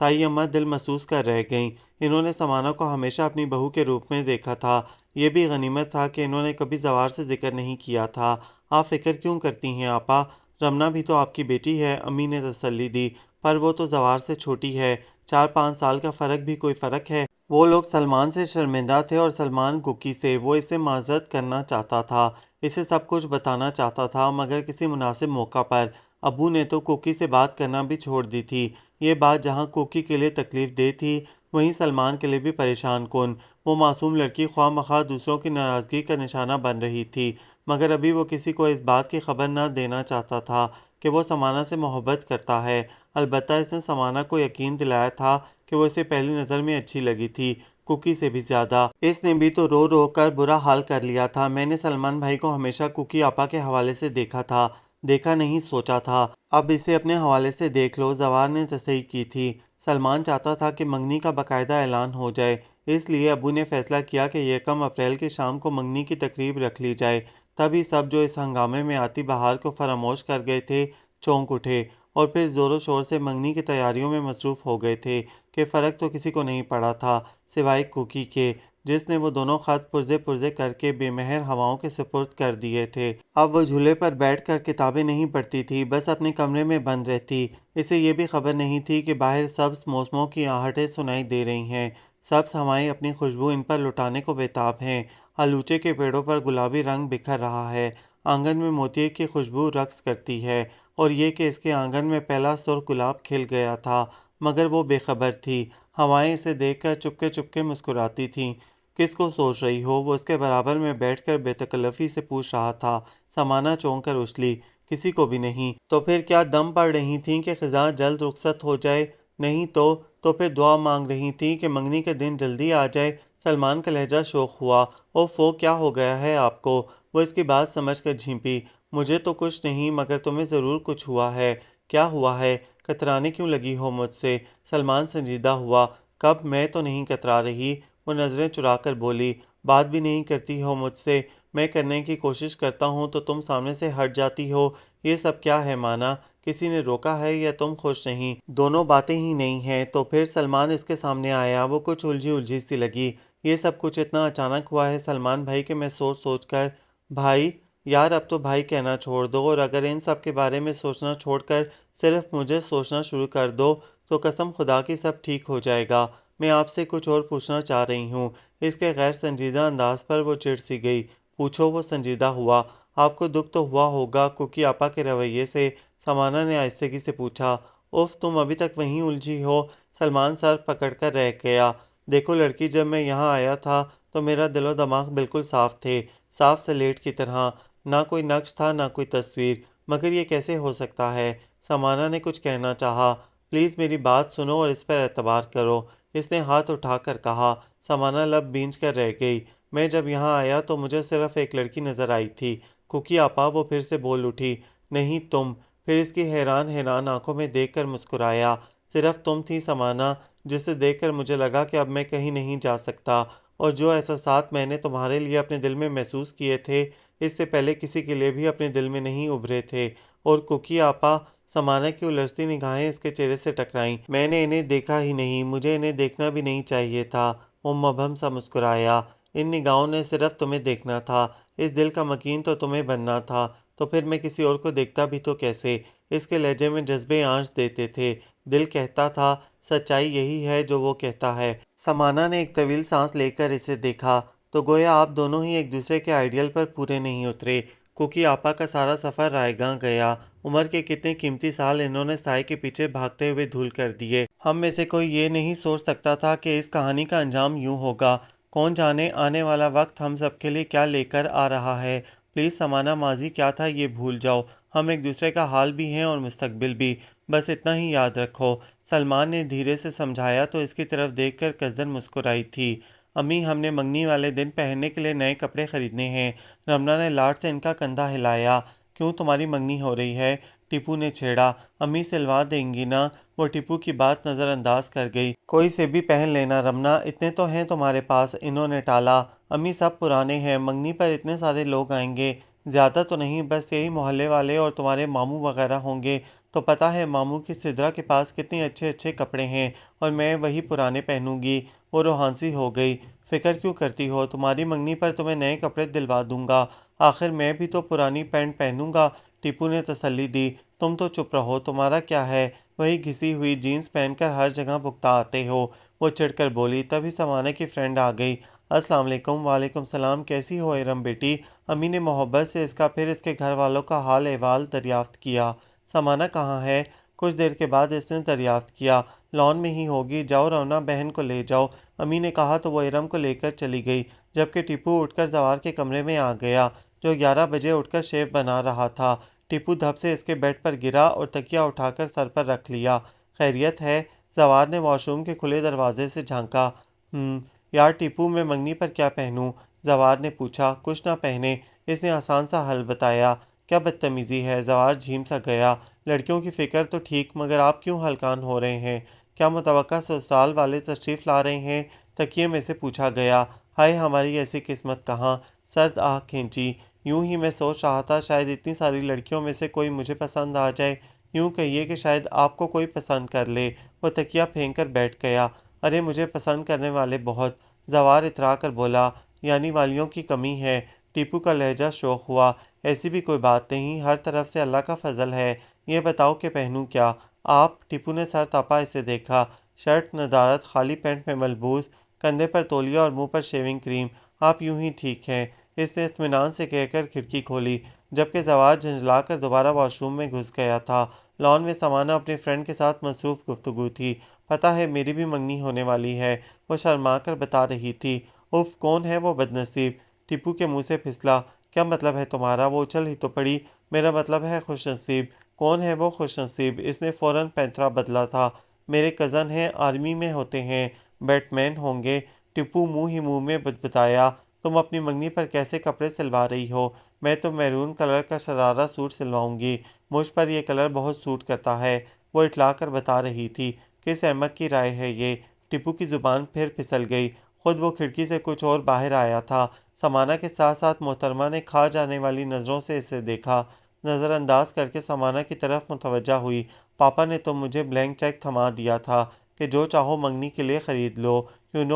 A: تائی اماں دل محسوس کر رہ گئیں۔ انہوں نے سمانہ کو ہمیشہ اپنی بہو کے روپ میں دیکھا تھا۔ یہ بھی غنیمت تھا کہ انہوں نے کبھی زوار سے ذکر نہیں کیا تھا۔ آپ فکر کیوں کرتی ہیں آپا؟ رمنا بھی تو آپ کی بیٹی ہے، امی نے تسلی دی۔ پر وہ تو زوار سے چھوٹی ہے، 4-5 سال کا فرق بھی کوئی فرق ہے۔ وہ لوگ سلمان سے شرمندہ تھے اور سلمان کوکی سے۔ وہ اس سے معذرت کرنا چاہتا تھا، اسے سب کچھ بتانا چاہتا تھا، مگر کسی مناسب موقع پر۔ ابو نے تو کوکی سے بات کرنا بھی چھوڑ دی تھی۔ یہ بات جہاں کوکی کے لیے تکلیف دہ تھی، وہیں سلمان کے لیے بھی پریشان کن۔ وہ معصوم لڑکی خواہ مخواہ دوسروں کی ناراضگی کا نشانہ بن رہی تھی، مگر ابھی وہ کسی کو اس بات کی خبر نہ دینا چاہتا تھا کہ وہ سمانہ سے محبت کرتا ہے۔ البتہ اس نے سمانہ کو یقین دلایا تھا کہ وہ اسے پہلی نظر میں اچھی لگی تھی، کوکی سے بھی زیادہ۔ اس نے بھی تو رو رو کر برا حال کر لیا تھا۔ میں نے سلمان بھائی کو ہمیشہ کوکی آپا کے حوالے سے دیکھا تھا، دیکھا نہیں سوچا تھا۔ اب اسے اپنے حوالے سے دیکھ لو۔ زوار نے تصحیح کی تھی۔ سلمان چاہتا تھا کہ منگنی کا باقاعدہ اعلان ہو جائے، اس لیے ابو نے فیصلہ کیا کہ 1 اپریل کی شام کو منگنی کی تقریب رکھ لی جائے۔ تبھی سب جو اس ہنگامے میں آتی بہار کو فراموش کر گئے تھے چونک اٹھے، اور پھر زور و شور سے منگنی کی تیاریوں میں مصروف ہو گئے تھے کہ فرق تو کسی کو نہیں پڑا تھا سوائے کوکی کے، جس نے وہ دونوں خط پرزے پرزے کر کے بے مہر ہواؤں کے سپرد کر دیے تھے۔ اب وہ جھولے پر بیٹھ کر کتابیں نہیں پڑھتی تھی، بس اپنے کمرے میں بند رہتی۔ اسے یہ بھی خبر نہیں تھی کہ باہر سبز موسموں کی آہٹیں سنائی دے رہی ہیں، سبز ہوائیں اپنی خوشبو ان پر لٹانے کو بےتاب ہیں، آلوچے کے پیڑوں پر گلابی رنگ بکھر رہا ہے، آنگن میں موتی کی خوشبو رقص کرتی ہے، اور یہ کہ اس کے آنگن میں پہلا سرخ گلاب کھل گیا تھا، مگر وہ بے خبر تھی۔ ہوائیں اسے دیکھ کر چپکے چپکے مسکراتی تھیں۔ کس کو سوچ رہی ہو؟ وہ اس کے برابر میں بیٹھ کر بے تکلفی سے پوچھ رہا تھا۔ سمانہ چونک کر اچھلی، کسی کو بھی نہیں۔ تو پھر کیا دم پڑ رہی تھیں کہ خزاں جلد رخصت ہو جائے؟ نہیں تو پھر دعا مانگ رہی تھیں کہ منگنی کے دن جلدی آ جائے؟ سلمان کا لہجہ شوخ ہوا۔ اوفو، کیا ہو گیا ہے آپ کو؟ وہ اس کی بات سمجھ کر جھینپی۔ مجھے تو کچھ نہیں، مگر تمہیں ضرور کچھ ہوا ہے۔ کیا ہوا ہے؟ کترانے کیوں لگی ہو مجھ سے؟ سلمان سنجیدہ ہوا۔ کب؟ میں تو نہیں کترا رہی۔ وہ نظریں چرا کر بولی۔ بات بھی نہیں کرتی ہو مجھ سے؟ میں کرنے کی کوشش کرتا ہوں تو تم سامنے سے ہٹ جاتی ہو۔ یہ سب کیا ہے مانا؟ کسی نے روکا ہے یا تم خوش نہیں؟ دونوں باتیں ہی نہیں ہیں۔ تو پھر سلمان اس کے سامنے آیا۔ وہ کچھ الجھی سی لگی۔ یہ سب کچھ اتنا اچانک ہوا ہے سلمان بھائی کہ میں سوچ سوچ کر بھائی، یار اب تو بھائی کہنا چھوڑ دو، اور اگر ان سب کے بارے میں سوچنا چھوڑ کر صرف مجھے سوچنا شروع کر دو تو قسم خدا کی سب ٹھیک ہو جائے گا۔ میں آپ سے کچھ اور پوچھنا چاہ رہی ہوں۔ اس کے غیر سنجیدہ انداز پر وہ چڑ سی گئی۔ پوچھو۔ وہ سنجیدہ ہوا۔ آپ کو دکھ تو ہوا ہوگا کوکی آپا کے رویے سے؟ سمانہ نے آہستگی سے پوچھا۔ اف، تم ابھی تک وہیں الجھی ہو؟ سلمان سر پکڑ کر رہ گیا۔ دیکھو لڑکی، جب میں یہاں آیا تھا تو میرا دل و دماغ بالکل صاف تھے، صاف سلیٹ کی طرح، نہ کوئی نقش تھا نہ کوئی تصویر، مگر یہ کیسے ہو سکتا ہے؟ سمانہ نے کچھ کہنا چاہا۔ پلیز میری بات سنو اور اس پر اعتبار کرو، اس نے ہاتھ اٹھا کر کہا۔ سمانہ لب بینچ کر رہ گئی۔ میں جب یہاں آیا تو مجھے صرف ایک لڑکی نظر آئی تھی کوکی آپا، وہ پھر سے بول اٹھی۔ نہیں تم؟ پھر اس کی حیران آنکھوں میں دیکھ کر مسکرایا۔ صرف تم تھی سمانہ، جسے دیکھ کر مجھے لگا کہ اب میں کہیں نہیں جا سکتا، اور جو احساسات میں نے تمہارے لیے اپنے دل میں محسوس کیے تھے اس سے پہلے کسی کے لیے بھی اپنے دل میں نہیں ابھرے تھے۔ اور کوکی آپا، سمانہ کی الجھتی نگاہیں اس کے چہرے سے ٹکرائیں۔ میں نے انہیں دیکھا ہی نہیں، مجھے انہیں دیکھنا بھی نہیں چاہیے تھا۔ وہ مبہم سا مسکرایا۔ ان نگاہوں نے صرف تمہیں دیکھنا تھا، اس دل کا مکین تو تمہیں بننا تھا، تو پھر میں کسی اور کو دیکھتا بھی تو کیسے؟ اس کے لہجے میں جذبے آنچ دیتے تھے۔ دل کہتا تھا، سچائی یہی ہے جو وہ کہتا ہے۔ سمانہ نے ایک طویل سانس لے کر اسے دیکھا۔ تو گویا آپ دونوں ہی ایک دوسرے کے آئیڈیل پر پورے نہیں اترے۔ کوکی آپا کا سارا سفر رائے گاں گیا۔ عمر کے کتنے قیمتی سال انہوں نے سائے کے پیچھے بھاگتے ہوئے دھول کر دیے۔ ہم میں سے کوئی یہ نہیں سوچ سکتا تھا کہ اس کہانی کا انجام یوں ہوگا۔ کون جانے آنے والا وقت ہم سب کے لیے کیا لے کر آ رہا ہے۔ پلیز سمانہ، ماضی کیا تھا یہ بھول جاؤ، ہم ایک دوسرے کا حال بھی ہیں اور مستقبل بھی، بس اتنا ہی یاد رکھو۔ سلمان نے دھیرے سے سمجھایا تو اس کی طرف دیکھ کر قصدن مسکرائی تھی۔ امی، ہم نے منگنی والے دن پہننے کے لیے نئے کپڑے خریدنے ہیں۔ رمنا نے لاڈ سے ان کا کندھا ہلایا۔ کیوں، تمہاری منگنی ہو رہی ہے؟ ٹیپو نے چھیڑا۔ امی سلوا دیں گی نا؟ وہ ٹیپو کی بات نظر انداز کر گئی۔ کوئی سے بھی پہن لینا رمنا، اتنے تو ہیں تمہارے پاس، انہوں نے ٹالا۔ امی سب پرانے ہیں، منگنی پر اتنے سارے لوگ آئیں گے، زیادہ تو نہیں، بس یہی محلے والے اور تمہارے ماموں وغیرہ ہوں گے، تو پتہ ہے ماموں کی سدرا کے پاس کتنے اچھے اچھے کپڑے ہیں اور میں وہی پرانے پہنوں گی۔ وہ روحانسی ہو گئی۔ فکر کیوں کرتی ہو، تمہاری منگنی پر تمہیں نئے کپڑے دلوا دوں گا، آخر میں بھی تو پرانی پینٹ پہنوں گا، ٹیپو نے تسلی دی۔ تم تو چپ رہو، تمہارا کیا ہے، وہی گھسی ہوئی جینس پہن کر ہر جگہ بھگتا آتے ہو، وہ چڑھ کر بولی۔ تبھی سمانہ کی فرینڈ آ گئی۔ السلام علیکم۔ وعلیکم السلام، کیسی ہو ارم بیٹی؟ امی نے محبت سے اس کا پھر اس کے گھر والوں کا حال احوال دریافت کیا۔ سمانہ کہاں ہے؟ کچھ دیر کے بعد اس نے دریافت کیا، لان میں ہی ہوگی، جاؤ رونا بہن کو لے جاؤ، امی نے کہا تو وہ ارم کو لے کر چلی گئی، جبکہ ٹیپو اٹھ کر زوار کے کمرے میں آ گیا، جو 11 بجے اٹھ کر شیف بنا رہا تھا۔ ٹیپو دھپ سے اس کے بیڈ پر گرا اور تکیہ اٹھا کر سر پر رکھ لیا۔ خیریت ہے؟ زوار نے واش روم کے کھلے دروازے سے جھانکا۔ یار ٹیپو، میں منگنی پر کیا پہنوں؟ زوار نے پوچھا۔ کچھ نہ پہنے، اس نے آسان سا حل بتایا۔ کیا بدتمیزی ہے، زوار جھیم سا گیا۔ لڑکیوں کی فکر تو ٹھیک، مگر آپ کیوں ہلکان ہو رہے ہیں؟ کیا متوقع سسرال والے تشریف لا رہے ہیں؟ تکیے میں سے پوچھا گیا۔ ہائے ہماری ایسی قسمت کہاں، سرد آہ کھینچی۔ یوں ہی میں سوچ رہا تھا شاید اتنی ساری لڑکیوں میں سے کوئی مجھے پسند آ جائے، یوں کہیے کہ شاید آپ کو کوئی پسند کر لے۔ وہ تکیہ پھینک کر بیٹھ گیا۔ ارے مجھے پسند کرنے والے بہت، زوار اترا کر بولا۔ یعنی والیوں کی کمی ہے؟ ٹیپو کا لہجہ شوخ ہوا۔ ایسی بھی کوئی بات نہیں، ہر طرف سے اللہ کا فضل ہے۔ یہ بتاؤ کہ پہنوں کیا؟ آپ؟ ٹیپو نے سر تاپا اسے دیکھا۔ شرٹ ندارت، خالی پینٹ میں ملبوس، کندھے پر تولیہ اور منہ پر شیونگ کریم۔ آپ یوں ہی ٹھیک ہیں، اس نے اطمینان سے کہہ کر کھڑکی کھولی، جبکہ زوار جھنجھلا کر دوبارہ واش روم میں گھس گیا تھا۔ لان میں سمانہ اپنی فرینڈ کے ساتھ مصروف گفتگو تھی۔ پتہ ہے میری بھی منگنی ہونے والی ہے، وہ شرما کر بتا رہی تھی۔ اف، کون ہے وہ بدنصیب؟ ٹیپو کے منہ سے پھسلا۔ کیا مطلب ہے تمہارا؟ وہ اچھل ہی تو پڑی۔ میرا مطلب ہے خوش نصیب۔ کون ہے وہ خوش نصیب؟ اس نے فوراً پینترا بدلا تھا۔ میرے کزن ہیں، آرمی میں ہوتے ہیں، بیٹ مین ہوں گے۔ ٹیپو منہ ہی منہ میں بتبتایا۔ تم اپنی منگنی پر کیسے کپڑے سلوا رہی ہو؟ میں تو میرون کلر کا شرارہ سوٹ سلواؤں گی، مجھ پر یہ کلر بہت سوٹ کرتا ہے، وہ اٹھلا کر بتا رہی تھی۔ کس احمق کی رائے ہے یہ؟ ٹیپو کی زبان پھر پھسل گئی۔ خود وہ کھڑکی سے کچھ اور باہر آیا تھا۔ سمانہ کے ساتھ ساتھ محترمہ نے کھا جانے والی نظروں سے اسے دیکھا۔ نظر انداز کر کے سمانہ کی طرف متوجہ ہوئی۔ پاپا نے تو مجھے بلینک چیک تھما دیا تھا کہ جو چاہو منگنی کے لیے خرید لو،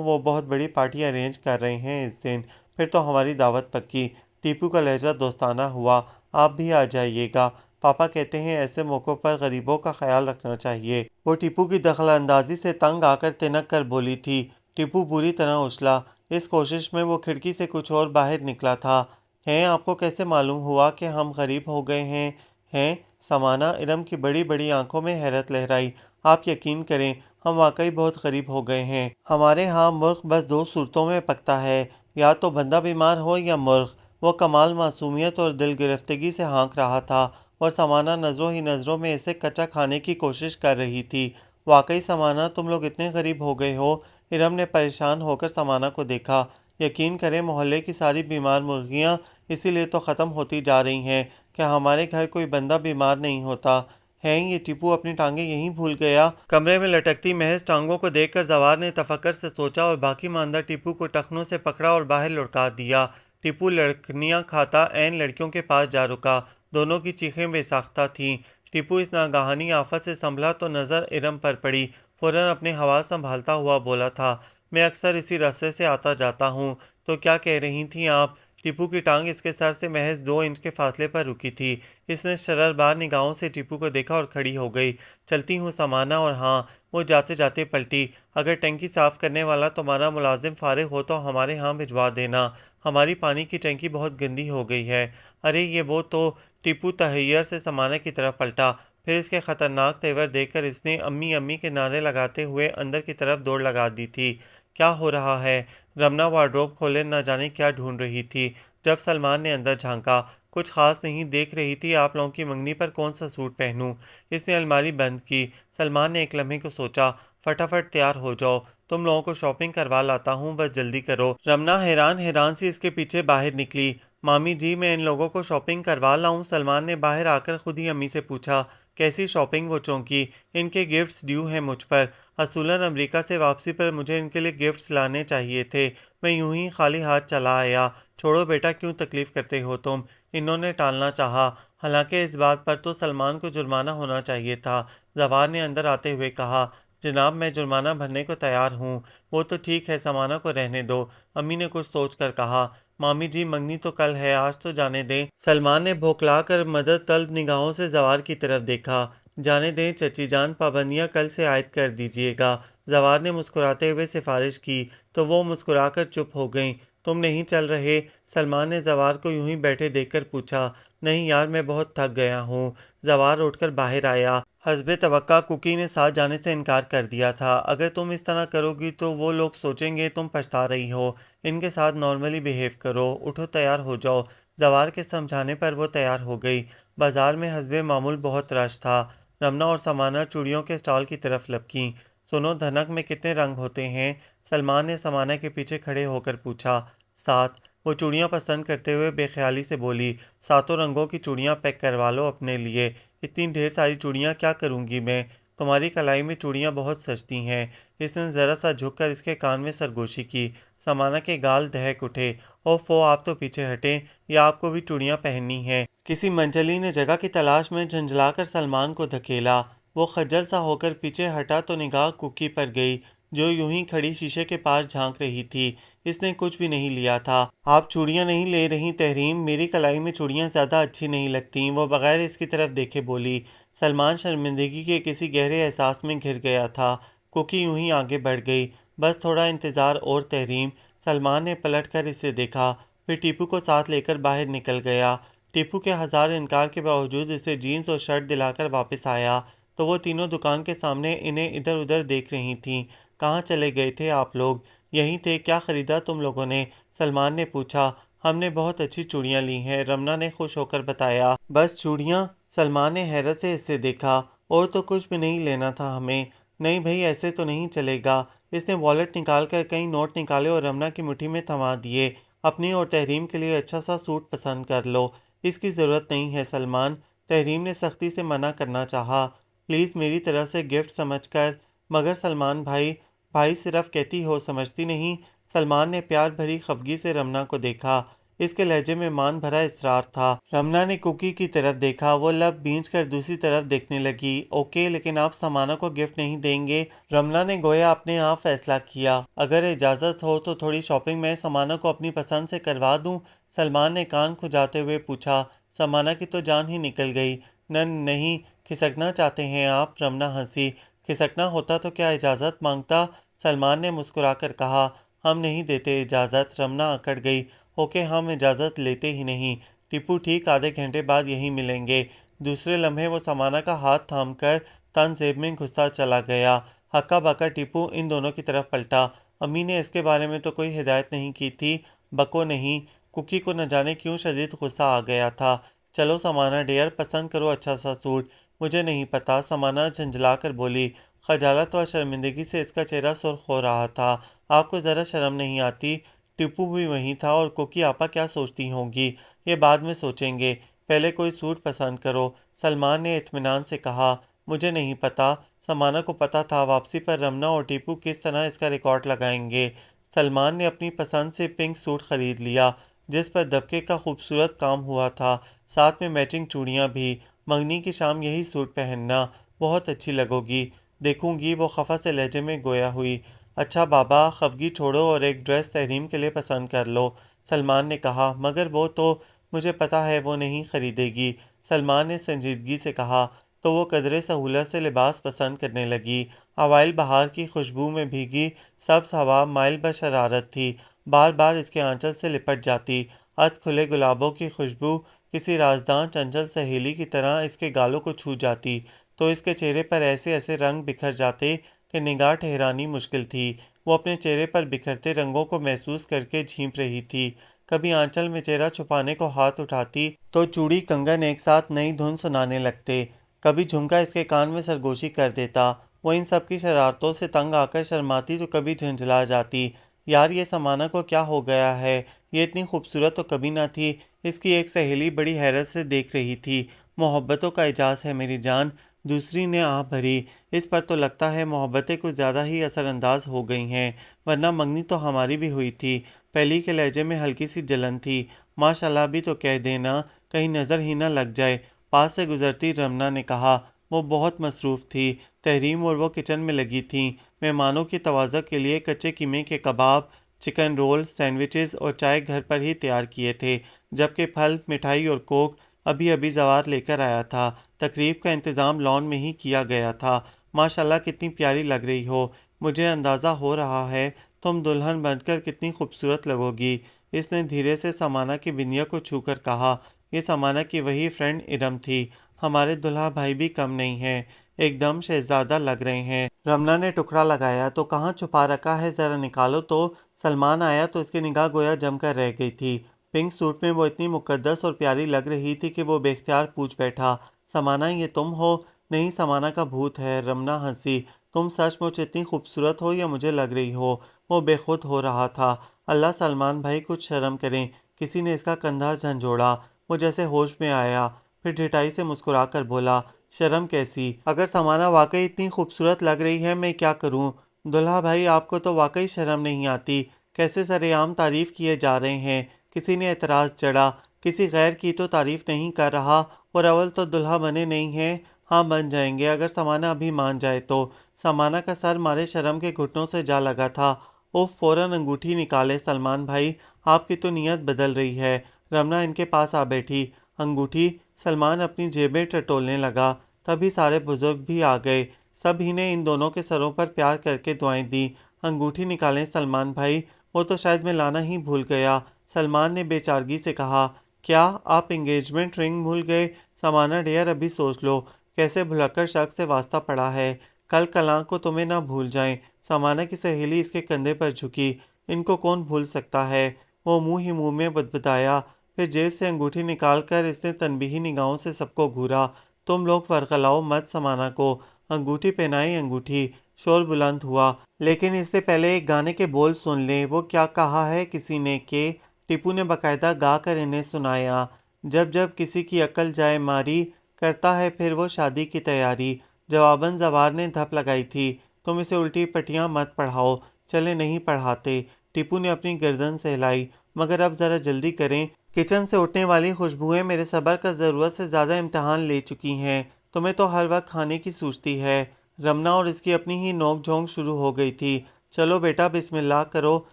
A: وہ بہت بڑی پارٹی ارینج کر رہے ہیں اس دن، پھر تو ہماری دعوت پکی۔ ٹیپو کا لہجہ دوستانہ ہوا۔ آپ بھی آ جائیے گا، پاپا کہتے ہیں ایسے موقعوں پر غریبوں کا خیال رکھنا چاہیے۔ وہ ٹیپو کی دخل اندازی سے تنگ آ کر تنک کر بولی تھی۔ ٹیپو بری طرح اچھلا۔ اس کوشش میں وہ کھڑکی سے کچھ اور باہر نکلا تھا۔ ہیں، آپ کو کیسے معلوم ہوا کہ ہم غریب ہو گئے ہیں؟ ہیں؟ سمانہ، ارم کی بڑی بڑی آنکھوں میں حیرت لہرائی۔ آپ یقین کریں، ہم واقعی بہت غریب ہو گئے ہیں۔ ہمارے ہاں مرغ بس 2 صورتوں میں پکتا ہے، یا تو بندہ بیمار ہو یا مرغ۔ وہ کمال معصومیت اور دل گرفتگی سے ہانک رہا تھا، اور سمانہ نظروں ہی نظروں میں اسے کچا کھانے کی کوشش کر رہی تھی۔ واقعی سمانہ، تم لوگ اتنے غریب ہو گئے ہو؟ ارم نے پریشان ہو کر سمانہ کو دیکھا۔ یقین کریں، محلے کی ساری بیمار مرغیاں اسی لیے تو ختم ہوتی جا رہی ہیں کہ ہمارے گھر کوئی بندہ بیمار نہیں ہوتا۔ ہیں یہ ٹیپو اپنی ٹانگیں یہیں بھول گیا؟ کمرے میں لٹکتی محض ٹانگوں کو دیکھ کر زوار نے تفکر سے سوچا اور باقی ماندہ ٹیپو کو ٹخنوں سے پکڑا اور باہر لڑکا دیا۔ ٹیپو لڑکنیاں کھاتا عین لڑکیوں کے پاس جا رکا۔ دونوں کی چیخیں بے ساختہ تھیں۔ ٹیپو اس ناگہانی آفت سے سنبھلا تو نظر ارم پر پڑی۔ فوراً اپنے حواس سنبھالتا ہوا بولا تھا، میں اکثر اسی راستے سے آتا جاتا ہوں۔ تو کیا کہہ رہی تھیں آپ؟ ٹیپو کی ٹانگ اس کے سر سے محض 2 انچ کے فاصلے پر رکی تھی۔ اس نے شرربار نگاہوں سے ٹیپو کو دیکھا اور کھڑی ہو گئی۔ چلتی ہوں سمانہ، اور ہاں، وہ جاتے جاتے پلٹی، اگر ٹنکی صاف کرنے والا تمہارا ملازم فارغ ہو تو ہمارے ہاں بھجوا دینا، ہماری پانی کی ٹنکی بہت گندی ہو گئی ہے۔ ارے یہ وہ تو، ٹیپو تحیر سے سمانہ کی طرف پلٹا، پھر اس کے خطرناک تیور دیکھ کر اس نے امی امی کے نعرے لگاتے ہوئے اندر کی طرف دوڑ لگا دی تھی۔ کیا ہو رہا ہے؟ رمنا وارڈروب کھولے نہ جانے کیا ڈھونڈ رہی تھی۔ جب سلمان نے اندر جھانکا، کچھ خاص نہیں، دیکھ رہی تھی آپ لوگوں کی منگنی پر کون سا سوٹ پہنوں۔ اس نے الماری بند کی۔ سلمان نے ایک لمحے کو سوچا، فٹافٹ تیار ہو جاؤ، تم لوگوں کو شاپنگ کروا لاتا ہوں، بس جلدی کرو۔ رمنا حیران سی اس کے پیچھے باہر نکلی۔ مامی جی، میں ان لوگوں کو شاپنگ کروا لاؤں؟ سلمان نے باہر آ کر خود ہی امی سے پوچھا۔ کیسی شاپنگ؟ وہ چونکی، ان کے گفٹس ڈیو ہیں مجھ پر، اصولاً امریکہ سے واپسی پر مجھے ان کے لیے گفٹس لانے چاہیے تھے، میں یوں ہی خالی ہاتھ چلا آیا۔ چھوڑو بیٹا، کیوں تکلیف کرتے ہو تم؟ انہوں نے ٹالنا چاہا، حالانکہ اس بات پر تو سلمان کو جرمانہ ہونا چاہیے تھا۔ زوار نے اندر آتے ہوئے کہا، جناب میں جرمانہ بھرنے کو تیار ہوں۔ وہ تو ٹھیک ہے، سمانہ کو رہنے دو۔ امی نے کچھ سوچ کر کہا، مامی جی منگنی تو کل ہے، آج تو جانے دیں۔ سلمان نے بھوکلا کر مدد طلب نگاہوں سے زوار کی طرف دیکھا۔ جانے دیں چچی جان، پابندیاں کل سے عائد کر دیجیے گا۔ زوار نے مسکراتے ہوئے سفارش کی تو وہ مسکرا کر چپ ہو گئیں۔ تم نہیں چل رہے؟ سلمان نے زوار کو یوں ہی بیٹھے دیکھ کر پوچھا۔ نہیں یار، میں بہت تھک گیا ہوں۔ زوار اٹھ کر باہر آیا۔ حسب توقع کوکی نے ساتھ جانے سے انکار کر دیا تھا۔ اگر تم اس طرح کرو گی تو وہ لوگ سوچیں گے تم پچھتا رہی ہو۔ ان کے ساتھ نارملی بیہیو کرو۔ اٹھو، تیار ہو جاؤ۔ زوار کے سمجھانے پر وہ تیار ہو گئی۔ بازار میں حسب معمول بہت رش تھا۔ رمنا اور سمانہ چوڑیوں کے اسٹال کی طرف لپکیں۔ سنو، دھنک میں کتنے رنگ ہوتے ہیں؟ سلمان نے سمانہ کے پیچھے کھڑے ہو کر پوچھا۔ 7۔ وہ چوڑیاں پسند کرتے ہوئے بے خیالی سے بولی، 7 رنگوں کی چوڑیاں پیک کروا لو اپنے لیے۔ اتنی ڈھیر ساری چوڑیاں کیا کروں گی میں؟ تمہاری کلائی میں چوڑیاں بہت سجتی ہیں۔ اس نے ذرا سا جھک کر اس کے کان میں سرگوشی کی۔ سمانہ کے گال دہک اٹھے۔ اوفو، آپ تو پیچھے ہٹیں، یا آپ کو بھی چوڑیاں پہننی ہیں؟ کسی منجلی نے جگہ کی تلاش میں جھنجھلا کر سلمان کو دھکیلا۔ وہ خجل سا ہو کر پیچھے ہٹا تو نگاہ کوکی پر گئی، جو یوں ہی کھڑی شیشے کے پار جھانک رہی تھی۔ اس نے کچھ بھی نہیں لیا تھا۔ آپ چوڑیاں نہیں لے رہی تحریم؟ میری کلائی میں چوڑیاں زیادہ اچھی نہیں لگتیں، وہ بغیر اس کی طرف دیکھے بولی۔ سلمان شرمندگی کے کسی گہرے احساس میں گھر گیا تھا۔ کوکی یوں ہی آگے بڑھ گئی۔ بس تھوڑا انتظار اور تحریم۔ سلمان نے پلٹ کر اسے دیکھا، پھر ٹیپو کو ساتھ لے کر باہر نکل گیا۔ ٹیپو کے ہزار انکار کے باوجود اسے جینز اور شرٹ دلا کر واپس آیا تو وہ تینوں دکان کے سامنے انہیں ادھر ادھر دیکھ رہی تھیں۔ کہاں چلے گئے تھے آپ لوگ؟ یہیں تھے؟ کیا خریدا تم لوگوں نے؟ سلمان نے پوچھا۔ ہم نے بہت اچھی چوڑیاں لی ہیں، رمنا نے خوش ہو کر بتایا۔ بس چوڑیاں؟ سلمان نے حیرت سے اسے دیکھا۔ اور تو کچھ بھی نہیں لینا تھا ہمیں؟ نہیں بھئی، ایسے تو نہیں چلے گا۔ اس نے والیٹ نکال کر کئی نوٹ نکالے اور رمنا کی مٹھی میں تھما دیے۔ اپنی اور تحریم کے لیے اچھا سا سوٹ پسند کر لو۔ اس کی ضرورت نہیں ہے سلمان، تحریم نے سختی سے منع کرنا چاہا۔ پلیز، میری طرف سے گفٹ سمجھ کر۔ مگر سلمان بھائی، بھائی صرف کہتی ہو، سمجھتی نہیں؟ سلمان نے پیار بھری خفگی سے رمنا کو دیکھا۔ اس کے لہجے میں مان بھرا اصرار تھا۔ رمنا نے کوکی کی طرف دیکھا۔ وہ لب بھینچ کر دوسری طرف دیکھنے لگی۔ اوکے، لیکن آپ سمانہ کو گفٹ نہیں دیں گے؟ رمنا نے گویا اپنے آپ فیصلہ کیا۔ اگر اجازت ہو تو تھوڑی شاپنگ میں سمانہ کو اپنی پسند سے کروا دوں؟ سلمان نے کان کھجاتے ہوئے پوچھا۔ سمانہ کی تو جان ہی نکل گئی۔ نہیں، کھسکنا چاہتے ہیں آپ؟ رمنا ہنسی۔ کھسکنا ہوتا تو کیا اجازت مانگتا؟ سلمان نے مسکرا کر کہا۔ ہم نہیں دیتے اجازت۔ رمنا اکڑ گئی۔ اوکے، ہم اجازت لیتے ہی نہیں۔ ٹیپو، ٹھیک آدھے گھنٹے بعد یہیں ملیں گے۔ دوسرے لمحے وہ سمانہ کا ہاتھ تھام کر تن زیب میں گھستا چلا گیا۔ ہکا بکا ٹیپو ان دونوں کی طرف پلٹا۔ امی نے اس کے بارے میں تو کوئی ہدایت نہیں کی تھی؟ بکو نہیں۔ کوکی کو نہ جانے کیوں شدید غصہ آ گیا تھا۔ چلو سمانہ ڈیئر، پسند کرو اچھا سا سوٹ۔ مجھے نہیں پتا، سمانہ جھنجھلا کر بولی۔ خجالت و شرمندگی سے اس کا چہرہ سرخ ہو رہا تھا۔ آپ کو ذرا شرم نہیں آتی؟ ٹیپو بھی وہیں تھا۔ اور کوکی آپا کیا سوچتی ہوں گی؟ یہ بعد میں سوچیں گے، پہلے کوئی سوٹ پسند کرو، سلمان نے اطمینان سے کہا۔ مجھے نہیں پتا۔ سمانہ کو پتا تھا واپسی پر رمنا اور ٹیپو کس طرح اس کا ریکارڈ لگائیں گے۔ سلمان نے اپنی پسند سے پنک سوٹ خرید لیا، جس پر دبکے کا خوبصورت کام ہوا تھا، ساتھ میں میچنگ چوڑیاں بھی۔ منگنی کی شام یہی سوٹ پہننا، بہت اچھی لگو گی۔ دیکھوں گی، وہ خفا سے لہجے میں گویا ہوئی۔ اچھا بابا، خفگی چھوڑو اور ایک ڈریس تحریم کے لیے پسند کر لو، سلمان نے کہا۔ مگر وہ تو مجھے پتا ہے وہ نہیں خریدے گی، سلمان نے سنجیدگی سے کہا۔ تو وہ قدرے سہولت سے لباس پسند کرنے لگی۔ اوائل بہار کی خوشبو میں بھیگی سبز ہوا مائل بشرارت تھی، بار بار اس کے آنچل سے لپٹ جاتی۔ ادھ کھلے گلابوں کی خوشبو کسی رازداں چنچل سہیلی کی طرح اس کے گالوں کو چھو جاتی تو اس کے چہرے پر ایسے ایسے رنگ بکھر جاتے کہ نگاہ ٹھہرانی مشکل تھی۔ وہ اپنے چہرے پر بکھرتے رنگوں کو محسوس کر کے جھینپ رہی تھی۔ کبھی آنچل میں چہرہ چھپانے کو ہاتھ اٹھاتی تو چوڑی کنگن ایک ساتھ نئی دھن سنانے لگتے، کبھی جھمکا اس کے کان میں سرگوشی کر دیتا۔ وہ ان سب کی شرارتوں سے تنگ آ کر شرماتی تو کبھی جھنجھلا جاتی۔ یار، یہ سمانہ کو کیا ہو گیا ہے؟ یہ اتنی خوبصورت تو کبھی نہ تھی، اس کی ایک سہیلی بڑی حیرت سے دیکھ رہی تھی۔ محبتوں کا اعجاز ہے میری جان، دوسری نے آہ بھری۔ اس پر تو لگتا ہے محبتیں کچھ زیادہ ہی اثر انداز ہو گئی ہیں، ورنہ منگنی تو ہماری بھی ہوئی تھی۔ پہلی کے لہجے میں ہلکی سی جلن تھی۔ ماشاءاللہ بھی تو کہہ دینا، کہیں نظر ہی نہ لگ جائے۔ پاس سے گزرتی رمنا نے کہا۔ وہ بہت مصروف تھی۔ تحریم اور وہ کچن میں لگی تھیں۔ مہمانوں کی تواضع کے لیے کچے قیمے کے کباب، چکن رول، سینڈوچز اور چائے گھر پر ہی تیار کیے تھے، جبکہ پھل، مٹھائی اور کوک ابھی ابھی زوار لے کر آیا تھا۔ تقریب کا انتظام لان میں ہی کیا گیا تھا۔ ماشاءاللہ کتنی پیاری لگ رہی ہو، مجھے اندازہ ہو رہا ہے تم دلہن بن کر کتنی خوبصورت لگو گی۔ اس نے دھیرے سے سمانہ کی بندیاں کو چھو کر کہا۔ یہ سمانہ کی وہی فرینڈ ارم تھی۔ ہمارے دلہا بھائی بھی کم نہیں ہیں، ایک دم شہزادہ لگ رہے ہیں۔ رمنا نے ٹکڑا لگایا، تو کہاں چھپا رکھا ہے، ذرا نکالو تو۔ سلمان آیا تو اس کی نگاہ گویا جم کر رہ گئی تھی۔ پنک سوٹ میں وہ اتنی مقدس اور پیاری لگ رہی تھی کہ وہ بے اختیار پوچھ بیٹھا، سمانہ یہ تم ہو؟ نہیں، سمانہ کا بھوت ہے۔ رمنا ہنسی۔ تم سچ مچ اتنی خوبصورت ہو یا مجھے لگ رہی ہو؟ وہ بے خود ہو رہا تھا۔ اللہ سلمان بھائی کچھ شرم کریں۔ کسی نے اس کا کندھا جھنجھوڑا۔ وہ جیسے ہوش میں آیا، پھر ڈھٹائی سے مسکرا کر بولا، شرم کیسی؟ اگر سمانہ واقعی اتنی خوبصورت لگ رہی ہے میں کیا کروں؟ دلہا بھائی آپ کو تو واقعی شرم نہیں آتی، کیسے سرے عام تعریف کیے جا رہے ہیں۔ کسی نے اعتراض جڑا، کسی غیر کی تو تعریف نہیں کر رہا، اور اول تو دلہا بنے نہیں ہیں۔ ہاں بن جائیں گے اگر سمانہ ابھی مان جائے تو۔ سمانہ کا سر مارے شرم کے گھٹنوں سے جا لگا تھا۔ اوف، فوراً انگوٹھی نکالے سلمان بھائی، آپ کی تو نیت بدل رہی ہے۔ رمنا ان کے پاس آ بیٹھی۔ انگوٹھی؟ سلمان اپنی جیبیں ٹٹولنے لگا۔ تبھی سارے بزرگ بھی آ گئے۔ سب ہی نے ان دونوں کے سروں پر پیار کر کے دعائیں دیں۔ انگوٹھی نکالیں سلمان بھائی، وہ تو شاید میں لانا ہی بھول گیا۔ سلمان نے بے چارگی سے کہا۔ کیا آپ انگیجمنٹ رنگ بھول گئے؟ سمانہ ڈیئر ابھی سوچ لو، کیسے بھلکڑ شخص سے واسطہ پڑا ہے، کل کلاں کو تمہیں نہ بھول جائیں۔ سمانہ کی سہیلی اس کے کندھے پر جھکی۔ ان کو کون بھول سکتا ہے؟ وہ منہ ہی منہ میں بدبدایا، پھر جیب سے انگوٹھی نکال کر اس نے تنبیہی نگاہوں سے سب کو گھورا۔ تم لوگ ورغلاؤ مت سمانہ کو، انگوٹھی پہنائیں انگوٹھی۔ شور بلند ہوا، لیکن اس سے پہلے ایک گانے کے بول سن لیں۔ وہ کیا کہا ہے کسی نے کہ ٹیپو نے باقاعدہ گا کر انہیں سنایا۔ جب جب کسی کی عقل جائے ماری، کرتا ہے پھر وہ شادی کی تیاری۔ جواباً زوار نے دھپ لگائی تھی، تم اسے الٹی پٹیاں مت پڑھاؤ۔ چلے نہیں پڑھاتے۔ ٹیپو نے اپنی گردن سہلائی، مگر اب ذرا جلدی کریں، کچن سے اٹھنے والی خوشبوئیں میرے صبر کا ضرورت سے زیادہ امتحان لے چکی ہیں۔ تمہیں تو ہر وقت کھانے کی سوچتی ہے۔ رمنا اور اس کی اپنی ہی نوک جھونک شروع ہو گئی تھی۔ چلو بیٹا بسم اللہ کرو۔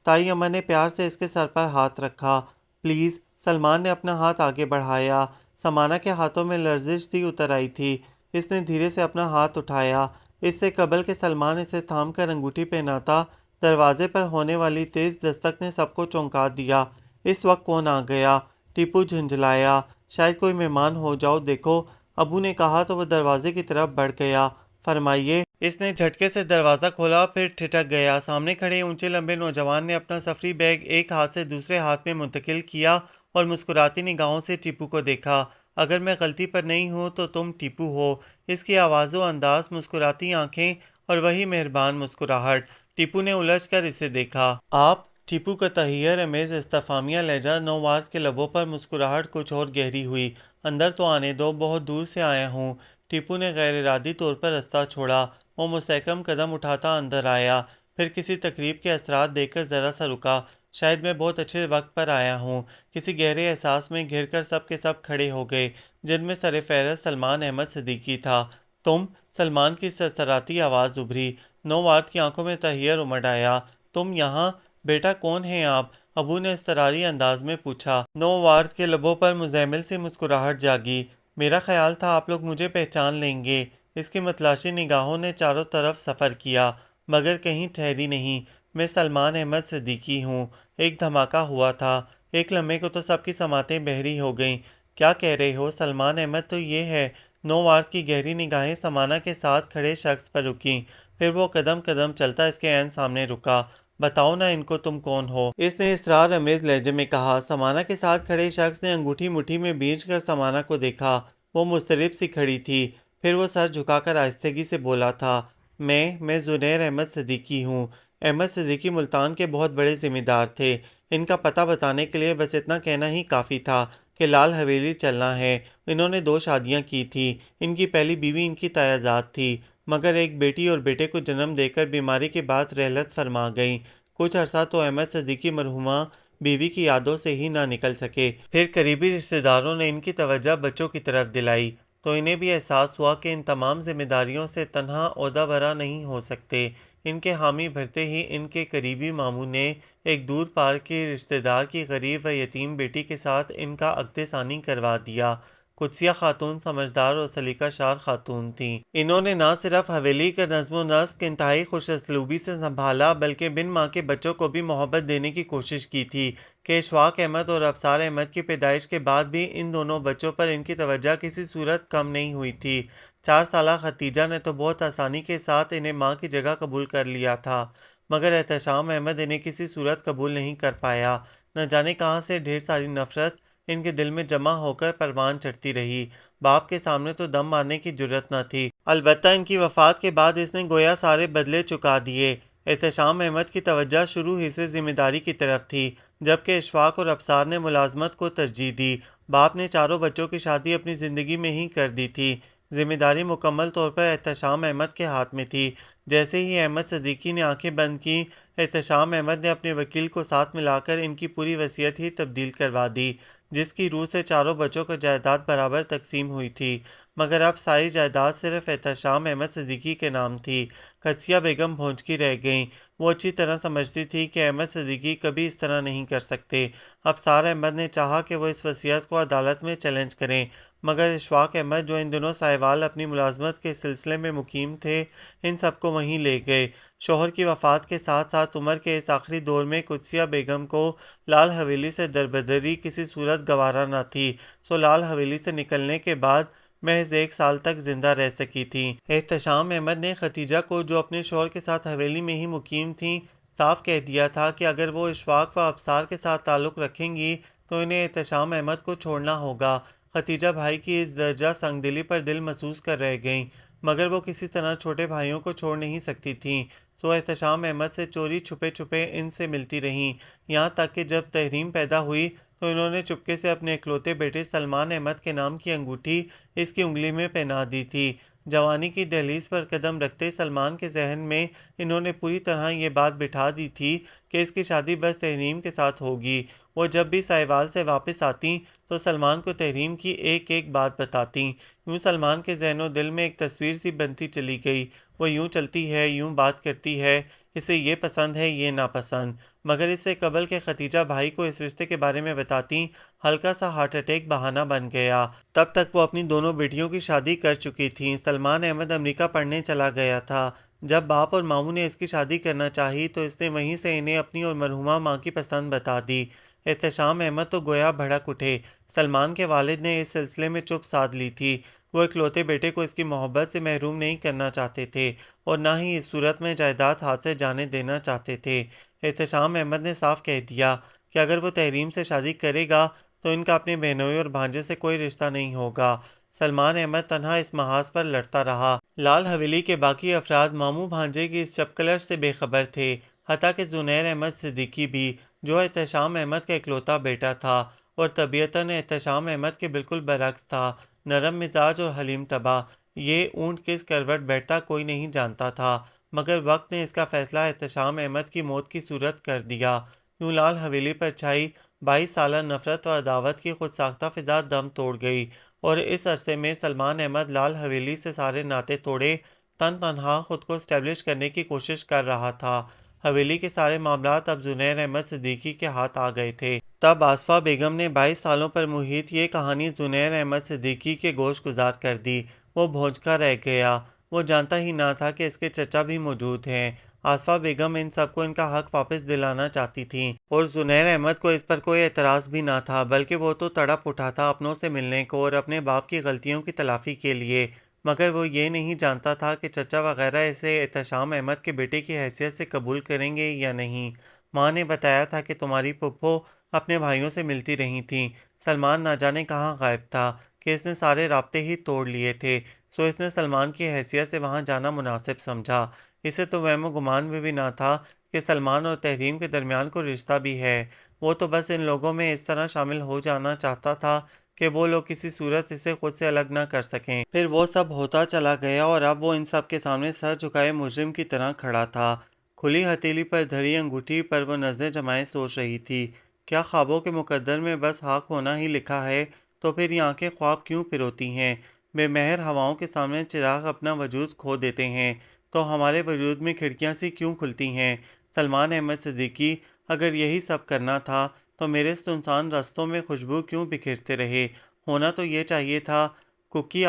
A: تائی اماں نے پیار سے اس کے سر پر ہاتھ رکھا۔ پلیز۔ سلمان نے اپنا ہاتھ آگے بڑھایا۔ سمانہ کے ہاتھوں میں لرزش سی اتر آئی تھی۔ اس نے دھیرے سے اپنا ہاتھ اٹھایا۔ اس سے قبل کہ سلمان اسے تھام کر انگوٹھی پہناتا، دروازے پر ہونے والی تیز دستک نے سب کو چونکا دیا۔ اس وقت کون آ گیا؟ ٹیپو جھنجھلایا۔ شاید کوئی مہمان ہو، جاؤ دیکھو، ابو نے کہا تو وہ دروازے کی طرف بڑھ گیا۔ فرمائیے۔ اس نے جھٹکے سے دروازہ کھولا، پھر ٹھٹک گیا۔ سامنے کھڑے اونچے لمبے نوجوان نے اپنا سفری بیگ ایک ہاتھ سے دوسرے ہاتھ میں منتقل کیا اور مسکراتی نگاہوں سے ٹیپو کو دیکھا۔ اگر میں غلطی پر نہیں ہوں تو تم ٹیپو ہو؟ اس کی آواز و انداز، مسکراتی آنکھیں اور وہی مہربان مسکراہٹ۔ ٹیپو نے الجھ کر اسے دیکھا۔ آپ؟ ٹیپو کا تحیر امیز استفہامیہ لہجہ نوواز کے لبوں پر مسکراہٹ کچھ اور گہری ہوئی۔ اندر تو آنے دو، بہت دور سے آیا ہوں۔ ٹیپو نے غیر ارادی طور پر رستہ چھوڑا۔ وہ مستحکم قدم اٹھاتا اندر آیا، پھر کسی تقریب کے اثرات دیکھ کر ذرا سا رکا۔ شاید میں بہت اچھے وقت پر آیا ہوں۔ کسی گہرے احساس میں گھر کر سب کے سب کھڑے ہو گئے، جن میں سر فہرست سلمان احمد صدیقی تھا۔ تم؟ سلمان کی سرسراتی آواز ابھری۔ نووارد کی آنکھوں میں تحیر امڑ آیا۔ تم یہاں؟ بیٹا کون ہیں آپ؟ ابو نے اضطراری انداز میں پوچھا۔ نووارد کے لبوں پر مزمل سی مسکراہٹ جاگی۔ میرا خیال تھا آپ لوگ مجھے پہچان لیں گے۔ اس کی متلاشی نگاہوں نے چاروں طرف سفر کیا، مگر کہیں ٹھہری نہیں۔ میں سلمان احمد صدیقی ہوں۔ ایک دھماکہ ہوا تھا۔ ایک لمحے کو تو سب کی سماعتیں بحری ہو گئیں۔ کیا کہہ رہے ہو؟ سلمان احمد تو یہ ہے۔ نووارد کی گہری نگاہیں سمانہ کے ساتھ کھڑے شخص پر رکیں، پھر وہ قدم قدم چلتا اس کے عین سامنے رکا۔ بتاؤ نا ان کو تم کون ہو؟ اس نے اسرار امیز لہجے میں کہا۔ سمانہ کے ساتھ کھڑے شخص نے انگوٹھی مٹھی میں بھینچ کر سمانہ کو دیکھا۔ وہ مضطرب سی کھڑی تھی، پھر وہ سر جھکا کر آہستگی سے بولا تھا، میں زنیر احمد صدیقی ہوں۔ احمد صدیقی ملتان کے بہت بڑے ذمہ دار تھے۔ ان کا پتہ بتانے کے لیے بس اتنا کہنا ہی کافی تھا کہ لال حویلی چلنا ہے۔ انہوں نے 2 شادیاں کی تھیں۔ ان کی پہلی بیوی ان کی تایا زاد تھی، مگر ایک بیٹی اور بیٹے کو جنم دے کر بیماری کے بعد رحلت فرما گئیں۔ کچھ عرصہ تو احمد صدیقی مرحومہ بیوی کی یادوں سے ہی نہ نکل سکے۔ پھر قریبی رشتہ داروں نے ان کی توجہ بچوں کی طرف دلائی تو انہیں بھی احساس ہوا کہ ان تمام ذمہ داریوں سے تنہا عہدہ برا نہیں ہو سکتے۔ ان کے حامی بھرتے ہی ان کے قریبی ماموں نے ایک دور پار کے رشتہ دار کی غریب و یتیم بیٹی کے ساتھ ان کا عقد ثانی کروا دیا۔ قدسیہ خاتون سمجھدار اور سلیقہ شار خاتون تھیں۔ انہوں نے نہ صرف حویلی کا نظم و نسق انتہائی خوش اسلوبی سے سنبھالا بلکہ بن ماں کے بچوں کو بھی محبت دینے کی کوشش کی تھی کہ اشفاق احمد اور ابصار احمد کی پیدائش کے بعد بھی ان دونوں بچوں پر ان کی توجہ کسی صورت کم نہیں ہوئی تھی۔ 4 سالہ ختیجہ نے تو بہت آسانی کے ساتھ انہیں ماں کی جگہ قبول کر لیا تھا، مگر احتشام احمد انہیں کسی صورت قبول نہیں کر پایا۔ نہ جانے کہاں سے ڈھیر ساری نفرت ان کے دل میں جمع ہو کر پروان چڑھتی رہی۔ باپ کے سامنے تو دم مارنے کی جرت نہ تھی، البتہ ان کی وفات کے بعد اس نے گویا سارے بدلے چکا دیے۔ احتشام احمد کی توجہ شروع ہی سے ذمہ داری کی طرف تھی، جبکہ اشفاق اور ابصار نے ملازمت کو ترجیح دی۔ باپ نے چاروں بچوں کی شادی اپنی زندگی میں ہی کر دی تھی۔ ذمہ داری مکمل طور پر احتشام احمد کے ہاتھ میں تھی۔ جیسے ہی احمد صدیقی نے آنکھیں بند کیں، احتشام احمد نے اپنے وکیل کو ساتھ ملا کر ان کی پوری وصیت ہی تبدیل کروا دی، جس کی روح سے چاروں بچوں کو جائیداد برابر تقسیم ہوئی تھی، مگر اب ساری جائیداد صرف احتشام احمد صدیقی کے نام تھی۔ قدسیہ بیگم بھونچکی رہ گئیں۔ وہ اچھی طرح سمجھتی تھی کہ احمد صدیقی کبھی اس طرح نہیں کر سکتے۔ ابصار احمد نے چاہا کہ وہ اس وصیت کو عدالت میں چیلنج کریں، مگر اشفاق احمد جو ان دنوں سائیوال اپنی ملازمت کے سلسلے میں مقیم تھے، ان سب کو وہیں لے گئے۔ شوہر کی وفات کے ساتھ ساتھ عمر کے اس آخری دور میں قدسیہ بیگم کو لال حویلی سے دربدری کسی صورت گوارا نہ تھی، سو لال حویلی سے نکلنے کے بعد محض 1 سال تک زندہ رہ سکی تھیں۔ احتشام احمد نے ختیجہ کو، جو اپنے شوہر کے ساتھ حویلی میں ہی مقیم تھیں، صاف کہہ دیا تھا کہ اگر وہ اشفاق و ابصار کے ساتھ تعلق رکھیں گی تو انہیں احتشام احمد کو چھوڑنا ہوگا۔ ختیجہ بھائی کی اس درجہ سنگ دلی پر دل محسوس کر رہ گئیں، مگر وہ کسی طرح چھوٹے بھائیوں کو چھوڑ نہیں سکتی تھیں، سو احتشام احمد سے چوری چھپے چھپے ان سے ملتی رہیں، یہاں تک کہ جب تحریم پیدا ہوئی تو انہوں نے چپکے سے اپنے اکلوتے بیٹے سلمان احمد کے نام کی انگوٹھی اس کی انگلی میں پہنا دی تھی۔ جوانی کی دہلیز پر قدم رکھتے سلمان کے ذہن میں انہوں نے پوری طرح یہ بات بٹھا دی تھی کہ اس کی شادی بس تحریم کے ساتھ ہوگی۔ وہ جب بھی سائیوال سے واپس آتیں تو سلمان کو تحریم کی ایک ایک بات بتاتیں۔ یوں سلمان کے ذہن و دل میں ایک تصویر سی بنتی چلی گئی، وہ یوں چلتی ہے، یوں بات کرتی ہے، اسے یہ پسند ہے، یہ ناپسند، مگر اس سے قبل کہ ختیجہ بھائی کو اس رشتے کے بارے میں بتاتیں، ہلکا سا ہارٹ اٹیک بہانہ بن گیا۔ تب تک وہ اپنی دونوں بیٹیوں کی شادی کر چکی تھیں۔ سلمان احمد امریکہ پڑھنے چلا گیا تھا۔ جب باپ اور ماموں نے اس کی شادی کرنا چاہی تو اس نے وہیں سے انہیں اپنی اور مرحومہ ماں کی پسند بتا دی۔ احتشام احمد تو گویا بھڑک اٹھے۔ سلمان کے والد نے اس سلسلے میں چپ سادھ لی تھی۔ وہ اکلوتے بیٹے کو اس کی محبت سے محروم نہیں کرنا چاہتے تھے اور نہ ہی اس صورت میں جائیداد ہاتھ سے جانے دینا چاہتے تھے۔ احتشام احمد نے صاف کہہ دیا کہ اگر وہ تحریم سے شادی کرے گا تو ان کا اپنے بہنوئی اور بھانجے سے کوئی رشتہ نہیں ہوگا۔ سلمان احمد تنہا اس محاذ پر لڑتا رہا۔ لال حویلی کے باقی افراد ماموں بھانجے کی اس چپکلر سے بے خبر تھے، حتیٰ کہ زنیر احمد صدیقی بھی، جو احتشام احمد کا اکلوتا بیٹا تھا اور طبیعتاً احتشام احمد کے بالکل برعکس تھا، نرم مزاج اور حلیم طبع۔ یہ اونٹ کس کروٹ بیٹھتا کوئی نہیں جانتا تھا، مگر وقت نے اس کا فیصلہ احتشام احمد کی موت کی صورت کر دیا۔ یوں لال حویلی پر چھائی 22 سالہ نفرت و عداوت کی خود ساختہ فضا دم توڑ گئی، اور اس عرصے میں سلمان احمد لال حویلی سے سارے ناطے توڑے تنہا خود کو اسٹیبلش کرنے کی کوشش کر رہا تھا۔ حویلی کے سارے معاملات اب زنیر احمد صدیقی کے ہاتھ آ گئے تھے۔ تب آصفہ بیگم نے 22 سالوں پر محیط یہ کہانی زنیر احمد صدیقی کے گوش گزار کر دی۔ وہ بھونچکا رہ گیا، وہ جانتا ہی نہ تھا کہ اس کے چچا بھی موجود ہیں۔ آصفہ بیگم ان سب کو ان کا حق واپس دلانا چاہتی تھیں، اور زنیر احمد کو اس پر کوئی اعتراض بھی نہ تھا، بلکہ وہ تو تڑپ اٹھا تھا اپنوں سے ملنے کو اور اپنے باپ کی غلطیوں کی تلافی کے لیے، مگر وہ یہ نہیں جانتا تھا کہ چچا وغیرہ اسے احتشام احمد کے بیٹے کی حیثیت سے قبول کریں گے یا نہیں۔ ماں نے بتایا تھا کہ تمہاری پھپھو اپنے بھائیوں سے ملتی رہی تھیں۔ سلمان نہ جانے کہاں غائب تھا کہ اس نے سارے رابطے ہی توڑ لیے تھے، سو اس نے سلمان کی حیثیت سے وہاں جانا مناسب سمجھا۔ اسے تو وہم و گمان میں بھی نہ تھا کہ سلمان اور تحریم کے درمیان کوئی رشتہ بھی ہے، وہ تو بس ان لوگوں میں اس طرح شامل ہو جانا چاہتا تھا کہ وہ لوگ کسی صورت اسے خود سے الگ نہ کر سکیں۔ پھر وہ سب ہوتا چلا گیا اور اب وہ ان سب کے سامنے سر جھکائے مجرم کی طرح کھڑا تھا۔ کھلی ہتھیلی پر دھری انگوٹھی پر وہ نظریں جمائے سوچ رہی تھی کیا خوابوں کے مقدر میں بس حق ہونا ہی لکھا ہے؟ تو پھر یہ آنکھیں خواب کیوں پروتی ہیں؟ بے مہر ہواؤں کے سامنے چراغ اپنا وجود کھو دیتے ہیں تو ہمارے وجود میں کھڑکیاں سی کیوں کھلتی ہیں؟ سلمان احمد صدیقی: اگر یہی سب کرنا تھا تو میرے سنسان رستوں میں خوشبو کیوں بکھیرتے رہے؟ ہونا تو یہ چاہیے تھا۔ کوکی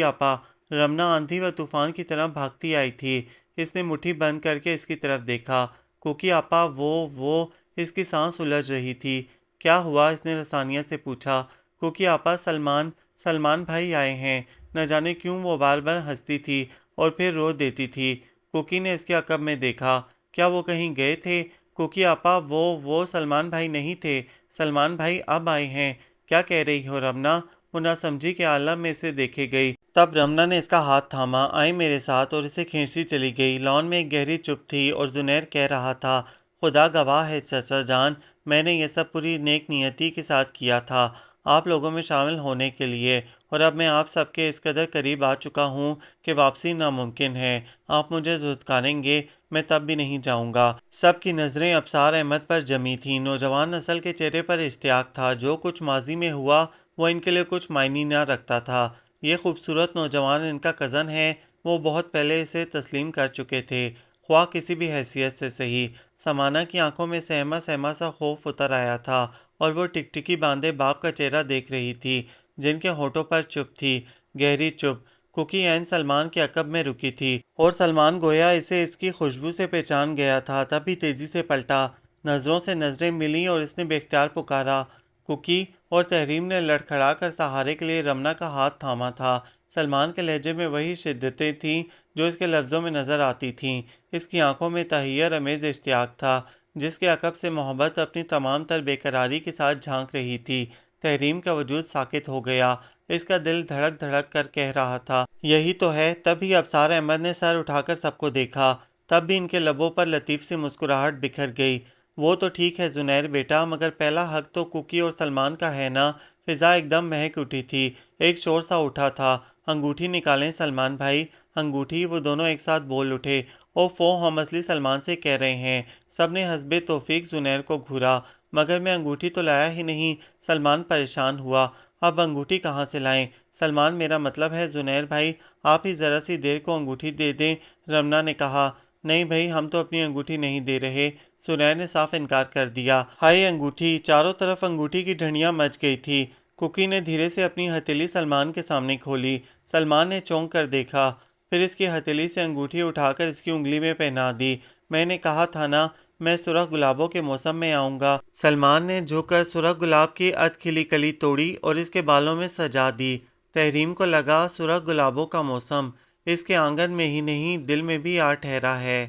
A: آپا، رمنا آندھی و طوفان کی طرح بھاگتی آئی تھی۔ اس نے مٹھی بند کر کے اس کی طرف دیکھا۔ کوکی آپا، وہ اس کی سانس الجھ رہی تھی۔ کیا ہوا؟ اس نے رسانیہ سے پوچھا۔ کوکی آپا، سلمان بھائی آئے ہیں۔ نہ جانے کیوں وہ بار بار ہنستی تھی اور پھر رو دیتی تھی۔ کوکی نے اس کے عقب میں دیکھا۔ کیا وہ کہیں گئے تھے؟ کوکی آپا، وہ سلمان بھائی نہیں تھے۔ سلمان بھائی اب آئے ہیں۔ کیا کہہ رہی ہو رمنا؟ وہ ناسمجھی کے عالم میں اسے دیکھے گئی۔ تب رمنا نے اس کا ہاتھ تھاما، آئیں میرے ساتھ، اور اسے کھینچتی چلی گئی۔ لان میں ایک گہری چپ تھی اور زنیر کہہ رہا تھا، خدا گواہ ہے چچا جان، میں نے یہ سب پوری نیک نیتی کے ساتھ کیا تھا، آپ لوگوں میں شامل ہونے کے لیے، اور اب میں آپ سب کے اس قدر قریب آ چکا ہوں کہ واپسی ناممکن ہے۔ آپ مجھے دھتکاریں گے، میں تب بھی نہیں جاؤں گا۔ سب کی نظریں ابصار احمد پر جمی تھیں۔ نوجوان نسل کے چہرے پر اشتیاق تھا۔ جو کچھ ماضی میں ہوا وہ ان کے لیے کچھ معنی نہ رکھتا تھا۔ یہ خوبصورت نوجوان ان کا کزن ہے، وہ بہت پہلے اسے تسلیم کر چکے تھے، خواہ کسی بھی حیثیت سے صحیح۔ سمانہ کی آنکھوں میں سہما سا خوف اتر آیا تھا اور وہ ٹکٹکی باندھے باپ کا چہرہ دیکھ رہی تھی جن کے ہونٹوں پر چپ تھی، گہری چپ۔ کوکی عین سلمان کے عقب میں رکی تھی اور سلمان گویا اسے اس کی خوشبو سے پہچان گیا تھا، تب بھی تیزی سے پلٹا۔ نظروں سے نظریں ملیں اور اس نے بے اختیار پکارا، کوکی، اور تحریم نے لڑکھڑا کر سہارے کے لیے رمنا کا ہاتھ تھاما تھا۔ سلمان کے لہجے میں وہی شدتیں تھیں جو اس کے لفظوں میں نظر آتی تھیں۔ اس کی آنکھوں میں تحیر امیز اشتیاق تھا جس کے عقب سے محبت اپنی تمام تر بے قراری کے ساتھ جھانک رہی تھی۔ تحریم کا وجود ساکت ہو گیا، اس کا دل دھڑک دھڑک کر کہہ رہا تھا، یہی تو ہے۔ تب ہی ابصار احمد نے سر اٹھا کر سب کو دیکھا، تب بھی ان کے لبوں پر لطیف سی مسکراہٹ بکھر گئی۔ وہ تو ٹھیک ہے زنیر بیٹا، مگر پہلا حق تو کوکی اور سلمان کا ہے نا؟ فضا ایک دم مہک اٹھی تھی، ایک شور سا اٹھا تھا، انگوٹھی نکالیں سلمان بھائی، انگوٹھی۔ وہ دونوں ایک ساتھ بول اٹھے، اوفو، ہم اصلی سلمان سے کہہ رہے ہیں۔ سب نے حسب توفیق زنیر کو گھورا، مگر میں انگوٹھی تو لایا ہی نہیں۔ سلمان پریشان ہوا، اب انگوٹھی کہاں سے لائیں؟ سلمان، میرا مطلب ہے زنیر بھائی، آپ ہی ذرا سی دیر کو انگوٹھی دے دیں، رمنا نے کہا۔ نہیں بھائی، ہم تو اپنی انگوٹھی نہیں دے رہے، زنیر نے صاف انکار کر دیا۔ ہائے انگوٹھی! چاروں طرف انگوٹھی کی ڈھنڈیاں مچ گئی تھی۔ کوکی نے دھیرے سے اپنی ہتھیلی سلمان کے سامنے کھولی۔ سلمان نے چونک کر دیکھا، پھر اس کی ہتھیلی سے انگوٹھی اٹھا کر اس کی انگلی میں پہنا دی۔ میں نے کہا تھا نا، میں سرخ گلابوں کے موسم میں آؤں گا۔ سلمان نے جھک کر سرخ گلاب کی ادھ کھلی کلی توڑی اور اس کے بالوں میں سجا دی۔ تحریم کو لگا سرخ گلابوں کا موسم اس کے آنگن میں ہی نہیں، دل میں بھی آ ٹھہرا ہے۔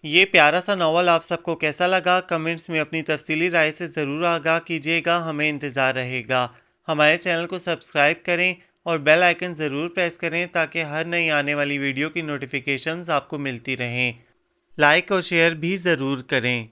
A: یہ پیارا سا ناول آپ سب کو کیسا لگا؟ کمنٹس میں اپنی تفصیلی رائے سے ضرور آگاہ کیجیے گا، ہمیں انتظار رہے گا۔ ہمارے چینل کو سبسکرائب کریں اور بیل آئیکن ضرور پریس کریں تاکہ ہر نئی آنے والی ویڈیو کی نوٹیفیکیشنز آپ کو ملتی رہیں۔ لائک اور شیئر بھی ضرور کریں۔